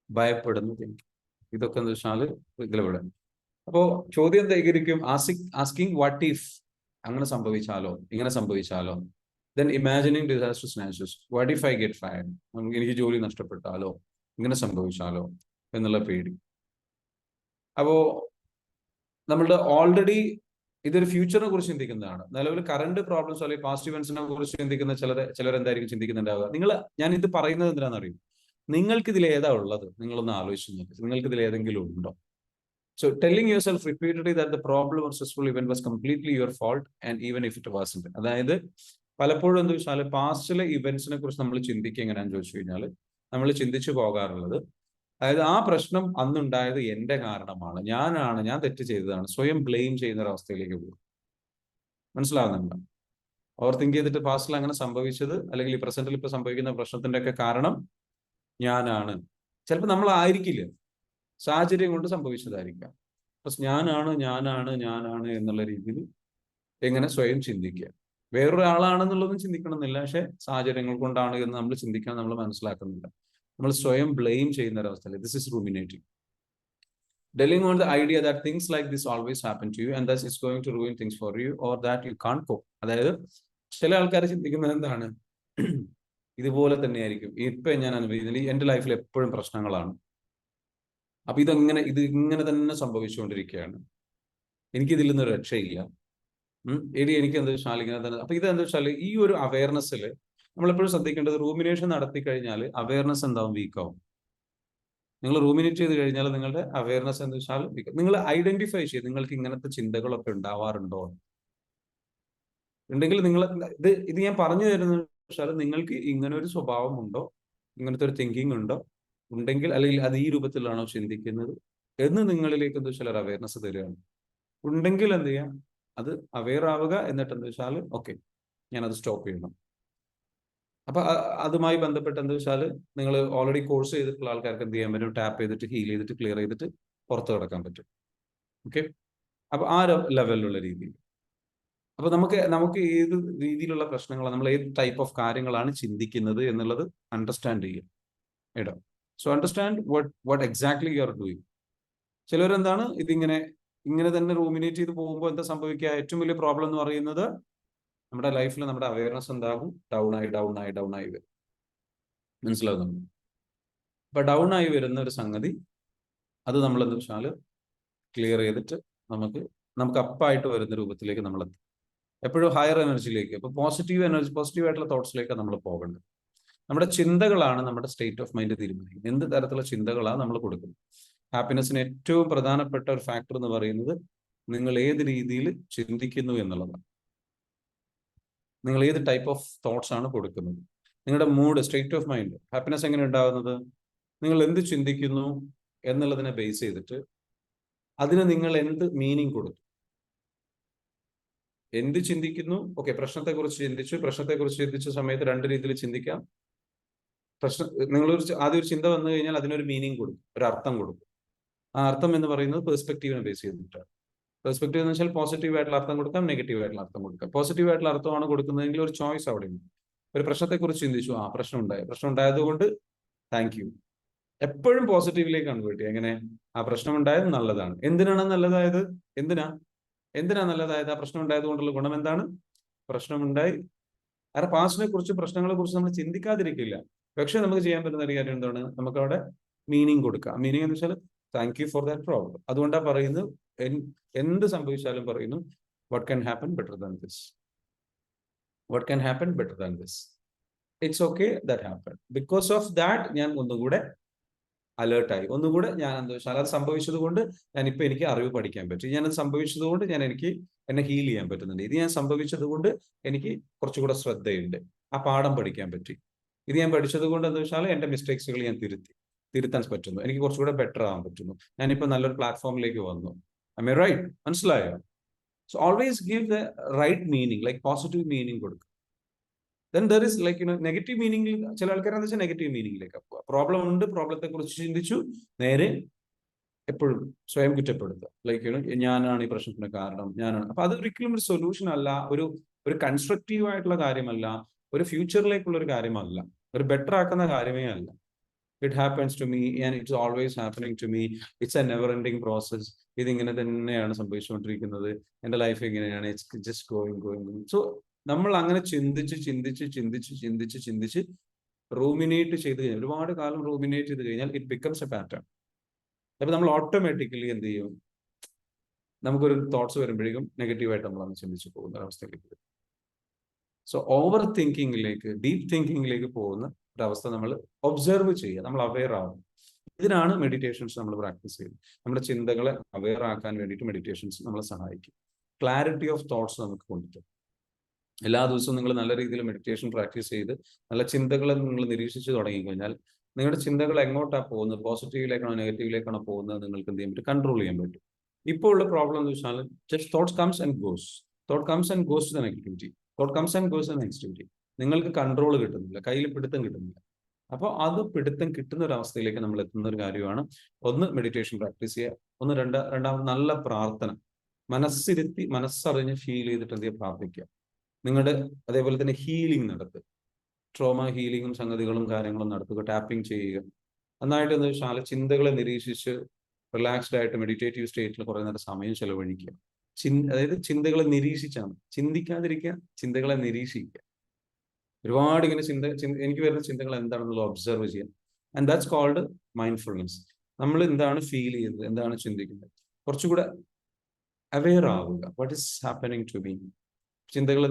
[SPEAKER 1] ഭയപ്പെടുന്നത്. ഇതൊക്കെ എന്താ വെച്ചാൽ ഇതിലിവിടെ. അപ്പോ ചോദ്യം എന്തായിരിക്കും? ആസ്കിങ് വാട്ട് ഇഫ്, അങ്ങനെ സംഭവിച്ചാലോ, ഇങ്ങനെ സംഭവിച്ചാലോ. Then imagining disaster snatches, what if I get fired, എനിക്ക് ജോലി നഷ്ടപ്പെട്ടാലോ, ഇങ്ങനെ സംഭവിച്ചാലോ എന്നുള്ള പേടി. അപ്പോ നമ്മളുടെ ഓൾറെഡി ഇതൊരു ഫ്യൂച്ചറിനെ കുറിച്ച് ചിന്തിക്കുന്നതാണ്. നിലവിൽ കറണ്ട് പ്രോബ്ലംസ് അല്ലെങ്കിൽ പാസ്റ്റ് ഇവന്റ്സിനെ കുറിച്ച് ചിന്തിക്കുന്ന ചിലരെന്തായിരിക്കും ചിന്തിക്കുന്നുണ്ടാവുക? ഞാൻ ഇത് പറയുന്നത് എന്തിനാണെന്ന് അറിയും? നിങ്ങൾക്ക് ഇതിൽ ഏതാ ഉള്ളത്? നിങ്ങളൊന്ന് ആലോചിച്ച് നോക്ക്. നിങ്ങൾക്ക് ഇതിൽ ഏതെങ്കിലും ഉണ്ടോ? So telling yourself repeatedly that the problem or stressful event was completely your fault and even if it wasn't. അതായത് പലപ്പോഴും എന്താ വെച്ചാൽ പാസ്റ്റിലെ ഇവന്റ്സിനെ കുറിച്ച് നമ്മൾ ചിന്തിക്കുക എങ്ങനെയാണെന്ന് ചോദിച്ചു കഴിഞ്ഞാൽ, നമ്മൾ ചിന്തിച്ചു പോകാറുള്ളത്, അതായത് ആ പ്രശ്നം അന്നുണ്ടായത് എന്റെ കാരണമാണ്, ഞാൻ തെറ്റ് ചെയ്തതാണ്, സ്വയം ബ്ലെയിം ചെയ്യുന്ന ഒരു അവസ്ഥയിലേക്ക് പോകും. മനസ്സിലാവുന്നുണ്ടോ? ഓവർ തിങ്ക് ചെയ്തിട്ട് പാസ്റ്റിൽ അങ്ങനെ സംഭവിച്ചത്, അല്ലെങ്കിൽ ഈ പ്രസന്റിൽ ഇപ്പൊ സംഭവിക്കുന്ന പ്രശ്നത്തിന്റെ ഒക്കെ കാരണം ഞാനാണ്. ചിലപ്പോൾ നമ്മൾ ആയിരിക്കില്ല, സാഹചര്യം കൊണ്ട് സംഭവിച്ചതായിരിക്കാം. ഞാനാണ് എന്നുള്ള രീതിയിൽ എങ്ങനെ സ്വയം ചിന്തിക്കുക. വേറൊരാളാണെന്നുള്ളതും ചിന്തിക്കണമെന്നില്ല, പക്ഷെ സാഹചര്യങ്ങൾ കൊണ്ടാണ് എന്ന് നമ്മൾ ചിന്തിക്കാൻ നമ്മൾ മനസ്സിലാക്കുന്നില്ല. നമ്മൾ സ്വയം ബ്ലെയിം ചെയ്യുന്ന ഒരവസ്ഥയിൽ this is ruminating. Dwelling on the idea that things like this always happen to you and thus it's going to ruin things for you or that you can't cope. അതായത് ചില ആൾക്കാർ ചിന്തിക്കുന്നത് എന്താണ്? ഇതുപോലെ തന്നെയായിരിക്കും ഇപ്പൊ ഞാൻ അനുഭവിക്കുന്നത്, എന്റെ ലൈഫിൽ എപ്പോഴും പ്രശ്നങ്ങളാണ്, അപ്പൊ ഇത് ഇങ്ങനെ തന്നെ സംഭവിച്ചുകൊണ്ടിരിക്കുകയാണ്, എനിക്കിതിൽ നിന്ന് രക്ഷയില്ല. എനിക്ക് എന്താ വെച്ചാൽ ഇങ്ങനെ തന്നെ. അപ്പൊ ഇതെന്താ വെച്ചാൽ ഈ ഒരു അവയർനെസ്സിൽ നമ്മളെപ്പോഴും ശ്രദ്ധിക്കേണ്ടത്, റൂമിനേഷൻ നടത്തി കഴിഞ്ഞാൽ അവയർനെസ് എന്താവും? വീക്കാവും. നിങ്ങൾ റൂമിനേറ്റ് ചെയ്ത് കഴിഞ്ഞാൽ നിങ്ങളുടെ അവയർനെസ് എന്താ വെച്ചാൽ നിങ്ങൾ ഐഡന്റിഫൈ ചെയ്ത് നിങ്ങൾക്ക് ഇങ്ങനത്തെ ചിന്തകളൊക്കെ ഉണ്ടാവാറുണ്ടോ ഉണ്ടെങ്കിൽ നിങ്ങൾ ഇത് ഞാൻ പറഞ്ഞു തരുന്നത് വെച്ചാൽ നിങ്ങൾക്ക് ഇങ്ങനെ ഒരു സ്വഭാവം ഉണ്ടോ, ഇങ്ങനത്തെ ഒരു തിങ്കിങ് ഉണ്ടോ, ഉണ്ടെങ്കിൽ അല്ലെങ്കിൽ അത് ഈ രൂപത്തിലാണോ ചിന്തിക്കുന്നത് എന്ന് നിങ്ങളിലേക്ക് എന്താ വെച്ചാൽ ഒരു അവയർനെസ് തരികയാണ്. ഉണ്ടെങ്കിൽ എന്ത് ചെയ്യാം? അത് അവെയർ ആവുക, എന്നിട്ട് എന്താ വെച്ചാൽ ഓക്കെ ഞാനത് സ്റ്റോപ്പ് ചെയ്യണം. അപ്പൊ അതുമായി ബന്ധപ്പെട്ട് എന്താ വെച്ചാൽ നിങ്ങൾ ഓൾറെഡി കോഴ്സ് ചെയ്തിട്ടുള്ള ആൾക്കാർക്ക് എന്ത് ചെയ്യാൻ പറ്റും? ടാപ്പ് ചെയ്തിട്ട് ഹീൽ ചെയ്തിട്ട് ക്ലിയർ ചെയ്തിട്ട് പുറത്ത് കിടക്കാൻ പറ്റും. ഓക്കെ, അപ്പൊ ആ ലെവലിലുള്ള രീതിയിൽ. അപ്പൊ നമുക്ക് ഏത് രീതിയിലുള്ള പ്രശ്നങ്ങളാണ്, നമ്മൾ ഏത് ടൈപ്പ് ഓഫ് കാര്യങ്ങളാണ് ചിന്തിക്കുന്നത് എന്നുള്ളത് അണ്ടർസ്റ്റാൻഡ് ചെയ്യുക. ഇടാം. So understand what exactly you are doing. ചിലരെന്താണ് ഇങ്ങനെ തന്നെ റൂമിനേറ്റ് ചെയ്ത് പോകുമ്പോൾ എന്താ സംഭവിക്കുക? ഏറ്റവും വലിയ പ്രോബ്ലം എന്ന് പറയുന്നത് നമ്മുടെ ലൈഫിൽ നമ്മുടെ അവയർനെസ് എന്താകും? ഡൗൺ ആയി വരും. മനസ്സിലാകുന്നുണ്ട്? അപ്പൊ ഡൗൺ ആയി വരുന്ന ഒരു സംഗതി, അത് നമ്മൾ എന്താ വെച്ചാൽ ക്ലിയർ ചെയ്തിട്ട് നമുക്ക് അപ്പായിട്ട് വരുന്ന രൂപത്തിലേക്ക് നമ്മൾ എത്തും. എപ്പോഴും ഹയർ എനർജിയിലേക്ക്, അപ്പൊ പോസിറ്റീവ് ആയിട്ടുള്ള തോട്ട്സിലേക്ക് നമ്മൾ പോകേണ്ടത്. നമ്മുടെ ചിന്തകളാണ് നമ്മുടെ സ്റ്റേറ്റ് ഓഫ് മൈൻഡ് തീരുമാനിക്കുന്നത്. എന്ത് തരത്തിലുള്ള ചിന്തകളാണ് നമ്മൾ കൊടുക്കുന്നത്. ഹാപ്പിനെസ്സിന് ഏറ്റവും പ്രധാനപ്പെട്ട ഒരു ഫാക്ടർ എന്ന് പറയുന്നത് നിങ്ങൾ ഏത് രീതിയിൽ ചിന്തിക്കുന്നു എന്നുള്ളതാണ്. നിങ്ങൾ ഏത് ടൈപ്പ് ഓഫ് തോട്ട്സ് ആണ് കൊടുക്കുന്നത്. നിങ്ങളുടെ mood, state of mind, happiness എങ്ങനെ ഉണ്ടാകുന്നത്? നിങ്ങൾ എന്ത് ചിന്തിക്കുന്നു എന്നുള്ളതിനെ ബേസ് ചെയ്തിട്ട് അതിന് നിങ്ങൾ എന്ത് മീനിങ് കൊടുത്തു. എന്ത് ചിന്തിക്കുന്നു? ഓക്കെ, പ്രശ്നത്തെക്കുറിച്ച് ചിന്തിച്ച സമയത്ത് രണ്ട് രീതിയിൽ ചിന്തിക്കാം. ആദ്യം ഒരു ചിന്ത വന്നു കഴിഞ്ഞാൽ അതിനൊരു മീനിങ് കൊടുക്കും, ഒരു അർത്ഥം കൊടുക്കും. ആ അർത്ഥം എന്ന് പറയുന്നത് പെർസ്പെക്റ്റീവിനെ ബേസ് ചെയ്തിട്ടാണ്. പെർസ്പെക്റ്റീവ് എന്ന് വെച്ചാൽ പോസിറ്റീവ് ആയിട്ടുള്ള അർത്ഥം കൊടുക്കാം, നെഗറ്റീവ് ആയിട്ടുള്ള അർത്ഥം കൊടുക്കാം. പോസിറ്റീവ് ആയിട്ടുള്ള അർത്ഥമാണ് കൊടുക്കുന്നതെങ്കിൽ ഒരു ചോയ്സ് അവിടെ ഉണ്ട്. ഒരു പ്രശ്നത്തെക്കുറിച്ച് ചിന്തിച്ചു, പ്രശ്നം ഉണ്ടായതുകൊണ്ട് താങ്ക് യു. എപ്പോഴും പോസിറ്റീവിലേക്ക് കൺവേർട്ട് ചെയ്യുക. എങ്ങനെ? ആ പ്രശ്നം ഉണ്ടായത് നല്ലതാണ്. എന്തിനാണ് നല്ലതായത്? എന്തിനാ നല്ലതായത്? ആ പ്രശ്നം ഉണ്ടായത് കൊണ്ടുള്ള ഗുണം എന്താണ്? പ്രശ്നമുണ്ടായി, കാരണം പാസ്റ്റിനെ കുറിച്ച്, പ്രശ്നങ്ങളെ കുറിച്ച് നമ്മൾ ചിന്തിക്കാതിരിക്കില്ല. പക്ഷെ നമുക്ക് ചെയ്യാൻ പറ്റുന്ന ഒരു കാര്യം എന്താണ്? നമുക്ക് അവിടെ മീനിങ് കൊടുക്കുക. മീനിങ് എന്ന് വെച്ചാൽ thank you for that problem. അതുകൊണ്ടാണ് പറയുന്നത്, എന്ത് സംഭവിച്ചാലും പറയുന്നു, what can happen better than this, what can happen better than this, it's okay that happen. Because of that ഞാൻ ഒന്നുകൂടെ അലേർട്ടായി, ഒന്നുകൂടെ ഞാൻ എന്താ വെച്ചാൽ അത് സംഭവിച്ചത് കൊണ്ട് ഞാനിപ്പോൾ എനിക്ക് അറിവ് പഠിക്കാൻ പറ്റും, ഞാനത് സംഭവിച്ചത് കൊണ്ട് എനിക്ക് എന്നെ ഹീൽ ചെയ്യാൻ പറ്റുന്നുണ്ട്, ഇത് ഞാൻ സംഭവിച്ചത് കൊണ്ട് എനിക്ക് കുറച്ചുകൂടെ ശ്രദ്ധയുണ്ട്, ആ പാഠം പഠിക്കാൻ പറ്റി, ഇത് ഞാൻ പഠിച്ചത് കൊണ്ട് എന്താ വെച്ചാൽ എൻ്റെ മിസ്റ്റേക്സുകൾ ഞാൻ തിരുത്താൻ പറ്റുന്നു, എനിക്ക് കുറച്ചുകൂടെ ബെറ്റർ ആവാൻ പറ്റുന്നു, ഞാനിപ്പോൾ നല്ലൊരു പ്ലാറ്റ്ഫോമിലേക്ക് വന്നു. I mean right? മനസ്സിലായോ? So always give the right meaning, like positive meaning കൊടുക്കുക. Then there is like negative മീനിങ്ങിൽ ചില ആൾക്കാരെന്ന് വെച്ചാൽ നെഗറ്റീവ് മീനിങ്ങിലേക്ക് പ്രോബ്ലം ഉണ്ട്, പ്രോബ്ലത്തെ കുറിച്ച് ചിന്തിച്ചു, നേരെ എപ്പോഴും സ്വയം കുറ്റപ്പെടുത്തുക, ലൈക്ക് ഞാനാണ് ഈ പ്രശ്നത്തിന് കാരണം, ഞാനാണ്. അപ്പൊ അത് ഒരിക്കലും ഒരു സൊല്യൂഷൻ അല്ല, ഒരു കൺസ്ട്രക്റ്റീവ് ആയിട്ടുള്ള കാര്യമല്ല, ഒരു ഫ്യൂച്ചറിലേക്കുള്ള ഒരു കാര്യമല്ല, ഒരു ബെറ്റർ ആക്കുന്ന കാര്യമേ അല്ല. It happens to me and it's always happening to me, it's a never ending process, ഇതിങ്ങനെ തന്നെയാണ് സംഭവിച്ചുകൊണ്ടിരിക്കുന്നത്, എൻ്റെ ലൈഫ് എങ്ങനെയാണ്, ഇറ്റ്സ് ജസ്റ്റ് ഗോയിങ്. സോ നമ്മൾ അങ്ങനെ ചിന്തിച്ച് റൂമിനേറ്റ് ചെയ്ത് കഴിഞ്ഞാൽ, ഒരുപാട് കാലം റൂമിനേറ്റ് ചെയ്ത് കഴിഞ്ഞാൽ ഇറ്റ് ബിക്കംസ് എ പാറ്റേൺ. അപ്പൊ നമ്മൾ ഓട്ടോമാറ്റിക്കലി എന്ത് ചെയ്യും? നമുക്കൊരു തോട്ട്സ് വരുമ്പോഴേക്കും നെഗറ്റീവായിട്ട് നമ്മളന്ന് ചിന്തിച്ചു പോകുന്ന ഒരവസ്ഥയിലേക്ക് വരും. സോ ഓവർ തിങ്കിങ്ങിലേക്ക്, ഡീപ്പ് തിങ്കിങ്ങിലേക്ക് പോകുന്ന ഒരവസ്ഥ നമ്മൾ ഒബ്സർവ് ചെയ്യുക, നമ്മൾ അവെയർ ആവും. ഇതിനാണ് മെഡിറ്റേഷൻസ് നമ്മൾ പ്രാക്ടീസ് ചെയ്യുന്നത്. നമ്മുടെ ചിന്തകളെ അവെയർ ആക്കാൻ വേണ്ടിയിട്ട് മെഡിറ്റേഷൻസ് നമ്മളെ സഹായിക്കും. ക്ലാരിറ്റി ഓഫ് തോട്ട്സ് നമുക്ക് കൊണ്ടുവരും. എല്ലാ ദിവസവും നിങ്ങൾ നല്ല രീതിയിൽ മെഡിറ്റേഷൻ പ്രാക്ടീസ് ചെയ്ത് നല്ല ചിന്തകളെ നിങ്ങൾ നിരീക്ഷിച്ച് തുടങ്ങിക്കഴിഞ്ഞാൽ നിങ്ങളുടെ ചിന്തകൾ എങ്ങോട്ടാണ് പോകുന്നത്, പോസിറ്റീവിലേക്കാണോ നെഗറ്റീവിലേക്കാണോ പോകുന്നത്, നിങ്ങൾക്ക് എന്ത് ചെയ്യാൻ പറ്റും? കൺട്രോൾ ചെയ്യാൻ പറ്റും. ഇപ്പോൾ ഉള്ള പ്രോബ്ലം എന്ന് വെച്ചാൽ just thoughts comes and goes, thought comes and goes to the negativity, thought comes and goes to the negativity. നിങ്ങൾക്ക് കൺട്രോൾ കിട്ടുന്നില്ല, കയ്യിൽ പിടുത്തം കിട്ടുന്നില്ല. അപ്പോൾ അത് പിടുത്തം കിട്ടുന്ന ഒരു അവസ്ഥയിലേക്ക് നമ്മൾ എത്തുന്ന ഒരു കാര്യമാണ് ഒന്ന് മെഡിറ്റേഷൻ പ്രാക്ടീസ് ചെയ്യുക, ഒന്ന് രണ്ടാമത് നല്ല പ്രാർത്ഥന, മനസ്സിരുത്തി മനസ്സറിഞ്ഞ് ഫീൽ ചെയ്തിട്ട് എന്ത് ചെയ്യുക? പ്രാർത്ഥിക്കുക. നിങ്ങളുടെ അതേപോലെ തന്നെ ഹീലിംഗ് നടത്തുക, ട്രോമ ഹീലിങ്ങും സംഗതികളും കാര്യങ്ങളും നടത്തുക, ടാപ്പിംഗ് ചെയ്യുക. നന്നായിട്ട് എന്താ വെച്ചാൽ ചിന്തകളെ നിരീക്ഷിച്ച് റിലാക്സ്ഡ് ആയിട്ട് മെഡിറ്റേറ്റീവ് സ്റ്റേറ്റിൽ കുറേ നേരം സമയം ചെലവഴിക്കുക. അതായത് ചിന്തകളെ നിരീക്ഷിച്ചാണ്, ചിന്തിക്കാതിരിക്കുക, ചിന്തകളെ നിരീക്ഷിക്കുക. ഒരുപാട് ഇങ്ങനെ എനിക്ക് വരുന്ന ചിന്തകൾ എന്താണെന്നുള്ളത് ഒബ്സർവ് ചെയ്യാം. And that's called mindfulness. നമ്മൾ എന്താണ് ഫീൽ ചെയ്യുന്നത്, എന്താണ് ചിന്തിക്കുന്നത്, കുറച്ചുകൂടെ അവെയർ ആവുക. What is happening to me? ചിന്തകൾ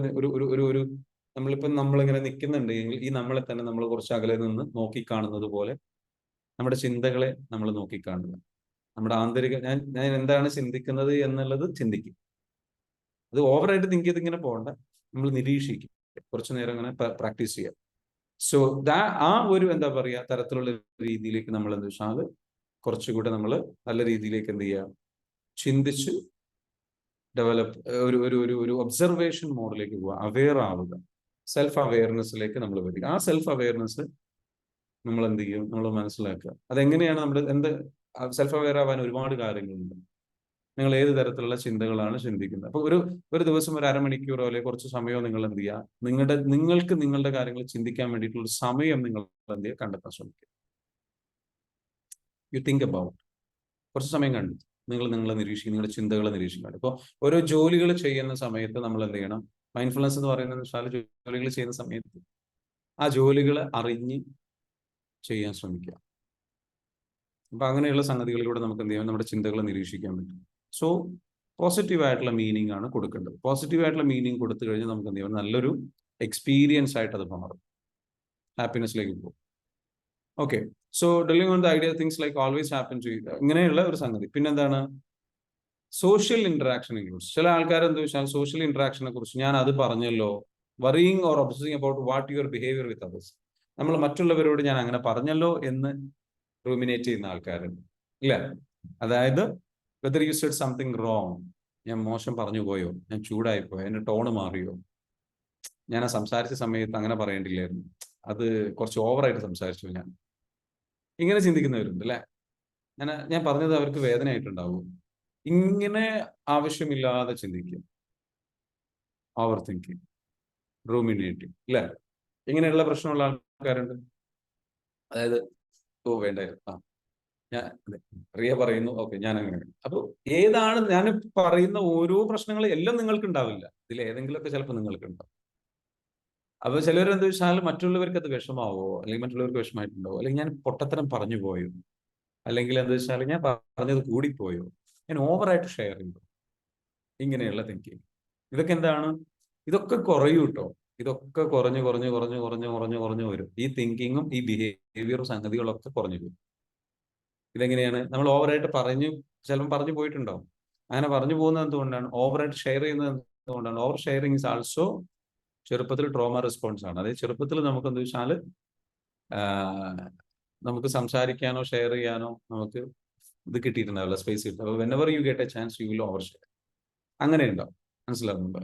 [SPEAKER 1] ഒരു നമ്മളിങ്ങനെ നിൽക്കുന്നുണ്ടെങ്കിൽ ഈ നമ്മളെ തന്നെ നമ്മൾ കുറച്ച് അകലെ നിന്ന് നോക്കിക്കാണുന്നത് പോലെ നമ്മുടെ ചിന്തകളെ നമ്മൾ നോക്കിക്കാണുക. നമ്മുടെ ആന്തരിക ഞാൻ എന്താണ് ചിന്തിക്കുന്നത് എന്നുള്ളത് ചിന്തിക്കും. അത് ഓവറായിട്ട് തിങ്ക് ചെയ്ത് ഇങ്ങനെ പോകണ്ട, നമ്മൾ നിരീക്ഷിക്കും, കുറച്ചു നേരം അങ്ങനെ പ്രാക്ടീസ് ചെയ്യാം. സോ ആ ഒരു എന്താ പറയുക തരത്തിലുള്ള രീതിയിലേക്ക് നമ്മൾ എന്താ വെച്ചാൽ കുറച്ചുകൂടെ നമ്മൾ നല്ല രീതിയിലേക്ക് എന്ത് ചെയ്യുക? ചിന്തിച്ച് ഡെവലപ്പ് ഒരു ഒബ്സർവേഷൻ മോഡിലേക്ക് പോവുക, അവെയർ ആവുക, സെൽഫ് അവെയർനെസ്സിലേക്ക് നമ്മൾ വരിക. ആ സെൽഫ് അവെയർനെസ് നമ്മൾ എന്ത് ചെയ്യും? നമ്മൾ മനസ്സിലാക്കുക. അതെങ്ങനെയാണ് നമ്മൾ സെൽഫ് അവെയർ ആവാൻ ഒരുപാട് കാര്യങ്ങളുണ്ട്. നിങ്ങൾ ഏത് തരത്തിലുള്ള ചിന്തകളാണ് ചിന്തിക്കുന്നത്. അപ്പൊ ഒരു ദിവസം ഒരു അരമണിക്കൂറോ അല്ലെങ്കിൽ കുറച്ച് സമയമോ നിങ്ങൾ എന്ത് ചെയ്യുക? നിങ്ങൾക്ക് നിങ്ങളുടെ കാര്യങ്ങൾ ചിന്തിക്കാൻ വേണ്ടിയിട്ടുള്ള സമയം നിങ്ങൾ എന്ത് ചെയ്യുക? കണ്ടെത്താൻ ശ്രമിക്കുക. യു തിങ്ക് അബൌട്ട്, കുറച്ച് സമയം കണ്ടെത്തും, നിങ്ങളെ നിരീക്ഷിക്കും, നിങ്ങളുടെ ചിന്തകളെ നിരീക്ഷിക്കണം. ഇപ്പോൾ ഓരോ ജോലികൾ ചെയ്യുന്ന സമയത്ത് നമ്മൾ എന്ത് ചെയ്യണം? മൈൻഡ്ഫുൾനെസ് എന്ന് പറയുന്നത് ജോലികൾ ചെയ്യുന്ന സമയത്ത് ആ ജോലികൾ അറിഞ്ഞ് ചെയ്യാൻ ശ്രമിക്കുക. അപ്പൊ അങ്ങനെയുള്ള സംഗതികളിലൂടെ നമുക്ക് എന്ത് ചെയ്യാം? നമ്മുടെ ചിന്തകളെ നിരീക്ഷിക്കാൻ പറ്റും. സോ പോസിറ്റീവ് ആയിട്ടുള്ള മീനിങ് ആണ് കൊടുക്കേണ്ടത്. പോസിറ്റീവ് ആയിട്ടുള്ള മീനിങ് കൊടുത്തു കഴിഞ്ഞാൽ നമുക്ക് എന്ത് ചെയ്യാം? നല്ലൊരു എക്സ്പീരിയൻസ് ആയിട്ട് അത് മാറും, ഹാപ്പിനെസ്സിലേക്ക് പോകും. Okay, so dwelling on the idea things like always happen to you, ഇങ്ങനെയുള്ള ഒരു സംഗതി. പിന്നെന്താണ്? Social interaction includes. ചില ആൾക്കാർ എന്താ വെച്ചാൽ സോഷ്യൽ ഇന്ററാക്ഷനെ കുറിച്ച് ഞാൻ അത് പറഞ്ഞല്ലോ, worrying or obsessing about what your behaviour with others. നമ്മൾ മറ്റുള്ളവരോട് ഞാൻ അങ്ങനെ പറഞ്ഞല്ലോ എന്ന് റൂമിനേറ്റ് ചെയ്യുന്ന ആൾക്കാരുണ്ട്, ഇല്ല? അതായത് whether you said something wrong, ഞാൻ മോശം പറഞ്ഞു പോയോ, ഞാൻ ചൂടായിപ്പോയോ, എൻ്റെ ടോണ് മാറിയോ, ഞാൻ ആ സംസാരിച്ച സമയത്ത് അങ്ങനെ പറയേണ്ടില്ലായിരുന്നു, അത് കുറച്ച് ഓവറായിട്ട് സംസാരിച്ചു ഞാൻ, ഇങ്ങനെ ചിന്തിക്കുന്നവരുണ്ട്, അല്ലെ? ഞാൻ പറഞ്ഞത് അവർക്ക് വേദനയായിട്ടുണ്ടാവും. ഇങ്ങനെ ആവശ്യമില്ലാതെ ചിന്തിക്കും, ഓവർ തിങ്കിങ്, റൂമിനേറ്റിംഗ്, അല്ലെ? ഇങ്ങനെയുള്ള പ്രശ്നമുള്ള ആൾക്കാരുണ്ട്. അതായത് വേണ്ടായിരുന്നു, ഞാൻ റിയ പറയുന്നു, ഓക്കെ ഞാൻ അങ്ങനെ. അപ്പൊ ഏതാണ് ഞാൻ പറയുന്ന ഓരോ പ്രശ്നങ്ങളും എല്ലാം നിങ്ങൾക്ക് ഉണ്ടാവില്ല, ഇതിൽ ഏതെങ്കിലുമൊക്കെ ചിലപ്പോൾ നിങ്ങൾക്ക് ഉണ്ടാവും. അപ്പൊ ചിലവരെന്താ വെച്ചാൽ മറ്റുള്ളവർക്ക് അത് വിഷമാവോ, അല്ലെങ്കിൽ മറ്റുള്ളവർക്ക് വിഷമായിട്ടുണ്ടോ, അല്ലെങ്കിൽ ഞാൻ പൊട്ടത്തരം പറഞ്ഞു പോയോ, അല്ലെങ്കിൽ എന്താ വെച്ചാൽ ഞാൻ പറഞ്ഞത് കൂടിപ്പോയോ, ഞാൻ ഓവറായിട്ട് ഷെയർ ചെയ്തു, ഇങ്ങനെയുള്ള തിങ്കിങ്. ഇതൊക്കെ എന്താണ്? ഇതൊക്കെ കുറയും കേട്ടോ. ഇതൊക്കെ കുറഞ്ഞു കുറഞ്ഞു കുറഞ്ഞു കുറഞ്ഞു കുറഞ്ഞു കുറഞ്ഞു വരും. ഈ തിങ്കിങ്ങും ഈ ബിഹേവിയറും സംഗതികളൊക്കെ കുറഞ്ഞു വരും. ഇതെങ്ങനെയാണ്? നമ്മൾ ഓവറായിട്ട് ചിലപ്പോൾ പറഞ്ഞു പോയിട്ടുണ്ടാവും. അങ്ങനെ പറഞ്ഞു പോകുന്നത് എന്തുകൊണ്ടാണ്? ഓവറായിട്ട് ഷെയർ ചെയ്യുന്നത് എന്തുകൊണ്ടാണ്? ഓവർ ഷെയറിങ് ഇസ് ആൾസോ ചെറുപ്പത്തിൽ ട്രോമ റെസ്പോൺസ് ആണ്. അതായത് ചെറുപ്പത്തിൽ നമുക്ക് എന്താ വെച്ചാൽ നമുക്ക് സംസാരിക്കാനോ ഷെയർ ചെയ്യാനോ നമുക്ക് ഇത് കിട്ടിയിട്ടുണ്ടാവില്ല, സ്പേസ് കിട്ടും. അപ്പോൾ whenever you get A chance you will over share. അങ്ങനെ ഉണ്ടാവും. മനസ്സിലാവുന്നുണ്ടോ?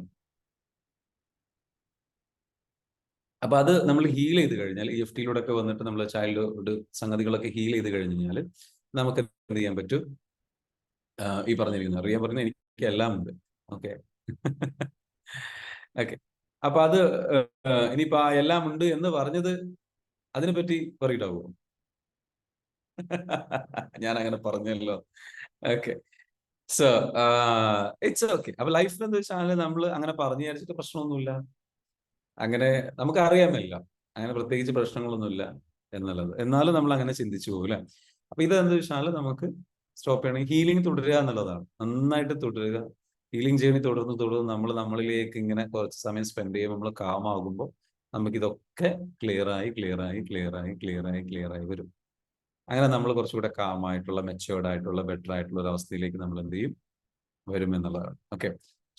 [SPEAKER 1] അപ്പൊ അത് നമ്മൾ ഹീൽ ചെയ്ത് കഴിഞ്ഞാൽ, EFT ഒക്കെ വന്നിട്ട് നമ്മൾ ചൈൽഡ്ഹുഡ് സംഗതികളൊക്കെ ഹീൽ ചെയ്ത് കഴിഞ്ഞ് കഴിഞ്ഞാൽ നമുക്ക് എന്ത് ചെയ്യാൻ പറ്റും? ഈ പറഞ്ഞിരിക്കുന്നത് റിയ പറഞ്ഞ എനിക്ക് എല്ലാം ഉണ്ട്. ഓക്കെ. ഓക്കെ. അപ്പൊ അത് ഇനിയിപ്പോ ആ എല്ലാം ഉണ്ട് എന്ന് പറഞ്ഞത് അതിനെപ്പറ്റി പറയിട്ടാവോ? ഞാൻ അങ്ങനെ പറഞ്ഞല്ലോ. ഓക്കെ. So it's okay. അപ്പൊ ലൈഫിൽ എന്താ വെച്ചാൽ നമ്മൾ അങ്ങനെ പറഞ്ഞു വിചാരിച്ചിട്ട് പ്രശ്നമൊന്നുമില്ല. അങ്ങനെ നമുക്ക് അറിയാമല്ല, അങ്ങനെ പ്രത്യേകിച്ച് പ്രശ്നങ്ങളൊന്നുമില്ല എന്നുള്ളത്. എന്നാലും നമ്മൾ അങ്ങനെ ചിന്തിച്ചു പോകും അല്ലെ. അപ്പൊ ഇത് എന്താ വെച്ചാൽ നമുക്ക് സ്റ്റോപ്പ് ചെയ്യണമെങ്കിൽ ഹീലിംഗ് തുടരുക എന്നുള്ളതാണ്. നന്നായിട്ട് തുടരുക. ഹീലിംഗ് ജേണി തുടർന്ന് തുടർന്ന് നമ്മൾ നമ്മളിലേക്ക് ഇങ്ങനെ കുറച്ച് സമയം സ്പെൻഡ് ചെയ്യുമ്പോൾ നമ്മൾ കാമാകുമ്പോൾ നമുക്കിതൊക്കെ ക്ലിയർ ആയി ക്ലിയർ ആയി ക്ലിയർ ആയി ക്ലിയർ ആയി ക്ലിയർ ആയി വരും. അങ്ങനെ നമ്മൾ കുറച്ചുകൂടെ കാമായിട്ടുള്ള, മെച്ചുവേർഡ് ആയിട്ടുള്ള, ബെറ്റർ ആയിട്ടുള്ള ഒരു അവസ്ഥയിലേക്ക് നമ്മൾ എന്ത് ചെയ്യും? വരും എന്നുള്ളതാണ്. ഓക്കെ.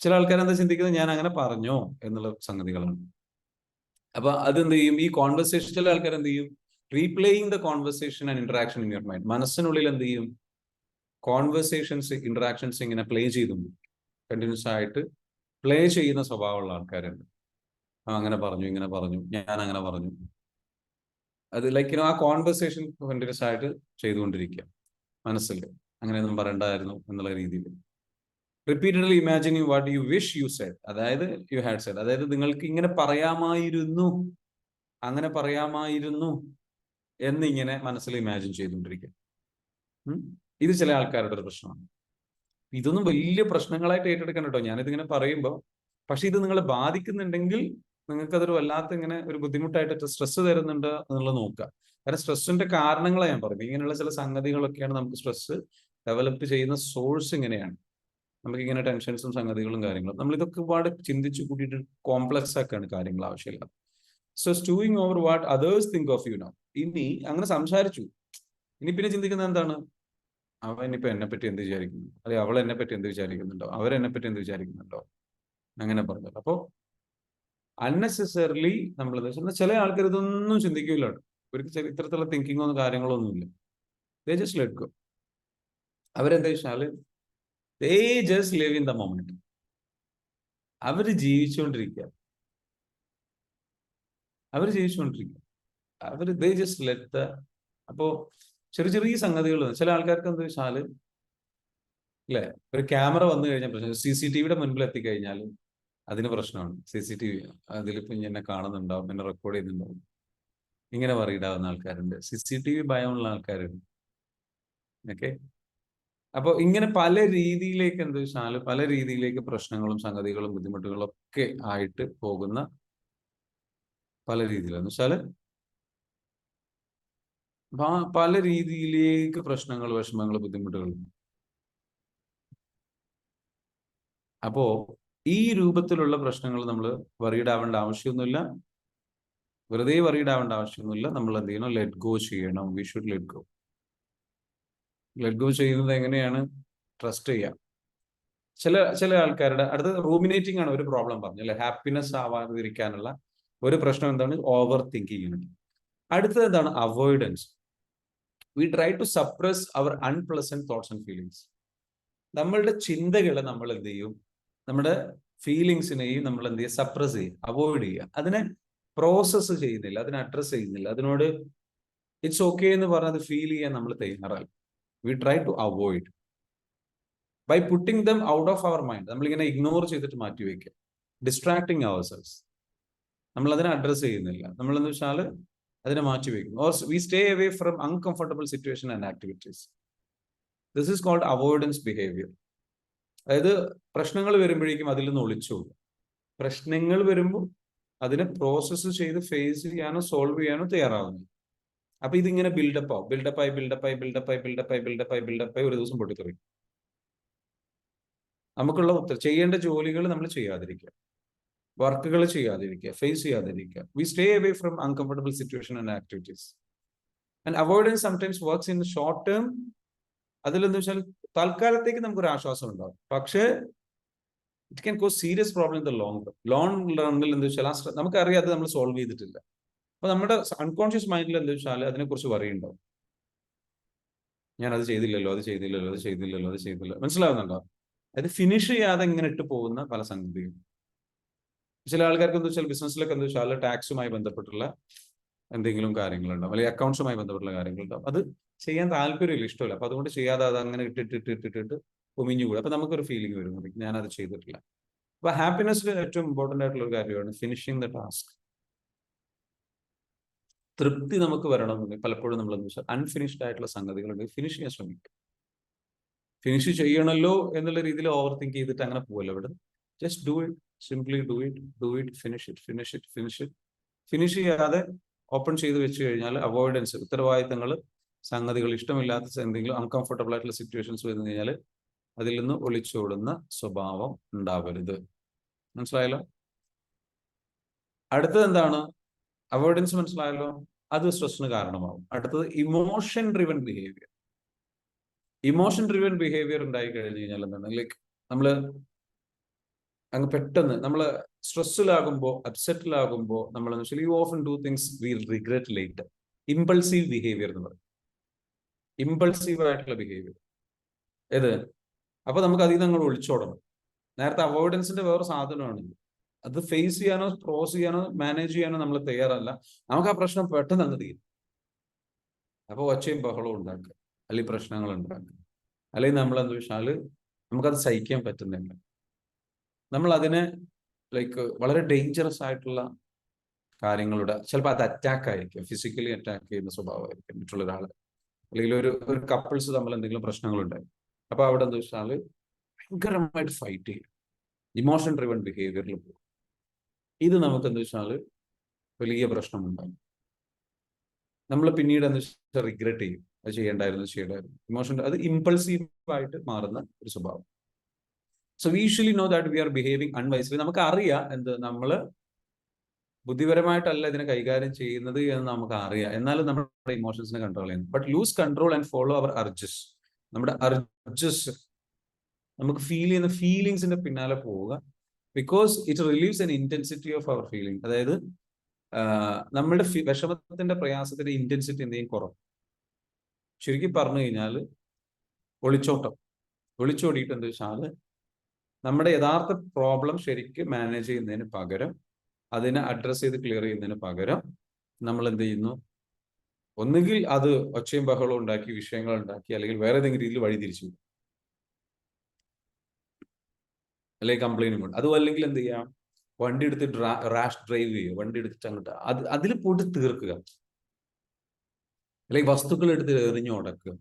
[SPEAKER 1] ചില ആൾക്കാർ എന്താ ചിന്തിക്കുന്നത്, ഞാൻ അങ്ങനെ പറഞ്ഞോ എന്നുള്ള സംഗതികളാണ്. അപ്പൊ അതെന്ത് ചെയ്യും? ഈ കോൺവെർസേഷനിലെ ആൾക്കാർ എന്ത് ചെയ്യും? Replaying the conversation and interaction in your mind. മനസ്സിനുള്ളിൽ എന്ത് ചെയ്യും? കോൺവെർസേഷൻസ്, ഇന്ററാക്ഷൻസ് ഇങ്ങനെ പ്ലേ ചെയ്തു, കണ്ടിന്യൂസ് ആയിട്ട് പ്ലേ ചെയ്യുന്ന സ്വഭാവമുള്ള ആൾക്കാരുണ്ട്. അങ്ങനെ പറഞ്ഞു, ഇങ്ങനെ പറഞ്ഞു, ഞാൻ അങ്ങനെ പറഞ്ഞു. അത് ലൈക്ക് ആ കോൺവെർസേഷൻ കണ്ടിന്യൂസ് ആയിട്ട് ചെയ്തുകൊണ്ടിരിക്കുക മനസ്സിൽ. അങ്ങനെയൊന്നും പറയണ്ടായിരുന്നു എന്നുള്ള രീതിയിൽ. Repeatedly imagining what you wish you said, അതായത് യു ഹാഡ് സെഡ്, അതായത് നിങ്ങൾക്ക് ഇങ്ങനെ പറയാമായിരുന്നു, അങ്ങനെ പറയാമായിരുന്നു എന്നിങ്ങനെ മനസ്സിൽ ഇമാജിൻ ചെയ്തുകൊണ്ടിരിക്കുക. ഇത് ചില ആൾക്കാരുടെ ഒരു പ്രശ്നമാണ്. ഇതൊന്നും വലിയ പ്രശ്നങ്ങളായിട്ട് ഏറ്റെടുക്കണം കേട്ടോ ഞാനിതിങ്ങനെ പറയുമ്പോൾ. പക്ഷെ ഇത് നിങ്ങളെ ബാധിക്കുന്നുണ്ടെങ്കിൽ നിങ്ങൾക്കതൊരു വല്ലാത്ത ഇങ്ങനെ ഒരു ബുദ്ധിമുട്ടായിട്ട് സ്ട്രെസ് തരുന്നുണ്ട് എന്നുള്ളത് നോക്കുക. കാരണം സ്ട്രെസ്സിന്റെ കാരണങ്ങളെ ഞാൻ പറയും. ഇങ്ങനെയുള്ള ചില സംഗതികളൊക്കെയാണ് നമുക്ക് സ്ട്രെസ് ഡെവലപ്പ് ചെയ്യുന്ന സോഴ്സ്. ഇങ്ങനെയാണ് നമുക്കിങ്ങനെ ടെൻഷൻസും സംഗതികളും കാര്യങ്ങളും. നമ്മൾ ഇതൊക്കെ ഒരുപാട് ചിന്തിച്ചു കൂട്ടിയിട്ട് കോംപ്ലക്സ് ആക്കാണ് കാര്യങ്ങൾ ആവശ്യമില്ല. So സ്റ്റൂയിങ് over what others think of you now. ഇനി അങ്ങനെ സംസാരിച്ചു, ഇനി പിന്നെ ചിന്തിക്കുന്നത് എന്താണ്? അവൻ ഇപ്പൊ എന്നെ പറ്റി എന്ത് വിചാരിക്കുന്നു, അല്ലെ അവൾ എന്നെ പറ്റി എന്ത് വിചാരിക്കുന്നുണ്ടോ, അവരെന്നെ പറ്റി എന്ത് വിചാരിക്കുന്നുണ്ടോ, അങ്ങനെ പറഞ്ഞത്. അപ്പോ അൺനെസസറിലി നമ്മൾ ചില ആൾക്കാർ ഇതൊന്നും ചിന്തിക്കില്ല. ഇവർക്ക് ഇത്തരത്തിലുള്ള തിങ്കിങ്ങോ കാര്യങ്ങളോ ഒന്നുമില്ല. They just let go. അവരെന്താ വെച്ചാല് they just live in the moment. അവര് ജീവിച്ചുകൊണ്ടിരിക്കുക. അവര് ദേ ജസ്റ്റ് ലെറ്റ് ദ. അപ്പോ ചെറിയ ചെറിയ സംഗതികൾ ചില ആൾക്കാർക്ക് എന്താ വെച്ചാല് അല്ലെ, ഒരു ക്യാമറ വന്നു കഴിഞ്ഞാൽ പ്രശ്നം. CCTVയുടെ മുൻപിൽ എത്തിക്കഴിഞ്ഞാൽ അതിന് പ്രശ്നമാണ്. CCTV അതിലിപ്പോ എന്നെ കാണുന്നുണ്ടാവും, എന്നെ റെക്കോർഡ് ചെയ്യുന്നുണ്ടാവും, ഇങ്ങനെ പറയിടാവുന്ന ആൾക്കാരുണ്ട്. CCTV ഭയമുള്ള ആൾക്കാരുണ്ട്. ഓക്കെ. അപ്പൊ ഇങ്ങനെ പല രീതിയിലേക്ക് എന്താ വെച്ചാൽ പല രീതിയിലേക്ക് പ്രശ്നങ്ങളും സംഗതികളും ബുദ്ധിമുട്ടുകളും ഒക്കെ ആയിട്ട് പോകുന്ന പല രീതിയിലെന്ന് വെച്ചാല് പല രീതിയിലേക്ക് പ്രശ്നങ്ങൾ, വിഷമങ്ങൾ, ബുദ്ധിമുട്ടുകൾ. അപ്പോ ഈ രൂപത്തിലുള്ള പ്രശ്നങ്ങൾ നമ്മൾ വറീഡ് ആവേണ്ട ആവശ്യമൊന്നുമില്ല. വെറുതെ വറീഡ് ആവേണ്ട ആവശ്യമൊന്നുമില്ല. നമ്മൾ എന്ത് ചെയ്യണം? ലെറ്റ് ഗോ ചെയ്യണം. We should let go. Let go ചെയ്യുന്നത് എങ്ങനെയാണ്? ട്രസ്റ്റ് ചെയ്യാം. ചില ആൾക്കാരുടെ അടുത്ത് റൂമിനേറ്റിംഗ് ആണ് ഒരു പ്രോബ്ലം പറഞ്ഞു അല്ലെ. ഹാപ്പിനെസ് ആവാതിരിക്കാനുള്ള ഒരു പ്രശ്നം എന്താണ്? Over thinking. അടുത്തത് എന്താണ്? Avoidance. We try to suppress our unpleasant thoughts and feelings. നമ്മളുടെ ചിന്തകളെ നമ്മൾ എന്ത് ചെയ്യും? നമ്മുടെ ഫീലിങ്സിനെയും നമ്മൾ എന്ത് ചെയ്യുക? സപ്രസ് ചെയ്യുക, അവോയ്ഡ് ചെയ്യുക. അതിനെ പ്രോസസ്സ് ചെയ്യുന്നില്ല, അതിനെ അഡ്രസ് ചെയ്യുന്നില്ല. അതിനോട് ഇറ്റ്സ് ഓക്കെ എന്ന് പറഞ്ഞത് ഫീൽ ചെയ്യാൻ നമ്മൾ തയ്യാറായി. We try to avoid by putting them out of our mind. നമ്മളിങ്ങനെ ഇഗ്നോർ ചെയ്തിട്ട് മാറ്റി വയ്ക്കുക. Distracting our selves. നമ്മൾ അതിനെ അഡ്രസ് ചെയ്യുന്നില്ല. നമ്മൾ എന്ന് വെച്ചാൽ അതിനെ മാറ്റി വയ്ക്കുന്നു. Or we stay away from uncomfortable situation and activities. This is called avoidance behaviour. അതായത് പ്രശ്നങ്ങൾ വരുമ്പോഴേക്കും അതിൽ നിന്ന് ഒളിച്ചു. പ്രശ്നങ്ങൾ വരുമ്പോൾ അതിനെ പ്രോസസ്സ് ചെയ്ത് ഫേസ് ചെയ്യാനോ സോൾവ് ചെയ്യാനോ തയ്യാറാവുന്നത്. അപ്പൊ ഇതിങ്ങനെ ബിൽഡപ്പായി ഒരു ദിവസം പൊട്ടിത്തെറിക്കും. നമുക്കുള്ള ചെയ്യേണ്ട ജോലികൾ നമ്മൾ ചെയ്യാതിരിക്കുക, വർക്കുകൾ ചെയ്യാതിരിക്കുക, ഫേസ് ചെയ്യാതിരിക്കുക. We stay away from uncomfortable situation and activities. And avoidance sometimes works in short term. അതിലെന്താ വെച്ചാൽ തൽക്കാലത്തേക്ക് നമുക്കൊരു ആശ്വാസം ഉണ്ടാവും, പക്ഷേ it can cause serious problem in the long റണ്ണിൽ എന്താ വെച്ചാൽ നമുക്കറിയാം അത് നമ്മൾ സോൾവ് ചെയ്തിട്ടില്ല. അപ്പൊ നമ്മുടെ അൺകോൺഷ്യസ് മൈൻഡിൽ എന്താ വെച്ചാൽ അതിനെക്കുറിച്ച് വറി ഉണ്ടാവും. ഞാൻ അത് ചെയ്തില്ലല്ലോ, മനസ്സിലാവുന്നുണ്ടോ? അത് ഫിനിഷ് ചെയ്യാതെ ഇങ്ങനെ ഇട്ട് പോകുന്ന പല സംഗതികളും. ചില ആൾക്കാർക്ക് എന്താ വെച്ചാൽ ബിസിനസ്സിലൊക്കെ എന്താ വെച്ചാൽ ടാക്സുമായി ബന്ധപ്പെട്ടുള്ള എന്തെങ്കിലും കാര്യങ്ങളുണ്ടാവും, അല്ലെങ്കിൽ അക്കൗണ്ട്സുമായി ബന്ധപ്പെട്ടുള്ള കാര്യങ്ങളുണ്ടാവും. അത് ചെയ്യാൻ താല്പര്യമില്ല, ഇഷ്ടമില്ല. അപ്പൊ അതുകൊണ്ട് ചെയ്യാതെ അത് അങ്ങനെ ഇട്ടിട്ട് ഒമിഞ്ഞുകൂടും. അപ്പൊ നമുക്കൊരു ഫീലിംഗ് വരും, ഞാനത് ചെയ്തിട്ടില്ല. അപ്പൊ ഹാപ്പിനെസ്സിൽ ഏറ്റവും ഇമ്പോർട്ടന്റ് ആയിട്ടുള്ള ഒരു കാര്യമാണ് ഫിനിഷിങ് ദ ടാസ്ക്. തൃപ്തി നമുക്ക് വരണമെന്നുണ്ടെങ്കിൽ പലപ്പോഴും നമ്മൾ എന്താ വെച്ചാൽ അൺഫിനിഷ്ഡ് ആയിട്ടുള്ള സംഗതികളുണ്ടെങ്കിൽ ഫിനിഷ് ചെയ്യാൻ ശ്രമിക്കും. ഫിനിഷ് ചെയ്യണമല്ലോ എന്നുള്ള രീതിയിൽ ഓവർ തിങ്ക് ചെയ്തിട്ട് അങ്ങനെ പോവല്ലോ. ഇവിടെ just do it, simply do it, finish it. Finish ചെയ്യാതെ ഓപ്പൺ ചെയ്ത് വെച്ച് കഴിഞ്ഞാൽ അവോയ്ഡൻസ്, ഉത്തരവാദിത്തങ്ങൾ, സംഗതികൾ, ഇഷ്ടമില്ലാത്ത എന്തെങ്കിലും അൺകംഫർട്ടബിൾ ആയിട്ടുള്ള സിറ്റുവേഷൻസ് വന്നു കഴിഞ്ഞാൽ അതിൽ നിന്ന് ഒളിച്ചോടുന്ന സ്വഭാവം ഉണ്ടാവരുത്. മനസ്സിലായല്ലോ? അടുത്തത് എന്താണ്? അവോയ്ഡൻസ് മനസ്സിലായല്ലോ, അത് സ്ട്രെസ്സിന് കാരണമാവും. അടുത്തത് emotion driven behaviour. Emotion driven behaviour ഉണ്ടായി കഴിഞ്ഞു കഴിഞ്ഞാൽ എന്താണ്, ലൈക്ക് നമ്മള് അങ്ങ് പെട്ടെന്ന് നമ്മള് സ്ട്രെസ്സിലാകുമ്പോൾ, അപ്സെറ്റിലാകുമ്പോൾ നമ്മൾ you often do things we regret later. Impulsive behaviour എന്ന് പറയും. ഇമ്പൾസീവ് ആയിട്ടുള്ള ബിഹേവിയർ ഏത്? അപ്പൊ നമുക്ക് അതിൽ നിന്ന് ഒളിച്ചോടണം. നേരത്തെ അവോയ്ഡൻസിന്റെ വേറെ സാധനമാണ്. അത് ഫേസ് ചെയ്യാനോ ക്രോസ് ചെയ്യാനോ മാനേജ് ചെയ്യാനോ നമ്മൾ തയ്യാറല്ല. നമുക്ക് ആ പ്രശ്നം പെട്ടെന്ന് അങ്ങ് തീരും. അപ്പൊ ഒച്ചയും ബഹളവും ഉണ്ടാക്കുക, അല്ലെങ്കിൽ പ്രശ്നങ്ങൾ ഉണ്ടാക്കുക, അല്ലെങ്കിൽ നമ്മൾ എന്താ വെച്ചാൽ നമുക്കത് സഹിക്കാൻ പറ്റുന്നില്ല. നമ്മൾ അതിനെ ലൈക്ക് വളരെ ഡേഞ്ചറസ് ആയിട്ടുള്ള കാര്യങ്ങളുടെ, ചിലപ്പോൾ അത് അറ്റാക്ക് ആയിരിക്കും, ഫിസിക്കലി അറ്റാക്ക് ചെയ്യുന്ന സ്വഭാവമായിരിക്കും മറ്റുള്ള ഒരാൾ, അല്ലെങ്കിൽ ഒരു കപ്പിൾസ് തമ്മിൽ എന്തെങ്കിലും പ്രശ്നങ്ങളുണ്ടായി. അപ്പൊ അവിടെ എന്താ വെച്ചാൽ ഭയങ്കരമായിട്ട് ഫൈറ്റ് ചെയ്യും, ഇമോഷൻ ഡ്രിവൺ ബിഹേവിയറിൽ പോകും. ഇത് നമുക്ക് എന്താ വെച്ചാൽ വലിയ പ്രശ്നമുണ്ടാകും. നമ്മൾ പിന്നീട് എന്താ വെച്ചാൽ റിഗ്രറ്റ് ചെയ്യും, അത് ചെയ്യേണ്ടായിരുന്നു. ഇമോഷൻ അത് ഇമ്പൾസീവായിട്ട് മാറുന്ന ഒരു സ്വഭാവം. So we usually know that we are behaving unwisely. നമുക്ക് അറിയാം എന്ത് നമ്മൾ ബുദ്ധിപരമായിട്ടല്ല ഇതിനെ കൈകാര്യം ചെയ്യുന്നത് എന്ന് നമുക്ക് അറിയാം. എന്നാലും നമ്മുടെ ഇമോഷൻസിനെ കൺട്രോൾ ചെയ്യുന്നു. But lose control and follow our urges. നമ്മുടെ അർജസ്, നമുക്ക് ഫീൽ ചെയ്യുന്ന ഫീലിങ്സിന്റെ പിന്നാലെ പോവുക. Because it relieves an intensity of our feeling. അതായത് നമ്മുടെ വിഷമത്തിന്റെ, പ്രയാസത്തിന്റെ ഇന്റൻസിറ്റി എന്തെങ്കിലും കുറവ്. ശരിക്കും പറഞ്ഞു കഴിഞ്ഞാൽ ഒളിച്ചോടിയിട്ട് എന്താ വെച്ചാൽ നമ്മുടെ യഥാർത്ഥ പ്രോബ്ലം ശരിക്കും മാനേജ് ചെയ്യുന്നതിന് പകരം, അതിനെ അഡ്രസ് ചെയ്ത് ക്ലിയർ ചെയ്യുന്നതിന് പകരം നമ്മൾ എന്ത് ചെയ്യുന്നു? ഒന്നുകിൽ അത് ഒച്ചയും ബഹളവും ഉണ്ടാക്കി, വിഷയങ്ങൾ ഉണ്ടാക്കി, അല്ലെങ്കിൽ വേറെ ഏതെങ്കിലും രീതിയിൽ വഴി തിരിച്ചു, അല്ലെങ്കിൽ കംപ്ലൈന്റും കൊണ്ട്. അതും അല്ലെങ്കിൽ എന്ത് ചെയ്യാം? വണ്ടി എടുത്ത് റാഷ് ഡ്രൈവ് ചെയ്യുക, വണ്ടി എടുത്തിട്ട് അങ്ങോട്ട് അതിൽ പോയിട്ട് തീർക്കുക, അല്ലെങ്കിൽ വസ്തുക്കൾ എടുത്ത് എറിഞ്ഞു ഉടക്കുക,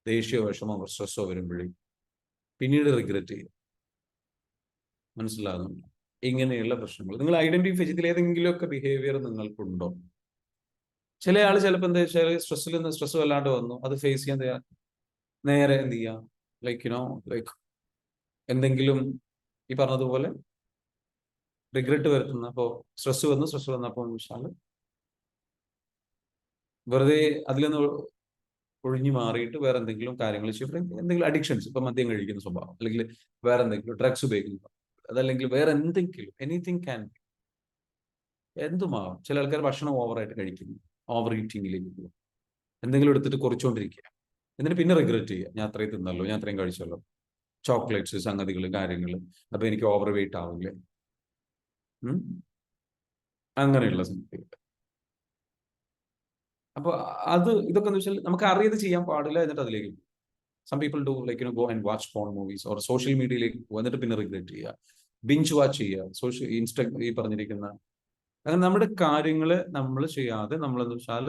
[SPEAKER 1] ദേഷ്യമോ വിഷമോ സ്ട്രെസ്സോ വരുമ്പോഴേ പിന്നീട് റിഗ്രറ്റ് ചെയ്യുക. മനസ്സിലാകുന്നുണ്ട്? ഇങ്ങനെയുള്ള പ്രശ്നങ്ങൾ നിങ്ങൾ ഐഡന്റിഫൈ ചെയ്തിൽ ഏതെങ്കിലുമൊക്കെ ബിഹേവിയർ നിങ്ങൾക്കുണ്ടോ? ചില ആൾ ചിലപ്പോൾ എന്താ വെച്ചാൽ സ്ട്രെസ് വല്ലാണ്ട് വന്നു, അത് ഫേസ് ചെയ്യാൻ നേരെ എന്ത് ചെയ്യാം, ലൈക്ക് എന്തെങ്കിലും ഈ പറഞ്ഞതുപോലെ റിഗ്രറ്റ് വരുത്തുന്ന. അപ്പോൾ സ്ട്രെസ് വന്നപ്പോൾ വെച്ചാൽ വെറുതെ അതിൽ നിന്ന് ഒഴിഞ്ഞു മാറിയിട്ട് വേറെ എന്തെങ്കിലും കാര്യങ്ങൾ ചെയ്യും. എന്തെങ്കിലും അഡിക്ഷൻസ്, ഇപ്പൊ മദ്യം കഴിക്കുന്ന സ്വഭാവം, അല്ലെങ്കിൽ വേറെ എന്തെങ്കിലും ഡ്രഗ്സ് ഉപയോഗിക്കുന്ന, അതല്ലെങ്കിൽ വേറെ എന്തെങ്കിലും, എനിത്തിങ് ക്യാൻ ബി, എന്തുമാവാം. ചില ആൾക്കാർ ഭക്ഷണം ഓവറായിട്ട് കഴിക്കുന്നു, ഓവർ ഈറ്റിങ്ങിലേക്ക് പോകും, എന്തെങ്കിലും എടുത്തിട്ട് കുറച്ചുകൊണ്ടിരിക്കുക, എന്നിട്ട് പിന്നെ റിഗ്രറ്റ് ചെയ്യുക, ഞാൻ അത്രയും തിന്നല്ലോ, ഞാൻ അത്രയും കഴിച്ചല്ലോ, ചോക്ലേറ്റ്സ്, സംഗതികൾ, കാര്യങ്ങൾ, അപ്പൊ എനിക്ക് ഓവർ വെയിറ്റ് ആവില്ലേ, അങ്ങനെയുള്ള സംഗതികൾ. അപ്പൊ ഇതൊക്കെ എന്ന് വെച്ചാൽ നമുക്ക് അറിയത് ചെയ്യാൻ പാടില്ല, എന്നിട്ട് അതിലേക്ക് പോകും. Some people do like go and watch porn movies or social മീഡിയയിലേക്ക് പോകും, എന്നിട്ട് പിന്നെ റിഗ്രറ്റ് ചെയ്യുക, ബിഞ്ച് വാച്ച് ചെയ്യുക, ഈ പറഞ്ഞിരിക്കുന്ന അങ്ങനെ നമ്മുടെ കാര്യങ്ങൾ നമ്മൾ ചെയ്യാതെ നമ്മളെന്ന് വെച്ചാൽ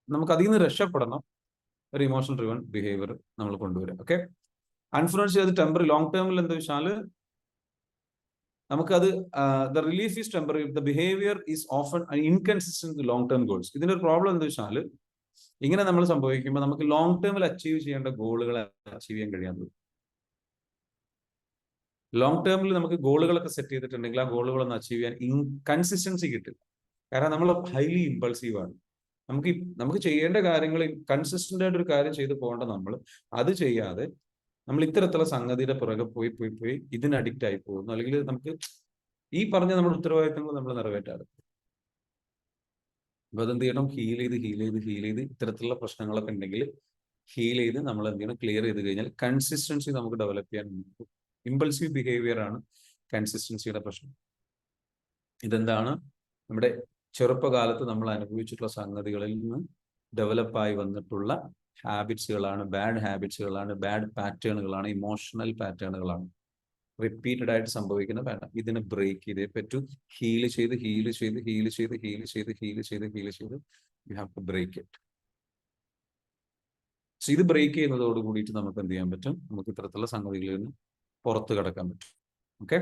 [SPEAKER 1] നമുക്ക് അതിൽ നിന്ന് രക്ഷപ്പെടണം. ഒരു ഇമോഷണൽ ഡ്രിവൺ ബിഹേവിയർ നമ്മൾ കൊണ്ടുവരും. ഓക്കെ, അൺഫ്ലുവൻസ് ചെയ്ത് ലോങ് ടേമിൽ എന്താ വെച്ചാൽ നമുക്കത് the relief is temporary, the behaviour is often inconsistent long term goals. ഇതിന്റെ ഒരു പ്രോബ്ലം എന്താ വെച്ചാൽ ഇങ്ങനെ നമ്മൾ സംഭവിക്കുമ്പോൾ നമുക്ക് ലോങ് ടേമിൽ അച്ചീവ് ചെയ്യേണ്ട ഗോളുകൾ അച്ചീവ് ചെയ്യാൻ കഴിയാത്തത്. ലോങ് ടേമിൽ നമുക്ക് ഗോളുകളൊക്കെ സെറ്റ് ചെയ്തിട്ടുണ്ടെങ്കിൽ ആ ഗോളുകളൊന്നും അച്ചീവ് ചെയ്യാൻ കൺസിസ്റ്റൻസി കിട്ടില്ല. കാരണം നമ്മൾ ഹൈലി ഇമ്പൾസീവ് ആണ്. നമുക്ക് ചെയ്യേണ്ട കാര്യങ്ങൾ കൺസിസ്റ്റന്റ് ആയിട്ട് ഒരു കാര്യം ചെയ്ത് പോകേണ്ട നമ്മൾ അത് ചെയ്യാതെ നമ്മൾ ഇത്തരത്തിലുള്ള സംഗതിയുടെ പുറകെ പോയി ഇതിന് അഡിക്റ്റ് ആയി പോകുന്നു. അല്ലെങ്കിൽ നമുക്ക് ഈ പറഞ്ഞ നമ്മുടെ ഉത്തരവാദിത്തങ്ങൾ നമ്മൾ നിറവേറ്റാറ്. അപ്പൊ അതെന്ത് ചെയ്യണം? ഹീൽ ചെയ്ത് ഇത്തരത്തിലുള്ള പ്രശ്നങ്ങളൊക്കെ ഉണ്ടെങ്കിൽ ഹീൽ ചെയ്ത് നമ്മൾ എന്ത് ചെയ്യണം? ക്ലിയർ ചെയ്ത് കഴിഞ്ഞാൽ കൺസിസ്റ്റൻസി നമുക്ക് ഡെവലപ്പ് ചെയ്യാൻ പറ്റും. ഇമ്പൾസീവ് ബിഹേവിയർ ആണ് കൺസിസ്റ്റൻസിയുടെ പ്രശ്നം. ഇതെന്താണ്? നമ്മുടെ ചെറുപ്പകാലത്ത് നമ്മൾ അനുഭവിച്ചിട്ടുള്ള സംഗതികളിൽ നിന്ന് ഡെവലപ്പായി വന്നിട്ടുള്ള ഹാബിറ്റ്സുകളാണ്, ബാഡ് ഹാബിറ്റ്സുകളാണ്, ബാഡ് പാറ്റേണുകളാണ്, ഇമോഷണൽ പാറ്റേണുകളാണ്, റിപ്പീറ്റഡ് ആയിട്ട് സംഭവിക്കുന്ന പാറ്റേൺ. ഇതിനെ ബ്രേക്ക് ചെയ്തേ പറ്റൂ. ഹീൽ ചെയ്ത് you have to break it. So ഇത് ബ്രേക്ക് ചെയ്യുന്നതോട് കൂടിയിട്ട് നമുക്ക് എന്ത് ചെയ്യാൻ പറ്റും? നമുക്ക് ഇത്തരത്തിലുള്ള സംഗതികളിൽ നിന്ന് പുറത്ത് കടക്കാൻ പറ്റും. ഓക്കെ,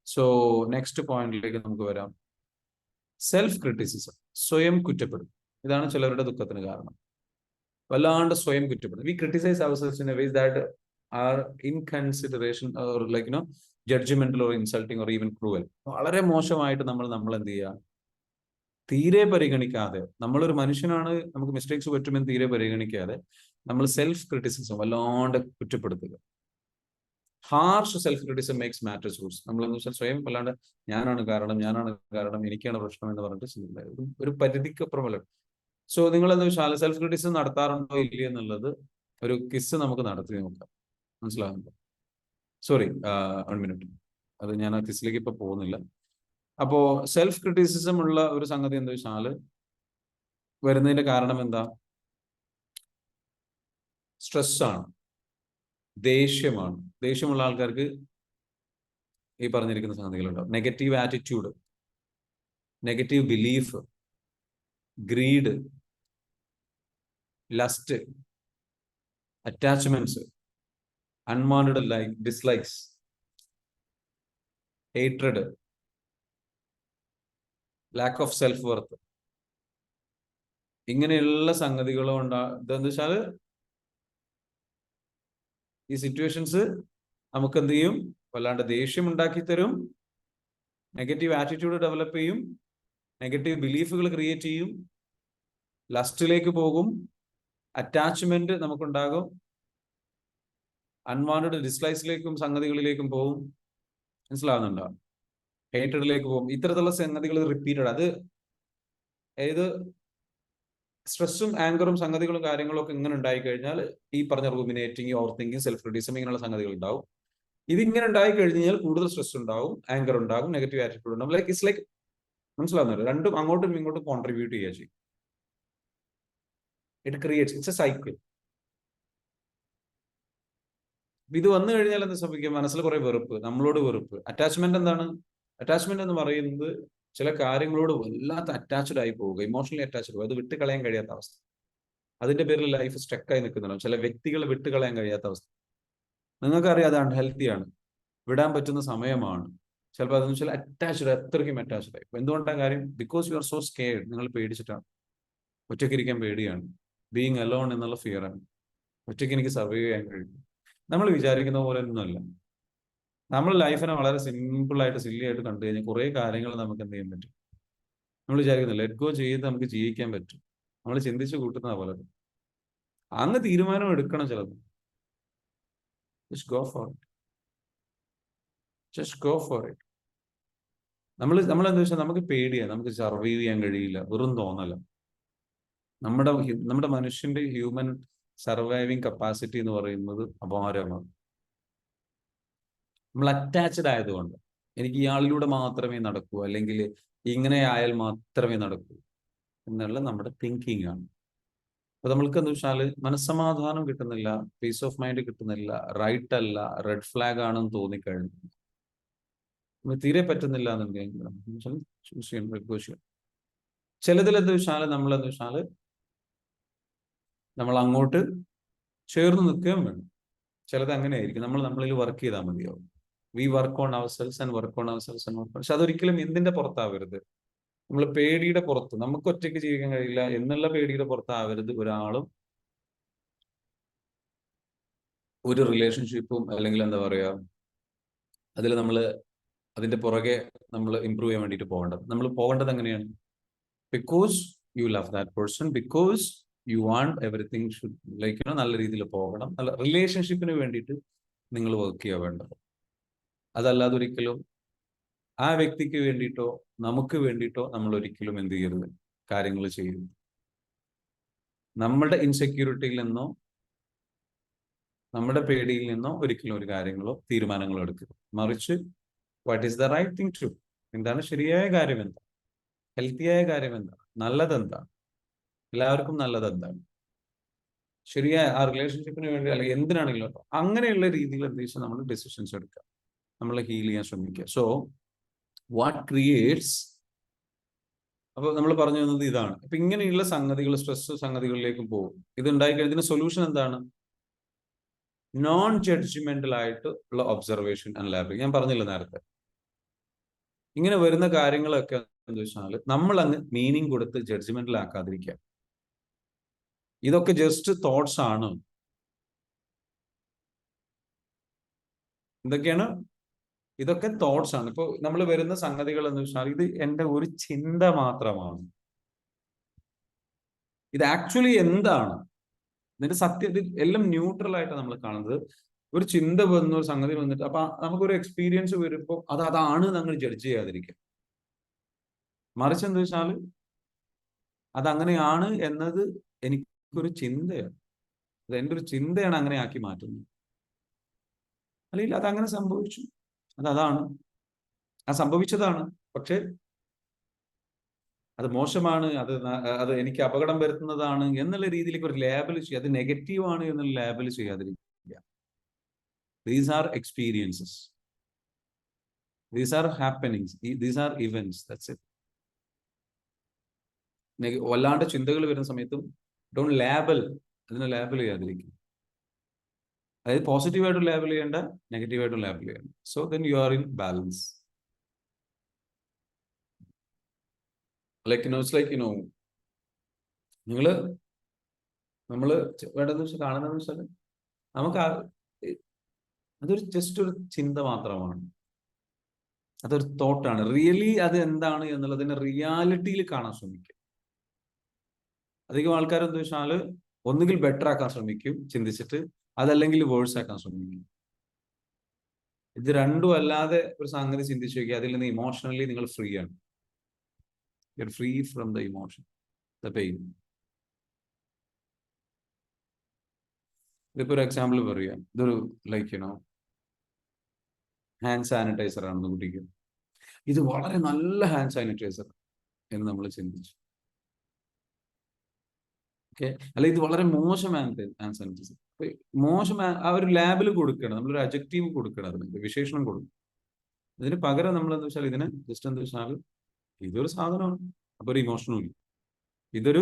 [SPEAKER 1] സോ നെക്സ്റ്റ് പോയിന്റിലേക്ക് നമുക്ക് വരാം. സെൽഫ് ക്രിറ്റിസിസം, സ്വയം കുറ്റപ്പെടും. ഇതാണ് ചിലരുടെ ദുഃഖത്തിന് കാരണം. വല്ലാണ്ട് സ്വയം കുറ്റപ്പെടും. We criticise ourselves in a ways that are in consideration or like judgmental or insulting or even cruel. വളരെ മോശമായിട്ട് നമ്മൾ എന്ത് ചെയ്യുക? തീരെ പരിഗണിക്കാതെ, നമ്മളൊരു മനുഷ്യനാണ്, നമുക്ക് മിസ്റ്റേക്സ് പറ്റുമെന്ന് തീരെ പരിഗണിക്കാതെ നമ്മൾ സെൽഫ് ക്രിറ്റിസിസം വല്ലാണ്ട് കുറ്റപ്പെടുത്തുക. Harsh self criticism makes matters worse. നമ്മളെന്ന് വെച്ചാൽ സ്വയം വല്ലാണ്ട് ഞാനാണ് കാരണം, എനിക്കാണ് പ്രശ്നം എന്ന് പറഞ്ഞിട്ട് ഒരു പരിധിക്കപ്പുറമല്ല. സോ നിങ്ങൾ എന്താ വെച്ചാൽ സെൽഫ് ക്രിറ്റിസിസം നടത്താറുണ്ടോ ഇല്ല എന്നുള്ളത് ഒരു കിസ് നമുക്ക് നടത്തി നോക്കാം. മനസ്സിലാകുന്നുണ്ടോ? Sorry, 1 minute. അത് ഞാൻ ആ കിസിലേക്ക് ഇപ്പൊ പോകുന്നില്ല. അപ്പോ സെൽഫ് ക്രിറ്റിസിസം ഉള്ള ഒരു സംഗതി എന്താ വെച്ചാല് വരുന്നതിന്റെ കാരണം എന്താ? സ്ട്രെസ്സാണ്, ദേഷ്യമാണ്. ദേഷ്യമുള്ള ആൾക്കാർക്ക് ഈ പറഞ്ഞിരിക്കുന്ന സംഗതികളുണ്ടാവും. Negative attitude, negative belief, greed, lust, attachments, unwanted dislikes, hatred, lack of self worth, ഇങ്ങനെയുള്ള സംഗതികളും ഇതെന്താ വെച്ചാല് ഈ സിറ്റുവേഷൻസ് നമുക്ക് എന്ത് ചെയ്യും? വല്ലാണ്ട് ദേഷ്യം ഉണ്ടാക്കി തരും, നെഗറ്റീവ് ആറ്റിറ്റ്യൂഡ് ഡെവലപ്പ് ചെയ്യും, നെഗറ്റീവ് ബിലീഫുകൾ ക്രിയേറ്റ് ചെയ്യും, ലസ്റ്റിലേക്ക് പോകും, അറ്റാച്ച്മെന്റ് നമുക്കുണ്ടാകും, അൺവാണ്ടഡ് ഡിസ്ലൈക്സിലേക്കും സംഗതികളിലേക്കും പോകും. മനസ്സിലാവുന്നുണ്ടോ? ഹേറ്റഡിലേക്ക് പോകും. ഇത്തരത്തിലുള്ള സംഗതികൾ റിപ്പീറ്റഡ്. അത് ഏത് സ്ട്രെസ്സും ആങ്കറും സംഗതികളും കാര്യങ്ങളും ഒക്കെ ഇങ്ങനെ ഉണ്ടായി കഴിഞ്ഞാൽ ഈ പറഞ്ഞ റൂമിനേറ്റിംഗ്, ഓവർ തിങ്കിങ്, സെൽഫ് ക്രിറ്റിസിസം ഇങ്ങനെയുള്ള സംഗതികൾ ഉണ്ടാവും. ഇതിങ്ങനെ ഉണ്ടായി കഴിഞ്ഞാൽ കൂടുതൽ സ്ട്രെസ് ഉണ്ടാവും, ആങ്കർ ഉണ്ടാകും, നെഗറ്റീവ് ആറ്റിറ്റ്യൂഡ് ഉണ്ടാവും. ഇറ്റ്സ് ലൈക്ക് മനസ്സിലാവുന്നില്ല, രണ്ടും അങ്ങോട്ടും ഇങ്ങോട്ടും കോൺട്രിബ്യൂട്ട് ചെയ്യുക ചെയ്യും. It creates, it's A cycle. ഇത് വന്നു കഴിഞ്ഞാൽ എന്താ സംഭവിക്കുക? മനസ്സിൽ കുറെ വെറുപ്പ്, നമ്മളോട് വെറുപ്പ്. അറ്റാച്ച്മെന്റ് എന്താണ്? അറ്റാച്ച്മെന്റ് എന്ന് പറയുന്നത് ചില കാര്യങ്ങളോട് വല്ലാത്ത അറ്റാച്ച്ഡ് ആയി പോവുക, ഇമോഷണലി അറ്റാച്ച്ഡ് പോവുക, അത് വിട്ടുകളയാൻ കഴിയാത്ത അവസ്ഥ. അതിന്റെ പേരിൽ ലൈഫ് സ്റ്റക്കായി നിൽക്കുന്നുണ്ടാവും. ചില വ്യക്തികൾ വിട്ടുകളയാൻ കഴിയാത്ത അവസ്ഥ. നിങ്ങൾക്കറിയാം അത് അൺഹെൽത്തിയാണ്, വിടാൻ പറ്റുന്ന സമയമാണ്. ചിലപ്പോൾ അതെന്ന് വെച്ചാൽ അറ്റാച്ച്ഡ്, അത്രയ്ക്കും അറ്റാച്ച്ഡ് ആയി. എന്തുകൊണ്ടാണ് കാര്യം? Because you are so scared. നിങ്ങൾ പേടിച്ചിട്ടാണ്, ഒറ്റയ്ക്കിരിക്കാൻ പേടിയാണ്, ബീങ് അലോൺ എന്നുള്ള ഫിയറാണ്. ഒറ്റയ്ക്ക് എനിക്ക് സർവൈവ് ചെയ്യാൻ കഴിയും. നമ്മൾ വിചാരിക്കുന്ന പോലെ ഒന്നുമല്ല. നമ്മൾ ലൈഫിനെ വളരെ സിമ്പിളായിട്ട് സില്ലിയായിട്ട് കണ്ടു കഴിഞ്ഞാൽ കുറെ കാര്യങ്ങൾ നമുക്ക് എന്ത് ചെയ്യാൻ പറ്റും? നമ്മൾ വിചാരിക്കുന്നില്ല, ലെറ്റ് ഗോ ചെയ്ത് നമുക്ക് ജീവിക്കാൻ പറ്റും. നമ്മൾ ചിന്തിച്ച് കൂട്ടുന്ന പോലെ അങ്ങ് തീരുമാനം എടുക്കണം. ചിലത് just go for it, just go for it. നമ്മളെന്താ വെച്ചാൽ നമുക്ക് പേടിയാണ്, നമുക്ക് സർവൈവ് ചെയ്യാൻ കഴിയില്ല, വെറും തോന്നല. നമ്മുടെ മനുഷ്യന്റെ ഹ്യൂമൻ സർവൈവിങ് കപ്പാസിറ്റി എന്ന് പറയുന്നത് അപാരമാണ്. നമ്മൾ അറ്റാച്ച്ഡ് ആയതുകൊണ്ട് എനിക്ക് ഇയാളിലൂടെ മാത്രമേ നടക്കൂ, അല്ലെങ്കിൽ ഇങ്ങനെ ആയാൽ മാത്രമേ നടക്കൂ എന്നുള്ള നമ്മുടെ തിങ്കിങ് ആണ്. അപ്പൊ നമ്മൾക്ക് എന്താ വെച്ചാൽ മനസ്സമാധാനം കിട്ടുന്നില്ല, പീസ് ഓഫ് മൈൻഡ് കിട്ടുന്നില്ല, റൈറ്റ് അല്ല, റെഡ് ഫ്ലാഗ് ആണെന്ന് തോന്നിക്കഴിഞ്ഞു, തീരെ പറ്റുന്നില്ല എന്നുണ്ടെങ്കിൽ ചൂസ് ചെയ്യണം, റിക്വസ്റ്റ് ചെയ്യണം. ചിലതിലെന്താ വെച്ചാൽ നമ്മളെന്താ വെച്ചാൽ നമ്മൾ അങ്ങോട്ട് ചേർന്ന് നിൽക്കുകയും വേണം. ചിലത് അങ്ങനെ ആയിരിക്കും, നമ്മളിൽ വർക്ക് ചെയ്താൽ മതിയാവും. We work on our selves and work on our selves and work. പക്ഷെ അതൊരിക്കലും എന്തിന്റെ പുറത്താവരുത്? നമ്മൾ പേടിയുടെ പുറത്ത്, നമുക്ക് ഒറ്റയ്ക്ക് ജീവിക്കാൻ കഴിയില്ല എന്നുള്ള പേടിയുടെ പുറത്താവരുത് ഒരാളും ഒരു റിലേഷൻഷിപ്പും, അല്ലെങ്കിൽ എന്താ പറയാ, അതിൽ നമ്മൾ അതിന്റെ പുറകെ നമ്മൾ ഇമ്പ്രൂവ് ചെയ്യാൻ വേണ്ടിയിട്ട് പോകേണ്ടത്. നമ്മൾ പോകേണ്ടത് എങ്ങനെയാണ്? Because you love that person, because you want everything should like നല്ല രീതിയിൽ പോകണം. നല്ല റിലേഷൻഷിപ്പിന് വേണ്ടിയിട്ട് നിങ്ങൾ വർക്ക് ചെയ്യാൻ വേണ്ടത്. അതല്ലാതെ ഒരിക്കലും ആ വ്യക്തിക്ക് വേണ്ടിയിട്ടോ നമുക്ക് വേണ്ടിയിട്ടോ നമ്മൾ ഒരിക്കലും എന്ത് ചെയ്യരുത്, കാര്യങ്ങൾ ചെയ്യരുത്. നമ്മുടെ ഇൻസെക്യൂരിറ്റിയിൽ നിന്നോ നമ്മുടെ പേടിയിൽ നിന്നോ ഒരിക്കലും ഒരു കാര്യങ്ങളോ തീരുമാനങ്ങളോ എടുക്കരുത്. മറിച്ച് what is the right thing to, എന്താണ് ശരിയായ കാര്യം, എന്താ ഹെൽത്തിയായ കാര്യം, എന്താ നല്ലതെന്താ, എല്ലാവർക്കും നല്ലത് എന്താണ്, ശരിയായ ആ റിലേഷൻഷിപ്പിന് വേണ്ടി അല്ലെങ്കിൽ എന്തിനാണെങ്കിലും അങ്ങനെയുള്ള രീതിയിൽ എന്ത് വെച്ചാൽ നമ്മൾ ഡിസിഷൻസ് എടുക്കുക, നമ്മൾ ഹീൽ ചെയ്യാൻ ശ്രമിക്കുക. സോ വാട്ട് ക്രിയേറ്റ്സ്, അപ്പൊ നമ്മൾ പറഞ്ഞു തന്നത് ഇതാണ്. അപ്പൊ ഇങ്ങനെയുള്ള സംഗതികൾ, സ്ട്രെസ് സംഗതികളിലേക്കും പോകും. ഇത് ഉണ്ടായിക്കഴിഞ്ഞാൽ ഇതിന് സൊല്യൂഷൻ എന്താണ്? നോൺ ജഡ്ജ്മെന്റൽ ആയിട്ട് ഉള്ള ഒബ്സർവേഷൻ ആൻഡ് ലാബിംഗ്. ഞാൻ പറഞ്ഞില്ല നേരത്തെ, ഇങ്ങനെ വരുന്ന കാര്യങ്ങളൊക്കെ എന്താ വെച്ചാൽ നമ്മൾ അങ്ങ് മീനിങ് കൊടുത്ത് ജഡ്ജ്മെന്റൽ ആക്കാതിരിക്കുക. ഇതൊക്കെ ജസ്റ്റ് തോട്ട്സ് ആണ്. എന്തൊക്കെയാണ്? ഇതൊക്കെ തോട്ട്സ് ആണ്. ഇപ്പൊ നമ്മൾ വരുന്ന സംഗതികൾ എന്ന് വെച്ചാൽ ഇത് എന്റെ ഒരു ചിന്ത മാത്രമാണ്. ഇത് ആക്ച്വലി എന്താണ് ഇതിന്റെ സത്യം, ഇത് എല്ലാം ന്യൂട്രൽ ആയിട്ട് നമ്മൾ കാണുന്നത്. ഒരു ചിന്ത വന്ന ഒരു സംഗതി വന്നിട്ട് അപ്പൊ നമുക്കൊരു എക്സ്പീരിയൻസ് വരുമ്പോൾ അതാണ് നമ്മൾ ജഡ്ജ് ചെയ്യാതിരിക്കുക. മറിച്ച് എന്താ വെച്ചാൽ അതങ്ങനെയാണ് എന്നത് എനിക്കൊരു ചിന്തയാണ്, അത് എൻ്റെ ഒരു ചിന്തയാണ് അങ്ങനെ ആക്കി മാറ്റുന്നത്. അല്ലെങ്കിൽ അതങ്ങനെ സംഭവിച്ചു, അതാണ് ആ സംഭവിച്ചതാണ്. പക്ഷെ അത് മോശമാണ്, അത് എനിക്ക് അപകടം വരുത്തുന്നതാണ് എന്നുള്ള രീതിയിലേക്ക് ഒരു ലേബൽ ചെയ്യുക, അത് നെഗറ്റീവ് ആണ് എന്നുള്ള ലേബൽ ചെയ്യാതിരിക്കുക. These are experiences, these are happenings, these are events, that's it. വല്ലാണ്ട് ചിന്തകൾ വരുന്ന സമയത്തും ഡോണ്ട് ലേബൽ, അതിനെ ലേബൽ ചെയ്യാതിരിക്കും. അതായത് പോസിറ്റീവായിട്ടും ലേബൽ ചെയ്യേണ്ട, നെഗറ്റീവായിട്ടും ലേബൽ ചെയ്യണ്ട. So then you are in balance. നമ്മള് വേണ്ടതെന്ന് വെച്ചാൽ കാണുന്നതെന്ന് വെച്ചാൽ നമുക്ക് അതൊരു ജസ്റ്റ് ഒരു ചിന്ത മാത്രമാണ്, അതൊരു തോട്ടാണ്. റിയലി അത് എന്താണ് എന്നുള്ളതിനെ റിയാലിറ്റിയിൽ കാണാൻ ശ്രമിക്കും. അധികം ആൾക്കാർ എന്താ വെച്ചാൽ ഒന്നുകിൽ ബെറ്റർ ആക്കാൻ ശ്രമിക്കും ചിന്തിച്ചിട്ട്, അതല്ലെങ്കിൽ വേഴ്സ് ആക്കാൻ ശ്രമിക്കും. ഇത് രണ്ടും അല്ലാതെ ഒരു സംഗതി ചിന്തിച്ചു നോക്കി, അതിൽ നിന്ന് ഇമോഷണലി നിങ്ങൾ ഫ്രീ ആണ്. You're free from the emotion, the pain. ഇതിപ്പോ ഒരു എക്സാമ്പിൾ പറയാ, ഇതൊരു ഹാൻഡ് സാനിറ്റൈസർ ആണെന്ന് കുട്ടിക്കും, ഇത് വളരെ നല്ല ഹാൻഡ് സാനിറ്റൈസർ എന്ന് നമ്മൾ ചിന്തിച്ചു. ഓക്കെ, അല്ല ഇത് വളരെ മോശം ഹാൻഡ് സാനിറ്റൈസർ. മോശം ആ ഒരു ലാബിൽ കൊടുക്കണം, നമ്മളൊരു അഡ്ജക്റ്റീവ് കൊടുക്കണം, അതിന് വിശേഷണം കൊടുക്കണം. ഇതിന് പകരം നമ്മൾ എന്താ വെച്ചാൽ ഇതിന് ജസ്റ്റ് എന്താ വെച്ചാൽ ഇതൊരു സാധനമാണ്, അപ്പൊ ഒരു ഇമോഷനും ഇല്ല, ഇതൊരു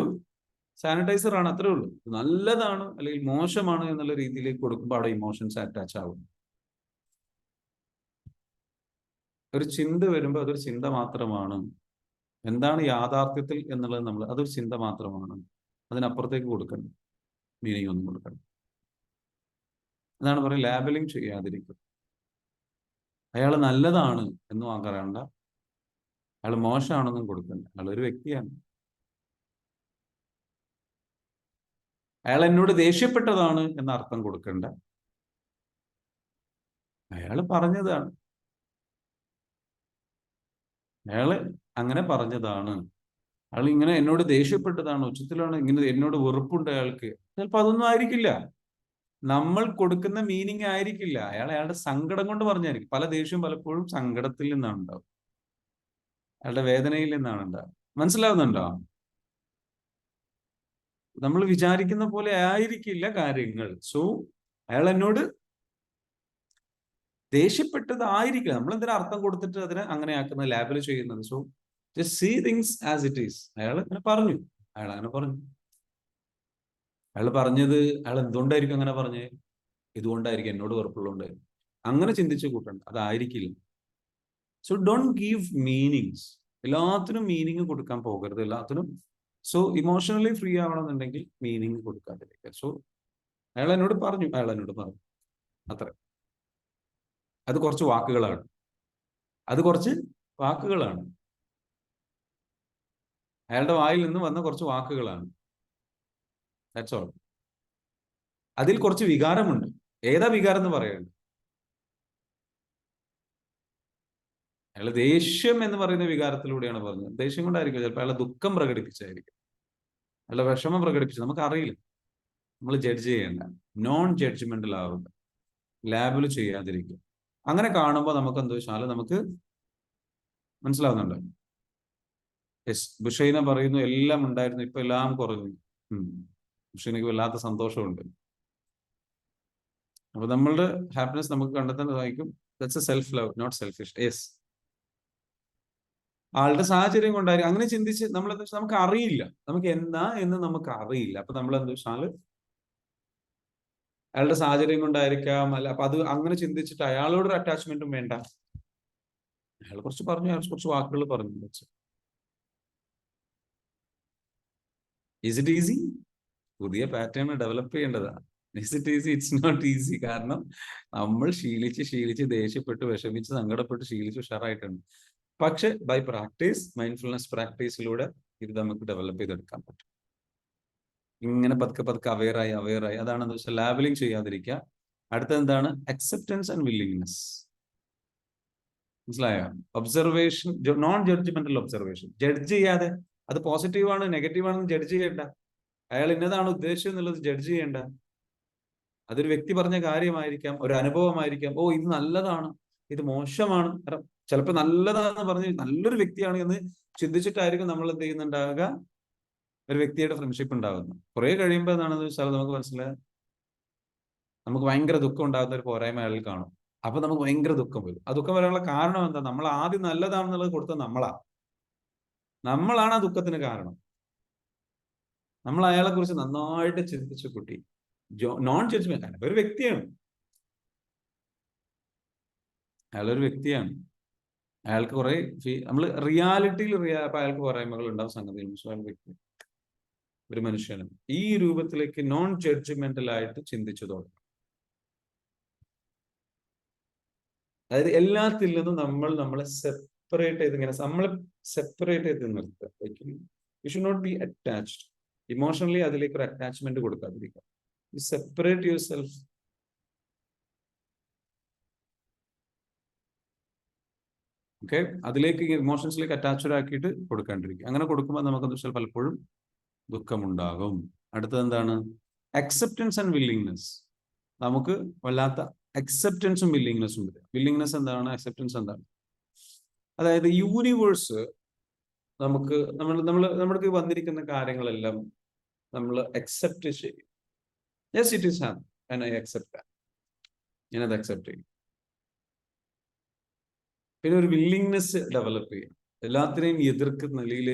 [SPEAKER 1] സാനിറ്റൈസർ ആണ്, അത്രേ ഉള്ളൂ. നല്ലതാണ് അല്ലെങ്കിൽ മോശമാണ് എന്നുള്ള രീതിയിലേക്ക് കൊടുക്കുമ്പോൾ അവിടെ ഇമോഷൻസ് അറ്റാച്ച് ആവും. ഒരു ചിന്ത വരുമ്പോൾ അതൊരു ചിന്ത മാത്രമാണ്. എന്താണ് യാഥാർത്ഥ്യത്തിൽ എന്നുള്ളത് നമ്മൾ അതൊരു ചിന്ത മാത്രമാണ്, അതിനപ്പുറത്തേക്ക് കൊടുക്കണം, മീനിങ് ഒന്നും കൊടുക്കണം. അതാണ് പറയുക, ലാബലിംഗ് ചെയ്യാതിരിക്കും. അയാൾ നല്ലതാണ് എന്നും ആക്കറണ്ട, അയാൾ മോശമാണെന്നും കൊടുക്കണ്ട. അയാൾ ഒരു വ്യക്തിയാണ്. അയാൾ എന്നോട് ദേഷ്യപ്പെട്ടതാണ് എന്ന അർത്ഥം കൊടുക്കണ്ട, അയാൾ പറഞ്ഞതാണ്, അയാള് അങ്ങനെ പറഞ്ഞതാണ്, അയാൾ ഇങ്ങനെ എന്നോട് ദേഷ്യപ്പെട്ടതാണ്, ഉച്ചത്തിലാണ്, ഇങ്ങനെ എന്നോട് വെറുപ്പുണ്ട് അയാൾക്ക്. ചിലപ്പോൾ അതൊന്നും ആയിരിക്കില്ല, നമ്മൾ കൊടുക്കുന്ന മീനിങ് ആയിരിക്കില്ല. അയാളുടെ സങ്കടം കൊണ്ട് പറഞ്ഞായിരിക്കും. പല ദേഷ്യവും പലപ്പോഴും സങ്കടത്തിൽ നിന്നാണ് ഉണ്ടാവും, അയാളുടെ വേദനയിൽ നിന്നാണ് ഉണ്ടാവുക. മനസ്സിലാവുന്നുണ്ടോ? നമ്മൾ വിചാരിക്കുന്ന പോലെ ആയിരിക്കില്ല കാര്യങ്ങൾ. സോ അയാൾ എന്നോട് ദേഷ്യപ്പെട്ടതായിരിക്കില്ല. നമ്മൾ എന്തിനാ അർത്ഥം കൊടുത്തിട്ട് അതിനെ അങ്ങനെ ആക്കുന്നത്, ലാബിൽ ചെയ്യുന്നത്. So just see things as it is. അയാൾ അങ്ങനെ പറഞ്ഞു, അയാൾ അങ്ങനെ പറഞ്ഞു. അയാൾ പറഞ്ഞത്, അയാൾ എന്തുകൊണ്ടായിരിക്കും അങ്ങനെ പറഞ്ഞത്? ഇതുകൊണ്ടായിരിക്കും, എന്നോട് വെറുപ്പുള്ളതുകൊണ്ടായിരിക്കും. അങ്ങനെ ചിന്തിച്ച് കൂട്ടണ്ട, അതായിരിക്കില്ല. So don't give meanings. എല്ലാത്തിനും മീനിങ് കൊടുക്കാൻ പോകരുത്, എല്ലാത്തിനും. സോ ഇമോഷണലി ഫ്രീ ആവണമെന്നുണ്ടെങ്കിൽ മീനിങ് കൊടുക്കാതിരിക്കുക. സോ അയാൾ എന്നോട് പറഞ്ഞു അത്ര. അത് കുറച്ച് വാക്കുകളാണ്, അയാളുടെ വായിൽ നിന്ന് വന്ന കുറച്ച് വാക്കുകളാണ്. That's all. അതിൽ കുറച്ച് വികാരമുണ്ട്. ഏതാ വികാരം എന്ന് പറയുന്നത്? അയാൾ ദേഷ്യം എന്ന് പറയുന്ന വികാരത്തിലൂടെയാണ് പറഞ്ഞത്. ദേഷ്യം കൊണ്ടായിരിക്കും, ചിലപ്പോൾ അയാളെ ദുഃഖം പ്രകടിപ്പിച്ചായിരിക്കും, അയാളുടെ വിഷമം പ്രകടിപ്പിച്ചു. നമുക്കറിയില്ല. നമ്മൾ ജഡ്ജ് ചെയ്യേണ്ട, നോൺ ജഡ്ജ്മെന്റൽ ആവുക, ലാബിൽ ചെയ്യാതിരിക്കുക. അങ്ങനെ കാണുമ്പോൾ നമുക്ക് എന്ത് വെച്ചാൽ നമുക്ക് മനസ്സിലാവുന്നുണ്ട്. യെസ്, ബുഷൈന പറയുന്നു എല്ലാം ഉണ്ടായിരുന്നു, ഇപ്പൊ എല്ലാം കുറഞ്ഞു. ബുഷൈനക്ക് വല്ലാത്ത സന്തോഷമുണ്ട്. അപ്പൊ നമ്മളുടെ ഹാപ്പിനെസ് നമുക്ക് കണ്ടെത്താൻ സാധിക്കും. That's a self love, not selfish. Yes, ആളുടെ സാഹചര്യം കൊണ്ടായിരിക്കും അങ്ങനെ ചിന്തിച്ച് നമ്മൾ എന്താ വെച്ചാൽ നമുക്ക് അറിയില്ല, നമുക്ക് എന്താ എന്ന് നമുക്ക് അറിയില്ല. അപ്പൊ നമ്മൾ എന്താ വെച്ചാൽ അയാളുടെ സാഹചര്യം കൊണ്ടായിരിക്കാം, അല്ല അപ്പൊ അത് അങ്ങനെ ചിന്തിച്ചിട്ട് അയാളോടൊരു അറ്റാച്ച്മെന്റും വേണ്ട. അയാൾ കുറച്ച് പറഞ്ഞു, അയാൾ കുറച്ച് വാക്കുകൾ പറഞ്ഞു വെച്ചു. Is it easy? പുതിയ പാറ്റേൺ ഡെവലപ്പ് ചെയ്യേണ്ടതാണ്. Is it easy? It's not easy. കാരണം നമ്മൾ ശീലിച്ച് ദേഷ്യപ്പെട്ട് വിഷമിച്ച് സങ്കടപ്പെട്ട് ശീലിച്ച് ഉഷാറായിട്ടുണ്ട്. പക്ഷെ ബൈ പ്രാക്ടീസ്, മൈൻഡ്ഫുൾനെസ് പ്രാക്ടീസിലൂടെ ഇത് നമുക്ക് ഡെവലപ്പ് ചെയ്തെടുക്കാൻ പറ്റും. ഇങ്ങനെ പതുക്കെ അവെയറായി. അതാണെന്ന് വെച്ചാൽ ലാബലിംഗ് ചെയ്യാതിരിക്കുക. അടുത്തത് എന്താണ്? Acceptance and willingness. മനസ്സിലായോ? Observation, non judgemental observation. Judge ചെയ്യാതെ, അത് പോസിറ്റീവ് ആണ് നെഗറ്റീവ് ആണെന്ന് ജഡ്ജ് ചെയ്യേണ്ട. അയാൾ ഇന്നതാണ് ഉദ്ദേശം എന്നുള്ളത് ജഡ്ജ് ചെയ്യേണ്ട. അതൊരു വ്യക്തി പറഞ്ഞ കാര്യമായിരിക്കാം, ഒരു അനുഭവമായിരിക്കാം. ഓ, ഇത് നല്ലതാണ്, ഇത് മോശമാണ്. ചിലപ്പോൾ നല്ലതാണെന്ന് പറഞ്ഞ് നല്ലൊരു വ്യക്തിയാണ് എന്ന് ചിന്തിച്ചിട്ടായിരിക്കും നമ്മൾ എന്ത് ചെയ്യുന്നുണ്ടാവുക, ഒരു വ്യക്തിയുടെ ഫ്രണ്ട്ഷിപ്പ് ഉണ്ടാകുന്നു. കുറെ കഴിയുമ്പോൾ എന്താണെന്ന് വെച്ചാൽ നമുക്ക് മനസ്സിലായി, നമുക്ക് ഭയങ്കര ദുഃഖം ഉണ്ടാകുന്ന ഒരു പോരായ്മ അയാളിൽ കാണും. അപ്പൊ നമുക്ക് ഭയങ്കര ദുഃഖം വരും. ആ ദുഃഖം വരാനുള്ള കാരണം എന്താ? നമ്മൾ ആദ്യം നല്ലതാണെന്നുള്ളത് കൊടുത്തത് നമ്മളാണ് ആ ദുഃഖത്തിന് കാരണം. നമ്മൾ അയാളെ കുറിച്ച് നന്നായിട്ട് ചിന്തിച്ചു കുട്ടി. Non judgement. ഒരു വ്യക്തിയാണ്, അയാളൊരു വ്യക്തിയാണ്. അയാൾക്ക് കുറെ നമ്മൾ റിയാലിറ്റിയിൽ അയാൾക്ക് പോരായ്മകൾ ഉണ്ടാവും, സംഗതികൾ. വ്യക്തി, ഒരു മനുഷ്യനും ഈ രൂപത്തിലേക്ക് നോൺ ജഡ്ജ്മെന്റൽ ആയിട്ട് ചിന്തിച്ചു തുടങ്ങും. അതായത് എല്ലാത്തിൽ നിന്നും നമ്മളെ സെപ്പറേറ്റ് ചെയ്ത് നമ്മളെ സെപ്പറേറ്റ് ചെയ്ത് നിർത്തുക. You should not be attached. Emotionally അതിലേക്ക് ഒരു അറ്റാച്ച്മെന്റ് കൊടുക്കാതിരിക്കുക. You separate your self. Okay, അതിലേക്ക് ഇമോഷൻസിലേക്ക് അറ്റാച്ച്ഡ് ആക്കിയിട്ട് കൊടുക്കാണ്ടിരിക്കുക. അങ്ങനെ കൊടുക്കുമ്പോൾ നമുക്കെന്ന് വെച്ചാൽ പലപ്പോഴും ദുഃഖമുണ്ടാകും. അടുത്തത് എന്താണ്? Acceptance and willingness. നമുക്ക് വല്ലാത്ത അക്സെപ്റ്റൻസും വില്ലിങ്നെസ്സും വരും. വില്ലിങ്നെസ് എന്താണ്? അക്സെപ്റ്റൻസ് എന്താണ്? അതായത് യൂണിവേഴ്സ് നമ്മൾക്ക് വന്നിരിക്കുന്ന കാര്യങ്ങളെല്ലാം നമ്മൾ അക്സെപ്റ്റ് ചെയ്യും. Yes, it is happy and I accept that. ഞാനത് അക്സെപ്റ്റ് ചെയ്യും. പിന്നെ ഒരു വില്ലിങ്നെസ് ഡെവലപ്പ് ചെയ്യും, എല്ലാത്തിനെയും എതിർക്കുന്ന നിലയിൽ.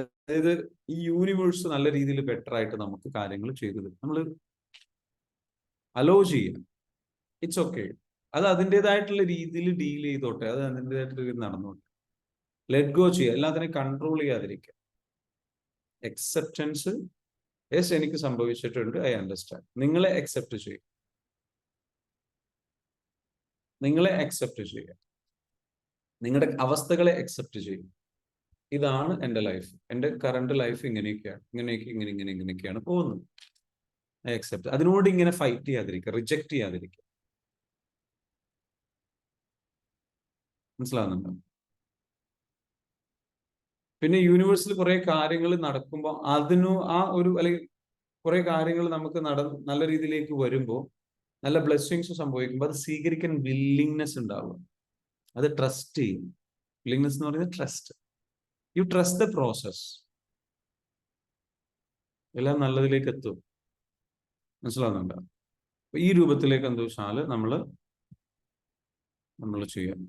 [SPEAKER 1] അതായത് ഈ യൂണിവേഴ്സ് നല്ല രീതിയിൽ ബെറ്റർ ആയിട്ട് നമുക്ക് കാര്യങ്ങൾ ചെയ്തു തരും. നമ്മൾ അലോ ചെയ്യാം. ഇറ്റ്സ് ഓക്കെ, അത് അതിൻ്റെതായിട്ടുള്ള രീതിയിൽ ഡീൽ ചെയ്തോട്ടെ, അത് അതിൻ്റെതായിട്ടുള്ള രീതിയിൽ നടന്നോട്ടെ. ലെറ്റ് ഗോ ചെയ്യുക, എല്ലാത്തിനെയും കൺട്രോൾ ചെയ്യാതിരിക്കുക. അക്സെപ്റ്റൻസ്. യെസ്, എനിക്ക് സംഭവിച്ചിട്ടുണ്ട്, ഐ അണ്ടർസ്റ്റാൻഡ്. നിങ്ങളെ അക്സെപ്റ്റ് ചെയ്യുക, നിങ്ങളുടെ അവസ്ഥകളെ അക്സെപ്റ്റ് ചെയ്യും. ഇതാണ് എൻ്റെ ലൈഫ്, എൻ്റെ കറണ്ട് ലൈഫ് ഇങ്ങനെയൊക്കെയാണ് പോകുന്നത്. I accept. അതിനോട് ഇങ്ങനെ ഫൈറ്റ് ചെയ്യാതിരിക്കുക, റിജക്ട് ചെയ്യാതിരിക്കുക. മനസ്സിലാവുന്നുണ്ടോ? പിന്നെ യൂണിവേഴ്സിൽ കുറെ കാര്യങ്ങൾ നടക്കുമ്പോൾ അല്ലെങ്കിൽ കുറെ കാര്യങ്ങൾ നമുക്ക് നല്ല രീതിയിലേക്ക് വരുമ്പോൾ, നല്ല ബ്ലെസ്സിങ്സ് സംഭവിക്കുമ്പോൾ അത് സ്വീകരിക്കാൻ വില്ലിങ്നെസ് ഉണ്ടാവും. അത് ട്രസ്റ്റ് ചെയ്യും. വില്ലിങ്നെസ് എന്ന് പറയുന്നത് trust. You trust the process. എല്ലാം നല്ലതിലേക്ക് എത്തും. മനസ്സിലാവുന്നുണ്ടോ? ഈ രൂപത്തിലേക്ക് എന്താ വെച്ചാൽ നമ്മൾ ചെയ്യാം.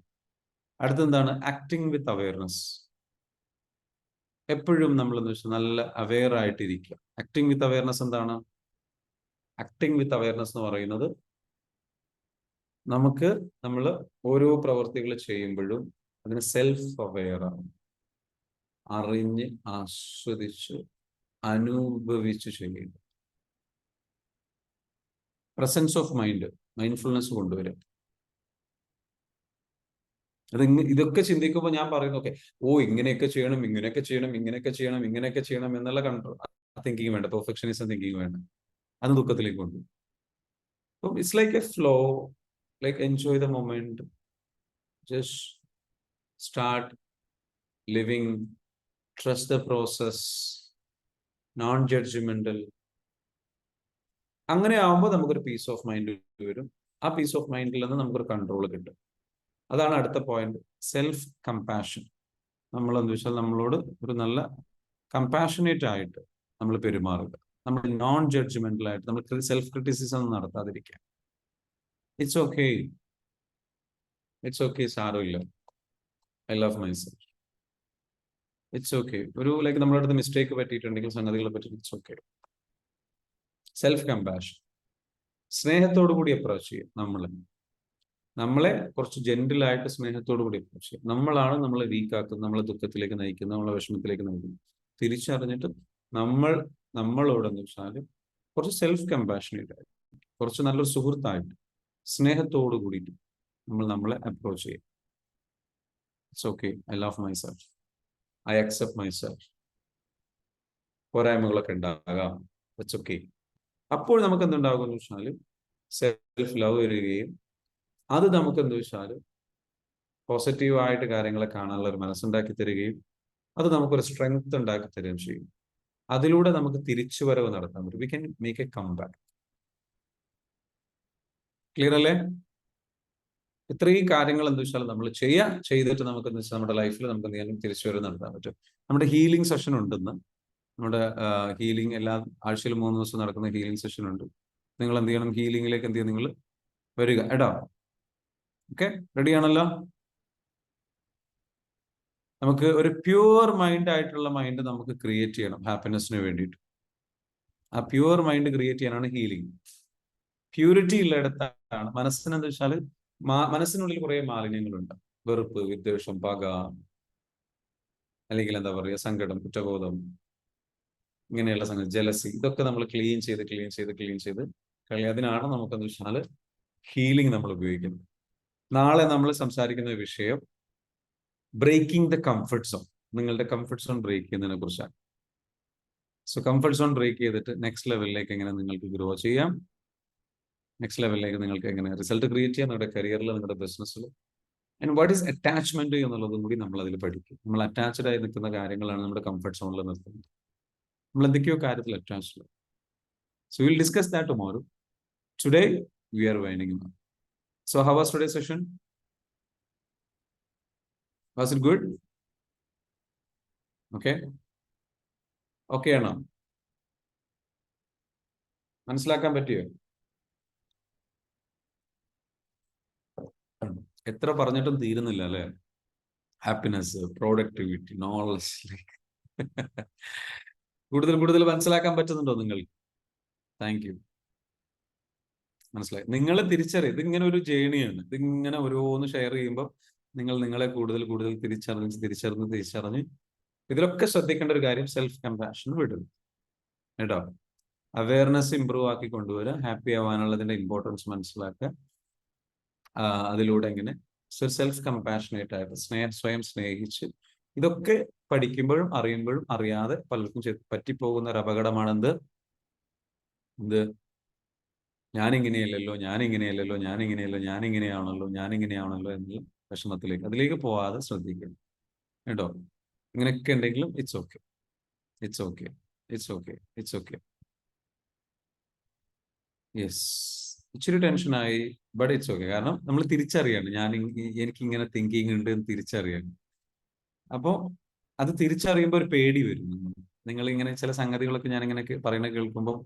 [SPEAKER 1] അടുത്തെന്താണ്? ആക്ടിങ് വിത്ത് അവെയർനെസ്. എപ്പോഴും നമ്മൾ എന്താ വെച്ചാൽ നല്ല അവെയർ ആയിട്ടിരിക്കുക. ആക്ടിങ് വിത്ത് അവെയർനെസ് എന്താണ്? ആക്ടിങ് വിത്ത് അവെയർനെസ് എന്ന് പറയുന്നത് നമുക്ക് നമ്മൾ ഓരോ പ്രവർത്തികൾ ചെയ്യുമ്പോഴും അതിന് സെൽഫ് അവെയർ ആണ്, അറിഞ്ഞ് ആസ്വദിച്ച് അനുഭവിച്ച് ചെയ്യുക. പ്രസൻസ് ഓഫ് മൈൻഡ്, മൈൻഡ്ഫുൾനെസ് കൊണ്ടുവരും. ഇതൊക്കെ ചിന്തിക്കുമ്പോൾ ഞാൻ പറയുന്നു, ഓക്കെ, ഇങ്ങനെയൊക്കെ ചെയ്യണം, ഇങ്ങനെയൊക്കെ ചെയ്യണം, ഇങ്ങനെയൊക്കെ ചെയ്യണം, ഇങ്ങനെയൊക്കെ ചെയ്യണം എന്നുള്ള കൺട്രോൾ തിങ്കിങ് വേണ്ട, പെർഫെക്ഷനിസം തിങ്കിങ് വേണ്ട. അത് ദുഃഖത്തിലേക്ക് കൊണ്ടുപോകും. അപ്പം it's like A flow, like enjoy the moment, just start living, trust the process, non judgemental. അങ്ങനെ ആവുമ്പോൾ നമുക്കൊരു പീസ് ഓഫ് മൈൻഡ് വരും. ആ പീസ് ഓഫ് മൈൻഡിൽ നിന്ന് നമുക്കൊരു കൺട്രോൾ കിട്ടും. അതാണ് അടുത്ത പോയിന്റ്, സെൽഫ് കമ്പാഷൻ. നമ്മൾ എന്താ വെച്ചാൽ നമ്മളോട് ഒരു നല്ല കമ്പാഷനേറ്റ് ആയിട്ട് നമ്മൾ പെരുമാറുക. നമ്മൾ നോൺ ജഡ്ജ്മെന്റൽ ആയിട്ട് നമ്മൾ സെൽഫ് ക്രിറ്റിസിസം നടത്താതിരിക്കുക. ഇറ്റ്സ് ഓക്കെ, ഇറ്റ്സ് ഓക്കെ, സാരമില്ല, I love myself, it's okay. ഒരു ലൈക്ക് നമ്മുടെ അടുത്ത് മിസ്റ്റേക്ക് പറ്റിയിട്ടുണ്ടെങ്കിൽ സംഗതികളെ പറ്റി ഇറ്റ്സ് ഓക്കെ. സെൽഫ് കമ്പാഷൻ, സ്നേഹത്തോടു കൂടി അപ്രോച്ച് ചെയ്യും. നമ്മളെ കുറച്ച് ജെന്റിലായിട്ട് സ്നേഹത്തോടു കൂടി അപ്രോച്ച് ചെയ്യും. നമ്മളാണ് നമ്മളെ വീക്കാക്കുന്നത്, നമ്മളെ ദുഃഖത്തിലേക്ക് നയിക്കുന്നത്, നമ്മളെ വിഷമത്തിലേക്ക് നയിക്കുന്നത്. തിരിച്ചറിഞ്ഞിട്ട് നമ്മളോടെന്ന് വെച്ചാൽ കുറച്ച് സെൽഫ് കമ്പാഷനേറ്റ് ആയിട്ട്, കുറച്ച് നല്ലൊരു സുഹൃത്തായിട്ട്, സ്നേഹത്തോടു കൂടിയിട്ട് നമ്മളെ അപ്രോച്ച് ചെയ്യും. It's okay, I love myself, I accept myself. പോരായ്മകളൊക്കെ ഉണ്ടാകാം, ഇറ്റ്സ് ഓക്കെ. അപ്പോൾ നമുക്ക് എന്തുണ്ടാകും എന്ന് വെച്ചാൽ സെൽഫ് ലവ് വരികയും അത് നമുക്ക് എന്താ വെച്ചാൽ പോസിറ്റീവായിട്ട് കാര്യങ്ങളെ കാണാനുള്ള ഒരു മനസ്സുണ്ടാക്കി തരികയും അത് നമുക്കൊരു സ്ട്രെങ്ത് ഉണ്ടാക്കി തരികയും ചെയ്യും. അതിലൂടെ നമുക്ക് തിരിച്ചുവരവ് നടത്താൻ പറ്റും. We can make a comeback. Clear അല്ലേ? ഇത്രയും കാര്യങ്ങൾ എന്താ വെച്ചാൽ നമ്മൾ ചെയ്തിട്ട് നമുക്ക് എന്താ വെച്ചാൽ നമ്മുടെ ലൈഫിൽ നമുക്ക് എന്തെങ്കിലും തിരിച്ചുവരവ് നടത്താൻ പറ്റും. നമ്മുടെ ഹീലിംഗ് സെഷൻ ഉണ്ടെന്ന്, നമ്മുടെ ഹീലിംഗ് എല്ലാ ആഴ്ചയിൽ 3 ദിവസം നടക്കുന്ന ഹീലിംഗ് സെഷൻ ഉണ്ട്. നിങ്ങൾ എന്ത് ചെയ്യണം, ഹീലിംഗിലേക്ക് എന്ത് ചെയ്യും, നിങ്ങൾ വരിക എടാ. ഓക്കെ, റെഡി ആണല്ലോ? നമുക്ക് ഒരു പ്യുവർ മൈൻഡ് ആയിട്ടുള്ള മൈൻഡ് നമുക്ക് ക്രിയേറ്റ് ചെയ്യണം ഹാപ്പിനെസ്സിന് വേണ്ടിയിട്ട്. ആ പ്യുവർ മൈൻഡ് ക്രിയേറ്റ് ചെയ്യാനാണ് ഹീലിംഗ്. പ്യൂരിറ്റി ഉള്ളിടത്താണ് മനസ്സിന് എന്താ വെച്ചാൽ മനസ്സിനുള്ളിൽ കുറെ മാലിന്യങ്ങളുണ്ട്. വെറുപ്പ്, വിദ്വേഷം, പക, അല്ലെങ്കിൽ എന്താ പറയുക, സങ്കടം, കുറ്റബോധം, ഇങ്ങനെയുള്ള സംഗതി, ജലസി, ഇതൊക്കെ നമ്മൾ ക്ലീൻ ചെയ്ത് അതിനാണ് നമുക്കെന്ന് വെച്ചാൽ ഹീലിംഗ് നമ്മൾ ഉപയോഗിക്കുന്നത്. നാളെ നമ്മൾ സംസാരിക്കുന്ന വിഷയം ബ്രേക്കിംഗ് ദ കംഫർട്ട് സോൺ. നിങ്ങളുടെ കംഫർട്ട് സോൺ ബ്രേക്ക് ചെയ്യുന്നതിനെ കുറിച്ചാണ്. സോ കംഫർട്ട് സോൺ ബ്രേക്ക് ചെയ്തിട്ട് നെക്സ്റ്റ് ലെവലിലേക്ക് എങ്ങനെ നിങ്ങൾക്ക് ഗ്രോ ചെയ്യാം, നെക്സ്റ്റ് ലെവലിലേക്ക് നിങ്ങൾക്ക് എങ്ങനെ റിസൾട്ട് ക്രിയേറ്റ് ചെയ്യാം നിങ്ങളുടെ കരിയറിൽ, നിങ്ങളുടെ ബിസിനസ്സിൽ. ആൻഡ് വാട്ട് ഈസ് അറ്റാച്ച്മെന്റ് എന്നുള്ളതും കൂടി നമ്മൾ അതിൽ പഠിക്കും. നമ്മൾ അറ്റാച്ച്ഡ് ആയി നിൽക്കുന്ന കാര്യങ്ങളാണ് നമ്മുടെ കംഫർട്ട് സോണിൽ നിർത്തുന്നത്. നമ്മൾ എന്തൊക്കെയോ കാര്യത്തിൽ attached. So will discuss that tomorrow. Today we R winding up. So how was today session? Was it good? Okay, okay ആണോ? മനസ്സിലാക്കാൻ പറ്റിയോ? എത്ര പറഞ്ഞിട്ടും തീരുന്നില്ല അല്ലെ? ഹാപ്പിനെസ്, പ്രോഡക്ടിവിറ്റി, നോളജ്, കൂടുതൽ മനസ്സിലാക്കാൻ പറ്റുന്നുണ്ടോ നിങ്ങൾ? Thank you. മനസ്സിലായി. നിങ്ങളെ തിരിച്ചറിയും, ഇതിങ്ങനെ ഒരു ജേണിയാണ്. ഇതിങ്ങനെ ഓരോന്ന് ഷെയർ ചെയ്യുമ്പോൾ നിങ്ങൾ നിങ്ങളെ കൂടുതൽ തിരിച്ചറിഞ്ഞ് ഇതിലൊക്കെ ശ്രദ്ധിക്കേണ്ട ഒരു കാര്യം സെൽഫ് കമ്പാഷൻ വിടും കേട്ടോ. അവയർനെസ് ഇമ്പ്രൂവ് ആക്കി കൊണ്ടുവരിക, ഹാപ്പി ആവാനുള്ളതിന്റെ ഇമ്പോർട്ടൻസ് മനസ്സിലാക്കുക. അതിലൂടെ എങ്ങനെ സെൽഫ് കമ്പാഷനേറ്റ് ആയിട്ട് സ്വയം സ്നേഹിച്ച്, ഇതൊക്കെ പഠിക്കുമ്പോഴും അറിയുമ്പോഴും അറിയാതെ പലർക്കും പറ്റിപ്പോകുന്ന ഒരു അപകടമാണെന്ത്? ഞാനിങ്ങനെയാണല്ലോ എന്നുള്ള വിഷമത്തിലേക്ക്, അതിലേക്ക് പോവാതെ ശ്രദ്ധിക്കണം കേട്ടോ. ഇങ്ങനെയൊക്കെ ഉണ്ടെങ്കിലും ഇറ്റ്സ് ഓക്കെ. യെസ്, ഇച്ചിരി ടെൻഷനായി, ബട്ട് ഇറ്റ്സ് ഓക്കെ. കാരണം നമ്മൾ തിരിച്ചറിയാണ്, എനിക്ക് ഇങ്ങനെ തിങ്കിങ് ഉണ്ട് എന്ന് തിരിച്ചറിയാണ്. അപ്പോൾ അത് തിരിച്ചറിയുമ്പോൾ ഒരു പേടി വരും. നിങ്ങൾ ഇങ്ങനെ ചില സംഗതികളൊക്കെ ഞാൻ ഇങ്ങനെ പറയുന്നത് കേൾക്കുമ്പോൾ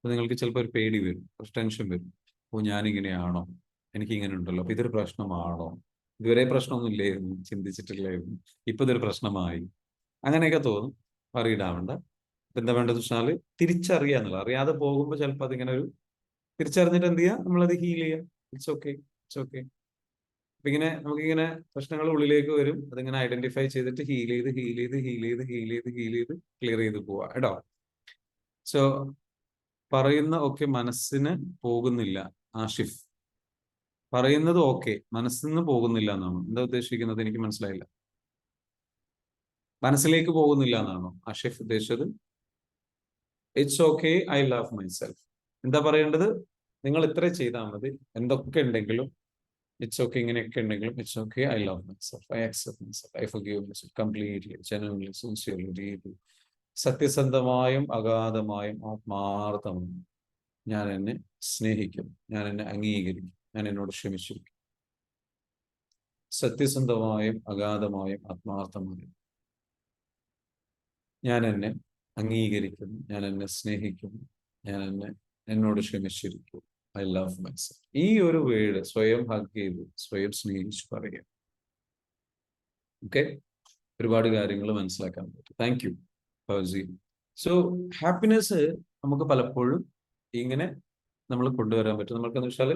[SPEAKER 1] നിങ്ങൾക്ക് ചിലപ്പോൾ ഒരു പേടി വരും, ഒരു ടെൻഷൻ വരും. ഞാനിങ്ങനെയാണോ, എനിക്ക് ഇങ്ങനെ ഉണ്ടല്ലോ, അപ്പൊ ഇതൊരു പ്രശ്നമാണോ, ഇതുവരെ പ്രശ്നമൊന്നും ഇല്ലായിരുന്നു, ചിന്തിച്ചിട്ടില്ലായിരുന്നു, ഇപ്പൊ ഇതൊരു പ്രശ്നമായി, അങ്ങനെയൊക്കെ തോന്നും. പറയിടാവണ്ട. എന്താ വേണ്ടത് വെച്ചാൽ തിരിച്ചറിയാന്നുള്ളത്. അറിയാതെ പോകുമ്പോൾ ചിലപ്പോൾ അതിങ്ങനെ ഒരു തിരിച്ചറിഞ്ഞിട്ട് എന്ത് ചെയ്യുക, നമ്മളത് ഹീൽ ചെയ്യുക. It's okay. അപ്പൊ ഇങ്ങനെ നമുക്കിങ്ങനെ പ്രശ്നങ്ങൾ ഉള്ളിലേക്ക് വരും. അതിങ്ങനെ ഐഡന്റിഫൈ ചെയ്തിട്ട് ഹീൽ ചെയ്ത് ക്ലിയർ ചെയ്ത് പോവാ കേട്ടോ. സോ പറയുന്ന ഒക്കെ മനസ്സിന് പോകുന്നില്ല. ആഷിഫ് പറയുന്നത് ഓക്കെ, മനസ്സിന് പോകുന്നില്ല എന്നാണോ? എന്താ ഉദ്ദേശിക്കുന്നത്? എനിക്ക് മനസ്സിലായില്ല. മനസ്സിലേക്ക് പോകുന്നില്ല എന്നാണോ ആഷിഫ് ഉദ്ദേശിച്ചത്? It's okay, I love myself. എന്താ പറയേണ്ടത്? നിങ്ങൾ ഇത്ര ചെയ്താൽ മതി. എന്തൊക്കെ ഉണ്ടെങ്കിലും ഇറ്റ്സ് ഓക്കെ, ഇങ്ങനെയൊക്കെ ഉണ്ടെങ്കിലും it's okay, I love myself, I accept myself, I forgive myself completely, genuinely, sincerely, deeply. സത്യസന്ധമായും അഗാധമായും ആത്മാർത്ഥമായും ഞാൻ എന്നെ സ്നേഹിക്കും, ഞാൻ എന്നെ അംഗീകരിക്കും, ഞാൻ എന്നോട് ക്ഷമിച്ചിരിക്കും. സത്യസന്ധമായും അഗാധമായും ആത്മാർത്ഥമായും ഞാൻ എന്നെ അംഗീകരിക്കുന്നു, ഞാൻ എന്നെ സ്നേഹിക്കുന്നു, ഞാൻ എന്നോട് ക്ഷമിച്ചിരിക്കും. I love myself. ഈ ഒരു വേർഡ് സ്വയം ഹഗ് ചെയ്തു, സ്വയം സ്നേഹിച്ചു പറയാം. ഓക്കെ, ഒരുപാട് കാര്യങ്ങൾ മനസ്സിലാക്കാൻ പറ്റും. Thank you Fauci. So happiness നമുക്ക് പലപ്പോഴും ഇങ്ങനെ നമ്മൾ കൊണ്ടുവരാൻ പറ്റും. നമ്മൾക്കെന്ന് വെച്ചാൽ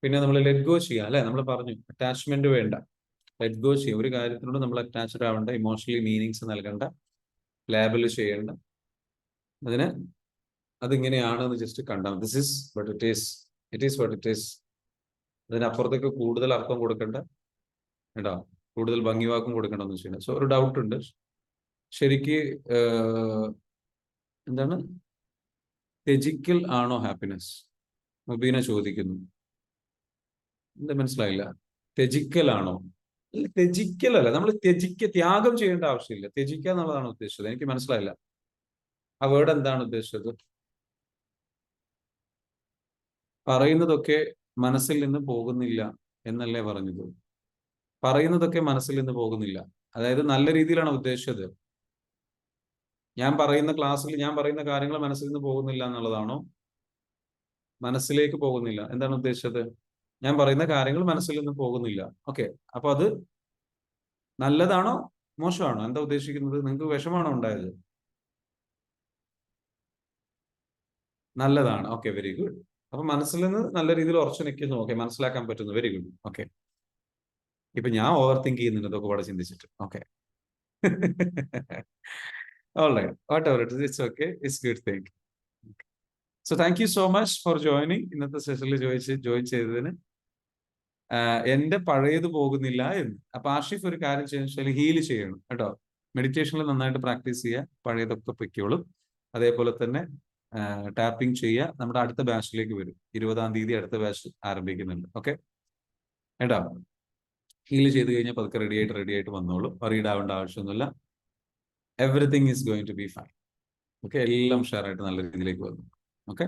[SPEAKER 1] പിന്നെ നമ്മൾ ലെറ്റ് ഗോ ചെയ്യാം അല്ലെ. നമ്മൾ പറഞ്ഞു അറ്റാച്ച്മെന്റ് വേണ്ട, ലെറ്റ് ഗോ ചെയ്യാം. ഒരു കാര്യത്തിനോട് നമ്മൾ അറ്റാച്ച്ഡ് ആവേണ്ട, ഇമോഷണലി മീനിങ്സ് നൽകേണ്ട, ലേബൽ ചെയ്യേണ്ട. അതിന് അതിങ്ങനെയാണെന്ന് ജസ്റ്റ് കണ്ടാൽ this is but it is, it is what it is. അതിനപ്പുറത്തേക്ക് കൂടുതൽ അർത്ഥം കൊടുക്കേണ്ട കേട്ടോ, കൂടുതൽ ഭംഗിവാക്കും കൊടുക്കണമെന്ന് വെച്ചാൽ. സോ ഒരു ഡൗട്ട് ഉണ്ട്, ശരിക്ക് എന്താണ് ത്യജിക്കൽ ആണോ ഹാപ്പിനെസ്? മുബീന ചോദിക്കുന്നു. എന്താ മനസ്സിലായില്ല? ത്യജിക്കലാണോ? അല്ല, ത്യജിക്കലല്ല. നമ്മൾ ത്യാഗം ചെയ്യേണ്ട ആവശ്യമില്ല. ത്യജിക്കുക എന്നുള്ളതാണ് ഉദ്ദേശിച്ചത്. എനിക്ക് മനസ്സിലായില്ല ആ വേർഡ് എന്താണ് ഉദ്ദേശിച്ചത്. പറയുന്നതൊക്കെ മനസ്സിൽ നിന്ന് പോകുന്നില്ല എന്നല്ലേ പറഞ്ഞത്? പറയുന്നതൊക്കെ മനസ്സിൽ നിന്ന് പോകുന്നില്ല, അതായത് നല്ല രീതിയിലാണ് ഉദ്ദേശിച്ചത്. ഞാൻ പറയുന്ന ക്ലാസ്സിൽ ഞാൻ പറയുന്ന കാര്യങ്ങൾ മനസ്സിൽ നിന്ന് പോകുന്നില്ല എന്നുള്ളതാണോ? മനസ്സിലേക്ക് പോകുന്നില്ല എന്താണ് ഉദ്ദേശിച്ചത്? ഞാൻ പറയുന്ന കാര്യങ്ങൾ മനസ്സിൽ നിന്ന് പോകുന്നില്ല. ഓക്കെ, അപ്പൊ അത് നല്ലതാണോ മോശമാണോ? എന്താ ഉദ്ദേശിക്കുന്നത്? നിങ്ങൾക്ക് വിഷമാണോ ഉണ്ടായത്? നല്ലതാണ്. Okay, very good. അപ്പൊ മനസ്സിൽ നിന്ന് നല്ല രീതിയിൽ ഉറച്ചു നിൽക്കുന്നു. ഓക്കെ, മനസ്സിലാക്കാൻ പറ്റുന്നു. Very good. ഓക്കെ, ഇപ്പൊ ഞാൻ ഓവർ തിങ്ക് ചെയ്യുന്നുണ്ട് ഇതൊക്കെ കൂടെ ചിന്തിച്ചിട്ട്. Okay. All right, whatever it is, it's okay. It's good thing. So thank you so much for joining. ഇന്നത്തെ സെഷനിൽ ജോയിൻ ചെയ്തതിന്. എന്റെ പഴയത് പോകുന്നില്ല എന്ന്. അപ്പൊ ആഷിഫ് ഒരു കാര്യം ചെയ്യാൻ ഹീൽ ചെയ്യണം കേട്ടോ. മെഡിറ്റേഷനിൽ നന്നായിട്ട് പ്രാക്ടീസ് ചെയ്യുക, പഴയതൊക്കെ പൊയ്ക്കോളും. അതേപോലെ തന്നെ ടാപ്പിംഗ് ചെയ്യുക. നമ്മുടെ അടുത്ത ബാച്ചിലേക്ക് വരും. 20-ാം തീയതി അടുത്ത ബാച്ച് ആരംഭിക്കുന്നുണ്ട്. ഓക്കെ കേട്ടോ. ഹീൽ ചെയ്ത് കഴിഞ്ഞാൽ പതുക്കെ റെഡി ആയിട്ട് വന്നോളൂ. വറീഡ് ആവേണ്ട ആവശ്യമൊന്നുമില്ല. Everything is going to be fine. Okay, എല്ലാം ഷെയറായിട്ട് നല്ല രീതിയിലേക്ക് വന്നു. ഓക്കെ,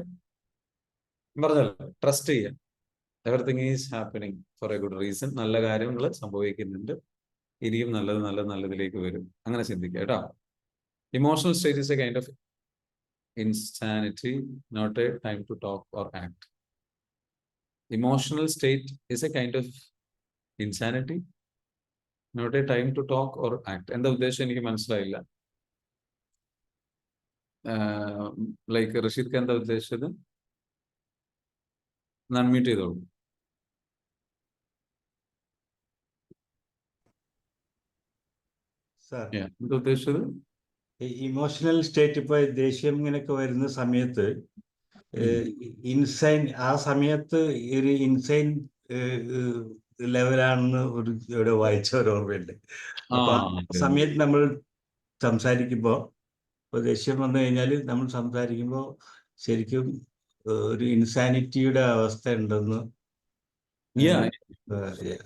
[SPEAKER 1] പറഞ്ഞല്ലോ, ട്രസ്റ്റ് ചെയ്യുക. Everything is happening for a good reason. നല്ല കാര്യങ്ങൾ സംഭവിക്കുന്നുണ്ട്. ഇനിയും നല്ലതിലേക്ക് വരും. അങ്ങനെ ചിന്തിക്കുക കേട്ടോ. Emotional state is a kind of insanity, not a time to talk or act. Emotional state is a kind of insanity, not a time to talk or act. എന്താ ഉദ്ദേശം എനിക്ക് മനസ്സിലായില്ല. ലൈക്ക് റഷീദ് എന്താ ഉദ്ദേശിച്ചത്? അൺമ്യൂട്ട് ചെയ്തോളൂ. എന്താ ഉദ്ദേശിച്ചത്?
[SPEAKER 2] ഇമോഷണൽ സ്റ്റേറ്റ് ഇപ്പൊ ദേഷ്യം ഇങ്ങനെയൊക്കെ വരുന്ന സമയത്ത് ഇൻസൈൻ, ആ സമയത്ത് ഒരു ഇൻസൈൻ ലെവലാണെന്ന് ഇവിടെ വായിച്ച ഒരു ഓർമ്മയുണ്ട്. അപ്പൊ ആ സമയത്ത് നമ്മൾ സംസാരിക്കുമ്പോൾ, ഇപ്പൊ ദേഷ്യം വന്നു കഴിഞ്ഞാൽ നമ്മൾ സംസാരിക്കുമ്പോൾ ശരിക്കും ഒരു ഇൻസാനിറ്റിയുടെ അവസ്ഥ ഉണ്ടെന്ന്,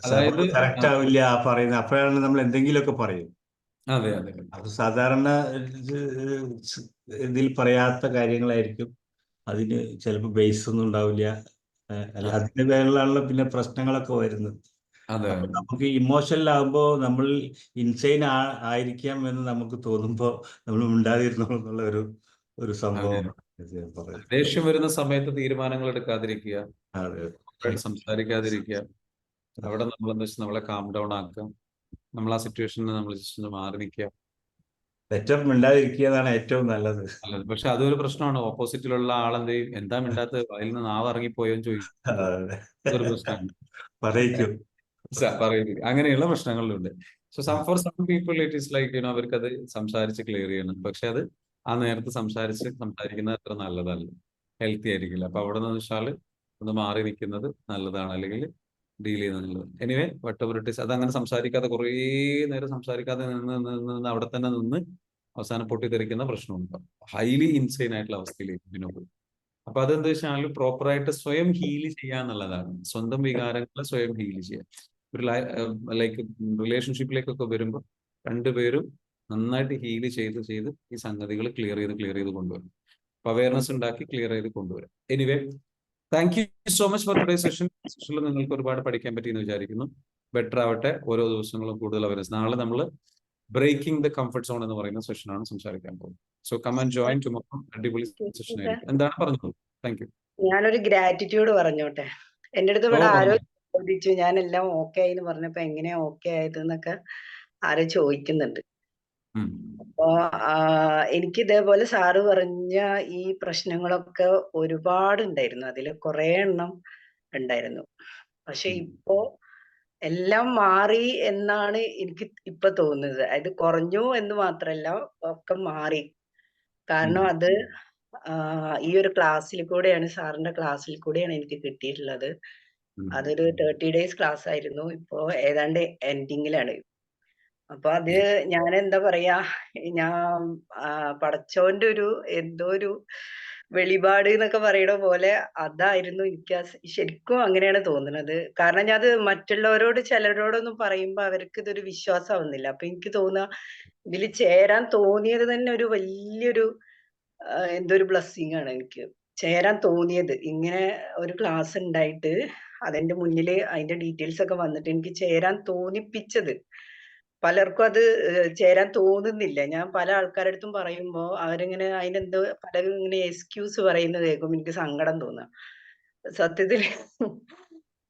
[SPEAKER 1] അതായത്
[SPEAKER 2] കറക്റ്റ് ആവില്ല ആ പറയുന്നത്. അപ്പോഴാണ് നമ്മൾ എന്തെങ്കിലുമൊക്കെ പറയും.
[SPEAKER 1] അതെ.
[SPEAKER 2] അത് സാധാരണ ഇതിൽ പറയാത്ത കാര്യങ്ങളായിരിക്കും. അതിന് ചിലപ്പോൾ ബേസ് ഒന്നും ഉണ്ടാവില്ല. അല്ല, അതിന്റെ പേരിലാണല്ലോ പിന്നെ പ്രശ്നങ്ങളൊക്കെ വരുന്നത്. അപ്പൊ നമുക്ക് ഇമോഷണൽ ആകുമ്പോൾ നമ്മൾ ഇൻസൈൻ ആയിരിക്കാം എന്ന് നമുക്ക് തോന്നുമ്പോൾ നമ്മൾ ഉണ്ടാതിരുന്നു എന്നുള്ള ഒരു സംഭവം.
[SPEAKER 1] ദേഷ്യം വരുന്ന സമയത്ത് തീരുമാനങ്ങൾ എടുക്കാതിരിക്കുക, സംസാരിക്കാതിരിക്കുക. അവിടെ നമ്മൾ എന്താ വെച്ചാൽ നമ്മളെ കാം ഡൗൺ ആക്കുക. നമ്മൾ ആ സിറ്റുവേഷനിൽ നമ്മൾ ജസ്റ്റ് ഒന്ന് മാറി നിൽക്കുക.
[SPEAKER 2] ബെറ്റർ മിണ്ടാതിരിക്കുന്നതാണ് ഏറ്റവും നല്ലത്.
[SPEAKER 1] അല്ലത്. പക്ഷെ അതൊരു പ്രശ്നമാണ്. ഓപ്പോസിറ്റിലുള്ള ആളെന്ത് ചെയ്യും, എന്താ മിണ്ടാത്തത്, വായിൽ നിന്ന് നാവ് ഇറങ്ങിപ്പോയോന്ന് ചോദിക്കും.
[SPEAKER 2] അതെ.
[SPEAKER 1] അതൊരു പ്രശ്നമാണ്.
[SPEAKER 2] പറയിക്കും.
[SPEAKER 1] പറയുന്നത് അങ്ങനെയുള്ള പ്രശ്നങ്ങളുണ്ട്. So for some people it is like അവർക്കത് സംസാരിച്ച് ക്ലിയർ ചെയ്യണം. പക്ഷെ അത് ആ നേരത്ത് സംസാരിക്കുന്നത് അത്ര നല്ലതല്ല, ഹെൽത്തി ആയിരിക്കില്ല. അപ്പൊ അവിടെ നിന്ന് വെച്ചാൽ ഒന്ന് മാറി നിൽക്കുന്നത് നല്ലതാണ്, അല്ലെങ്കിൽ ഡീൽ ചെയ്യുന്നത് നല്ലത്. Anyway what ever it is, അതങ്ങനെ സംസാരിക്കാതെ കുറേ നേരം സംസാരിക്കാതെ നിന്ന് അവിടെ തന്നെ നിന്ന് അവസാനം പൊട്ടിത്തെറിക്കുന്ന പ്രശ്നമുണ്ട്. ഹൈലി ഇൻസൈൻ ആയിട്ടുള്ള അവസ്ഥയിലേക്ക് വിനോദ്. അപ്പൊ അതെന്താ വെച്ചാൽ പ്രോപ്പറായിട്ട് സ്വയം ഹീൽ ചെയ്യുക എന്നുള്ളതാണ്. സ്വന്തം വികാരങ്ങളെ സ്വയം ഹീൽ ചെയ്യുക. ഒരു ലൈക്ക് റിലേഷൻഷിപ്പിലേക്കൊക്കെ വരുമ്പോൾ രണ്ടുപേരും നന്നായിട്ട് ഹീൽ ചെയ്ത് ഈ സംഗതികൾ ക്ലിയർ ചെയ്ത് കൊണ്ടുവരും. അപ്പൊ അവയർനെസ് ഉണ്ടാക്കി ക്ലിയർ ചെയ്ത് കൊണ്ടുവരും. Anyway, thank you so much for today session. സെഷനിൽ നിങ്ങൾക്ക് ഒരുപാട് പഠിക്കാൻ പറ്റിയെന്ന് വിചാരിക്കുന്നു. ബെറ്റർ ആവട്ടെ, ഓരോ ദിവസങ്ങളും കൂടുതൽ അവയർനെസ്. നാളെ നമ്മൾ ബ്രേക്കിംഗ് ദ കംഫർട്ട് സോൺ എന്ന് പറയുന്ന സെഷനാണ് സംസാരിക്കാൻ പോകുന്നത്. So come and join tomorrow. അടിപൊളി സെഷൻ ആയിരിക്കും. എന്താണ് പറഞ്ഞത്? Thank you.
[SPEAKER 3] ഞാനൊരു ഗ്രാറ്റിറ്റ്യൂഡ് പറഞ്ഞോട്ടെ. എന്റെ അടുത്ത് ഇവിടെ ആരോ ചോദിച്ചു, ഞാനെല്ലാം ഓക്കെ ആയി എന്ന് പറഞ്ഞപ്പോ എങ്ങനെയാ ഓക്കെ ആയത് എന്നൊക്കെ ആരോ ചോദിക്കുന്നുണ്ട്. അപ്പോ എനിക്ക് ഇതേപോലെ സാറ് പറഞ്ഞ ഈ പ്രശ്നങ്ങളൊക്കെ ഒരുപാട് ഉണ്ടായിരുന്നു. അതിൽ കുറെ എണ്ണം ഉണ്ടായിരുന്നു. പക്ഷെ ഇപ്പോ എല്ലാം മാറി എന്നാണ് എനിക്ക് ഇപ്പൊ തോന്നുന്നത്. അത് കുറഞ്ഞു എന്ന് മാത്രല്ല, ഒക്കെ മാറി. കാരണം അത് ഈ ഒരു ക്ലാസ്സിൽ കൂടെയാണ്, സാറിന്റെ ക്ലാസ്സിൽ കൂടെയാണ് എനിക്ക് കിട്ടിയിട്ടുള്ളത്. അതൊരു 30 ഡേയ്സ് ക്ലാസ് ആയിരുന്നു. ഇപ്പോ ഏതാണ്ട് എൻഡിങ്ങിലാണ്. അപ്പൊ അത് ഞാൻ എന്താ പറയാ, ഞാൻ പടച്ചോന്റെ ഒരു എന്തോ ഒരു വെളിപാട് എന്നൊക്കെ പറയണ പോലെ അതായിരുന്നു എനിക്ക്. ശരിക്കും അങ്ങനെയാണ് തോന്നുന്നത്. കാരണം ഞാൻ അത് മറ്റുള്ളവരോട് ചിലരോടൊന്നും പറയുമ്പോ അവർക്ക് ഇതൊരു വിശ്വാസമാവുന്നില്ല. അപ്പൊ എനിക്ക് തോന്നുക ഇതിൽ ചേരാൻ തോന്നിയത് തന്നെ ഒരു വലിയൊരു എന്തോ ഒരു ബ്ലെസ്സിങ് ആണ് എനിക്ക് ചേരാൻ തോന്നിയത്. ഇങ്ങനെ ഒരു ക്ലാസ് ഉണ്ടായിട്ട് അതിന്റെ മുന്നില് അതിന്റെ ഡീറ്റെയിൽസ് ഒക്കെ വന്നിട്ട് എനിക്ക് ചേരാൻ തോന്നിപ്പിച്ചത്. പലർക്കും അത് ചേരാൻ തോന്നുന്നില്ല. ഞാൻ പല ആൾക്കാരുടെ അടുത്തും പറയുമ്പോ അവരിങ്ങനെ അതിനെന്തോ പലരും ഇങ്ങനെ എക്സ്ക്യൂസ് പറയുന്നത് കേൾക്കുമ്പോ എനിക്ക് സങ്കടം തോന്നുക. സത്യത്തില്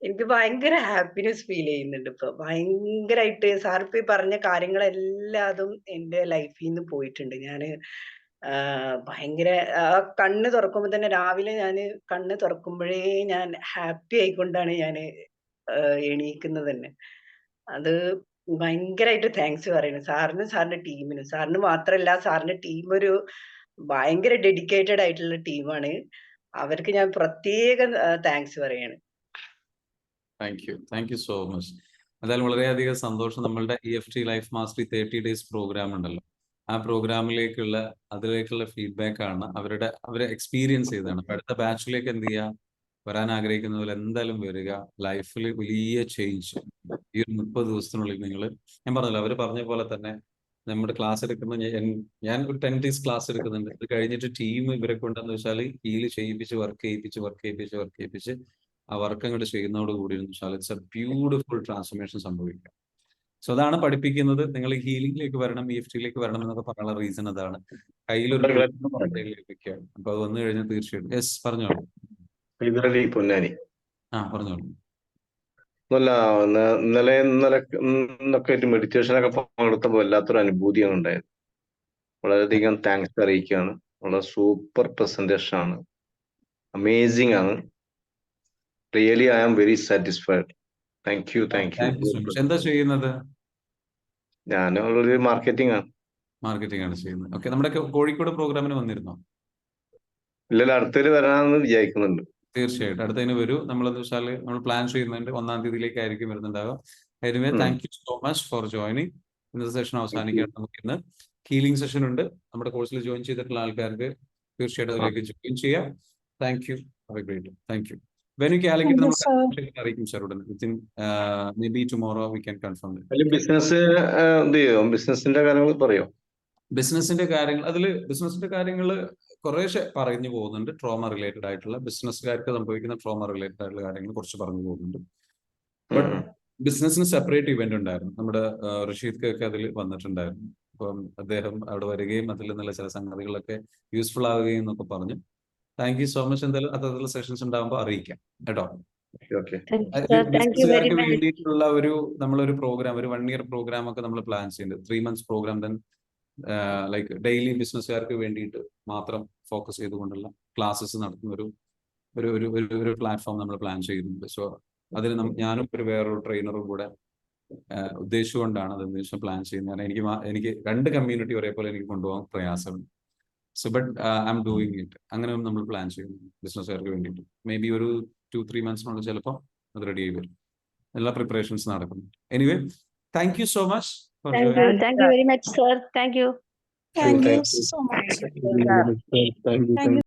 [SPEAKER 3] എനിക്ക് ഭയങ്കര ഹാപ്പിനെസ് ഫീൽ ചെയ്യുന്നുണ്ട് ഇപ്പൊ. ഭയങ്കരമായിട്ട് സാർ ഇപ്പൊ ഈ പറഞ്ഞ കാര്യങ്ങളെല്ലാതും എന്റെ ലൈഫിൽ നിന്ന് പോയിട്ടുണ്ട്. ഞാന് ഭയങ്കര കണ്ണ് തുറക്കുമ്പോ തന്നെ, രാവിലെ ഞാന് കണ്ണ് തുറക്കുമ്പോഴേ ഞാൻ ഹാപ്പി ആയിക്കൊണ്ടാണ് ഞാന് എണീക്കുന്നത് തന്നെ. അത് ഭയങ്കരമായിട്ട് താങ്ക്സ് പറയുന്നു സാറിനും സാറിന്റെ ടീമിനും. സാറിന് മാത്രല്ല, സാറിന്റെ ടീം ഒരു ഭയങ്കര ഡെഡിക്കേറ്റഡ് ആയിട്ടുള്ള ടീമാണ്. അവർക്ക് ഞാൻ പ്രത്യേകം താങ്ക്സ് പറയാണ്.
[SPEAKER 1] Thank you so much. എന്തായാലും വളരെയധികം സന്തോഷം. നമ്മളുടെ EFT life mastery 30 days programme ഉണ്ടല്ലോ, ആ അതിലേക്കുള്ള ഫീഡ്ബാക്ക് ആണ്. അവരെ എക്സ്പീരിയൻസ് ചെയ്താണ്. അപ്പൊ അടുത്ത ബാച്ചിലേക്ക് എന്ത് ചെയ്യുക, വരാൻ ആഗ്രഹിക്കുന്നവർ എന്തായാലും വരിക. ലൈഫിൽ വലിയ ചേഞ്ച് ഈ ഒരു 30 ദിവസത്തിനുള്ളിൽ ഞാൻ പറഞ്ഞല്ലോ, അവർ പറഞ്ഞ പോലെ തന്നെ നമ്മുടെ ക്ലാസ് എടുക്കുന്ന ഞാൻ ഒരു 10 ഡേയ്സ് ക്ലാസ് എടുക്കുന്നുണ്ട്. ഇത് കഴിഞ്ഞിട്ട് ടീം ഇവരെ കൊണ്ടെന്ന് വെച്ചാൽ ഹീൽ ചെയ്യിപ്പിച്ച് വർക്ക് ചെയ്യിപ്പിച്ച് ആ വർക്ക് അങ്ങോട്ട് ചെയ്യുന്നതോടുകൂടി ഇറ്റ്സ് എ ബ്യൂട്ടിഫുൾ ട്രാൻസ്ഫോർമേഷൻ സംഭവിക്കുക. സോ അതാണ് പഠിപ്പിക്കുന്നത്. നിങ്ങൾ ഹീലിംഗിലേക്ക് വരണം, EFTയിലേക്ക് വരണം എന്നൊക്കെ പറയാനുള്ള റീസൺ അതാണ്. കയ്യിലൊരു ലഭിക്കുക. അപ്പൊ അത് വന്നു കഴിഞ്ഞാൽ തീർച്ചയായിട്ടും യെസ് പറഞ്ഞോളൂ.
[SPEAKER 4] പൊന്നാനി.
[SPEAKER 1] പറഞ്ഞോളൂ.
[SPEAKER 4] ഇന്നൊക്കെ ആയിട്ട് മെഡിറ്റേഷനൊക്കെ പങ്കെടുത്തപ്പോൾ വല്ലാത്തൊരു അനുഭൂതിയാണ് ഉണ്ടായത്. വളരെയധികം താങ്ക്സ് അറിയിക്കുകയാണ്. വളരെ സൂപ്പർ പ്രസന്റേഷൻ ആണ്. അമേസിംഗ് ആണ്. Really I am very satisfied. Thank you.
[SPEAKER 1] എന്താ ചെയ്യുന്നത്?
[SPEAKER 4] ഞാൻ ഓൾറെഡി മാർക്കറ്റിംഗ്
[SPEAKER 1] ആണ് ചെയ്യുന്നത്. ഓക്കെ. നമ്മുടെ കോഴിക്കോട് പ്രോഗ്രാമിന് വന്നിരുന്നോ?
[SPEAKER 4] ഇല്ലല്ലോ, അടുത്തതിൽ വരാമെന്ന് വിചാരിക്കുന്നുണ്ട്.
[SPEAKER 1] തീർച്ചയായിട്ടും അടുത്തതിന് വരൂ. നമ്മളെന്ന് വെച്ചാൽ നമ്മൾ പ്ലാൻ ചെയ്യുന്നുണ്ട്. 1-ാം തീയതിയിലേക്കായിരിക്കും വരുന്നുണ്ടാവുക. Anyway, thank you so much for joining. ഇന്നത്തെ സെഷൻ അവസാനിക്കുകയാണ്. നമുക്ക് ഇന്ന് ഹീലിംഗ് സെഷൻ ഉണ്ട്. നമ്മുടെ കോഴ്സിൽ ജോയിൻ ചെയ്തിട്ടുള്ള ആൾക്കാർക്ക് തീർച്ചയായിട്ടും അതിലേക്ക് ജോയിൻ ചെയ്യാം. Thank you. Thank you. Venue Calicut നമുക്ക് അറിയിക്കും സാർ ഉടനെ. May be tomorrow we can confirm.
[SPEAKER 4] ബിസിനസിന്റെ കാര്യങ്ങൾ പറയോ?
[SPEAKER 1] ബിസിനസിന്റെ കാര്യങ്ങൾ കുറേശ്ശെ പറഞ്ഞു പോകുന്നുണ്ട്. ട്രോമ റിലേറ്റഡ് ആയിട്ടുള്ള, ബിസിനസ്സുകാർക്ക് സംഭവിക്കുന്ന ട്രോമ റിലേറ്റഡ് ആയിട്ടുള്ള കാര്യങ്ങൾ കുറച്ച് പറഞ്ഞു പോകുന്നുണ്ട്. ബട്ട് ബിസിനസിന് സെപ്പറേറ്റ് ഇവന്റ് ഉണ്ടായിരുന്നു. നമ്മുടെ റഷീദ് ഒക്കെ അതിൽ വന്നിട്ടുണ്ടായിരുന്നു. അപ്പം അദ്ദേഹം അവിടെ വരികയും അതിൽ നിന്നുള്ള ചില സംഗതികളൊക്കെ യൂസ്ഫുൾ ആവുകയും എന്നൊക്കെ പറഞ്ഞു. Thank you so much. എന്തായാലും അത്തരത്തിലുള്ള സെഷൻസ് ഉണ്ടാകുമ്പോൾ അറിയിക്കാം കേട്ടോ. ബിസിനസ്സുകാർക്ക് വേണ്ടിയിട്ടുള്ള നമ്മളൊരു പ്രോഗ്രാം, ഒരു 1 ഇയർ പ്രോഗ്രാം ഒക്കെ നമ്മൾ പ്ലാൻ ചെയ്യുന്നുണ്ട്. 3 months programme, then like daily ബിസിനസ്സുകാർക്ക് വേണ്ടിയിട്ട് മാത്രം ഫോക്കസ് ചെയ്തുകൊണ്ടുള്ള ക്ലാസ്സസ് നടത്തുന്ന ഒരു പ്ലാറ്റ്ഫോം നമ്മൾ പ്ലാൻ ചെയ്യുന്നുണ്ട്. സോ അതിന് ഞാനും വേറൊരു ട്രെയിനറും കൂടെ ഉദ്ദേശിച്ചുകൊണ്ടാണ് അത് പ്ലാൻ ചെയ്യുന്നത്. എനിക്ക് 2 കമ്മ്യൂണിറ്റി ഒരേപോലെ എനിക്ക് കൊണ്ടുപോകാൻ പ്രയാസമുണ്ട്. So but I am doing it. അങ്ങനെ നമ്മൾ പ്ലാൻ ചെയ്യുന്നു ബിസിനസ്സുകാർക്ക് വേണ്ടിയിട്ട്. മേ ബി ഒരു 2-3 months ചിലപ്പോൾ അത് റെഡി ആയി വരും. എല്ലാ പ്രിപ്പറേഷൻസ് നടക്കുന്നു. Anyway, thank you so much for joining.
[SPEAKER 5] Thank you very much, sir. Thank you.
[SPEAKER 6] Thank you
[SPEAKER 4] Thank you.
[SPEAKER 6] so much.
[SPEAKER 4] Thank you.
[SPEAKER 6] Thank you.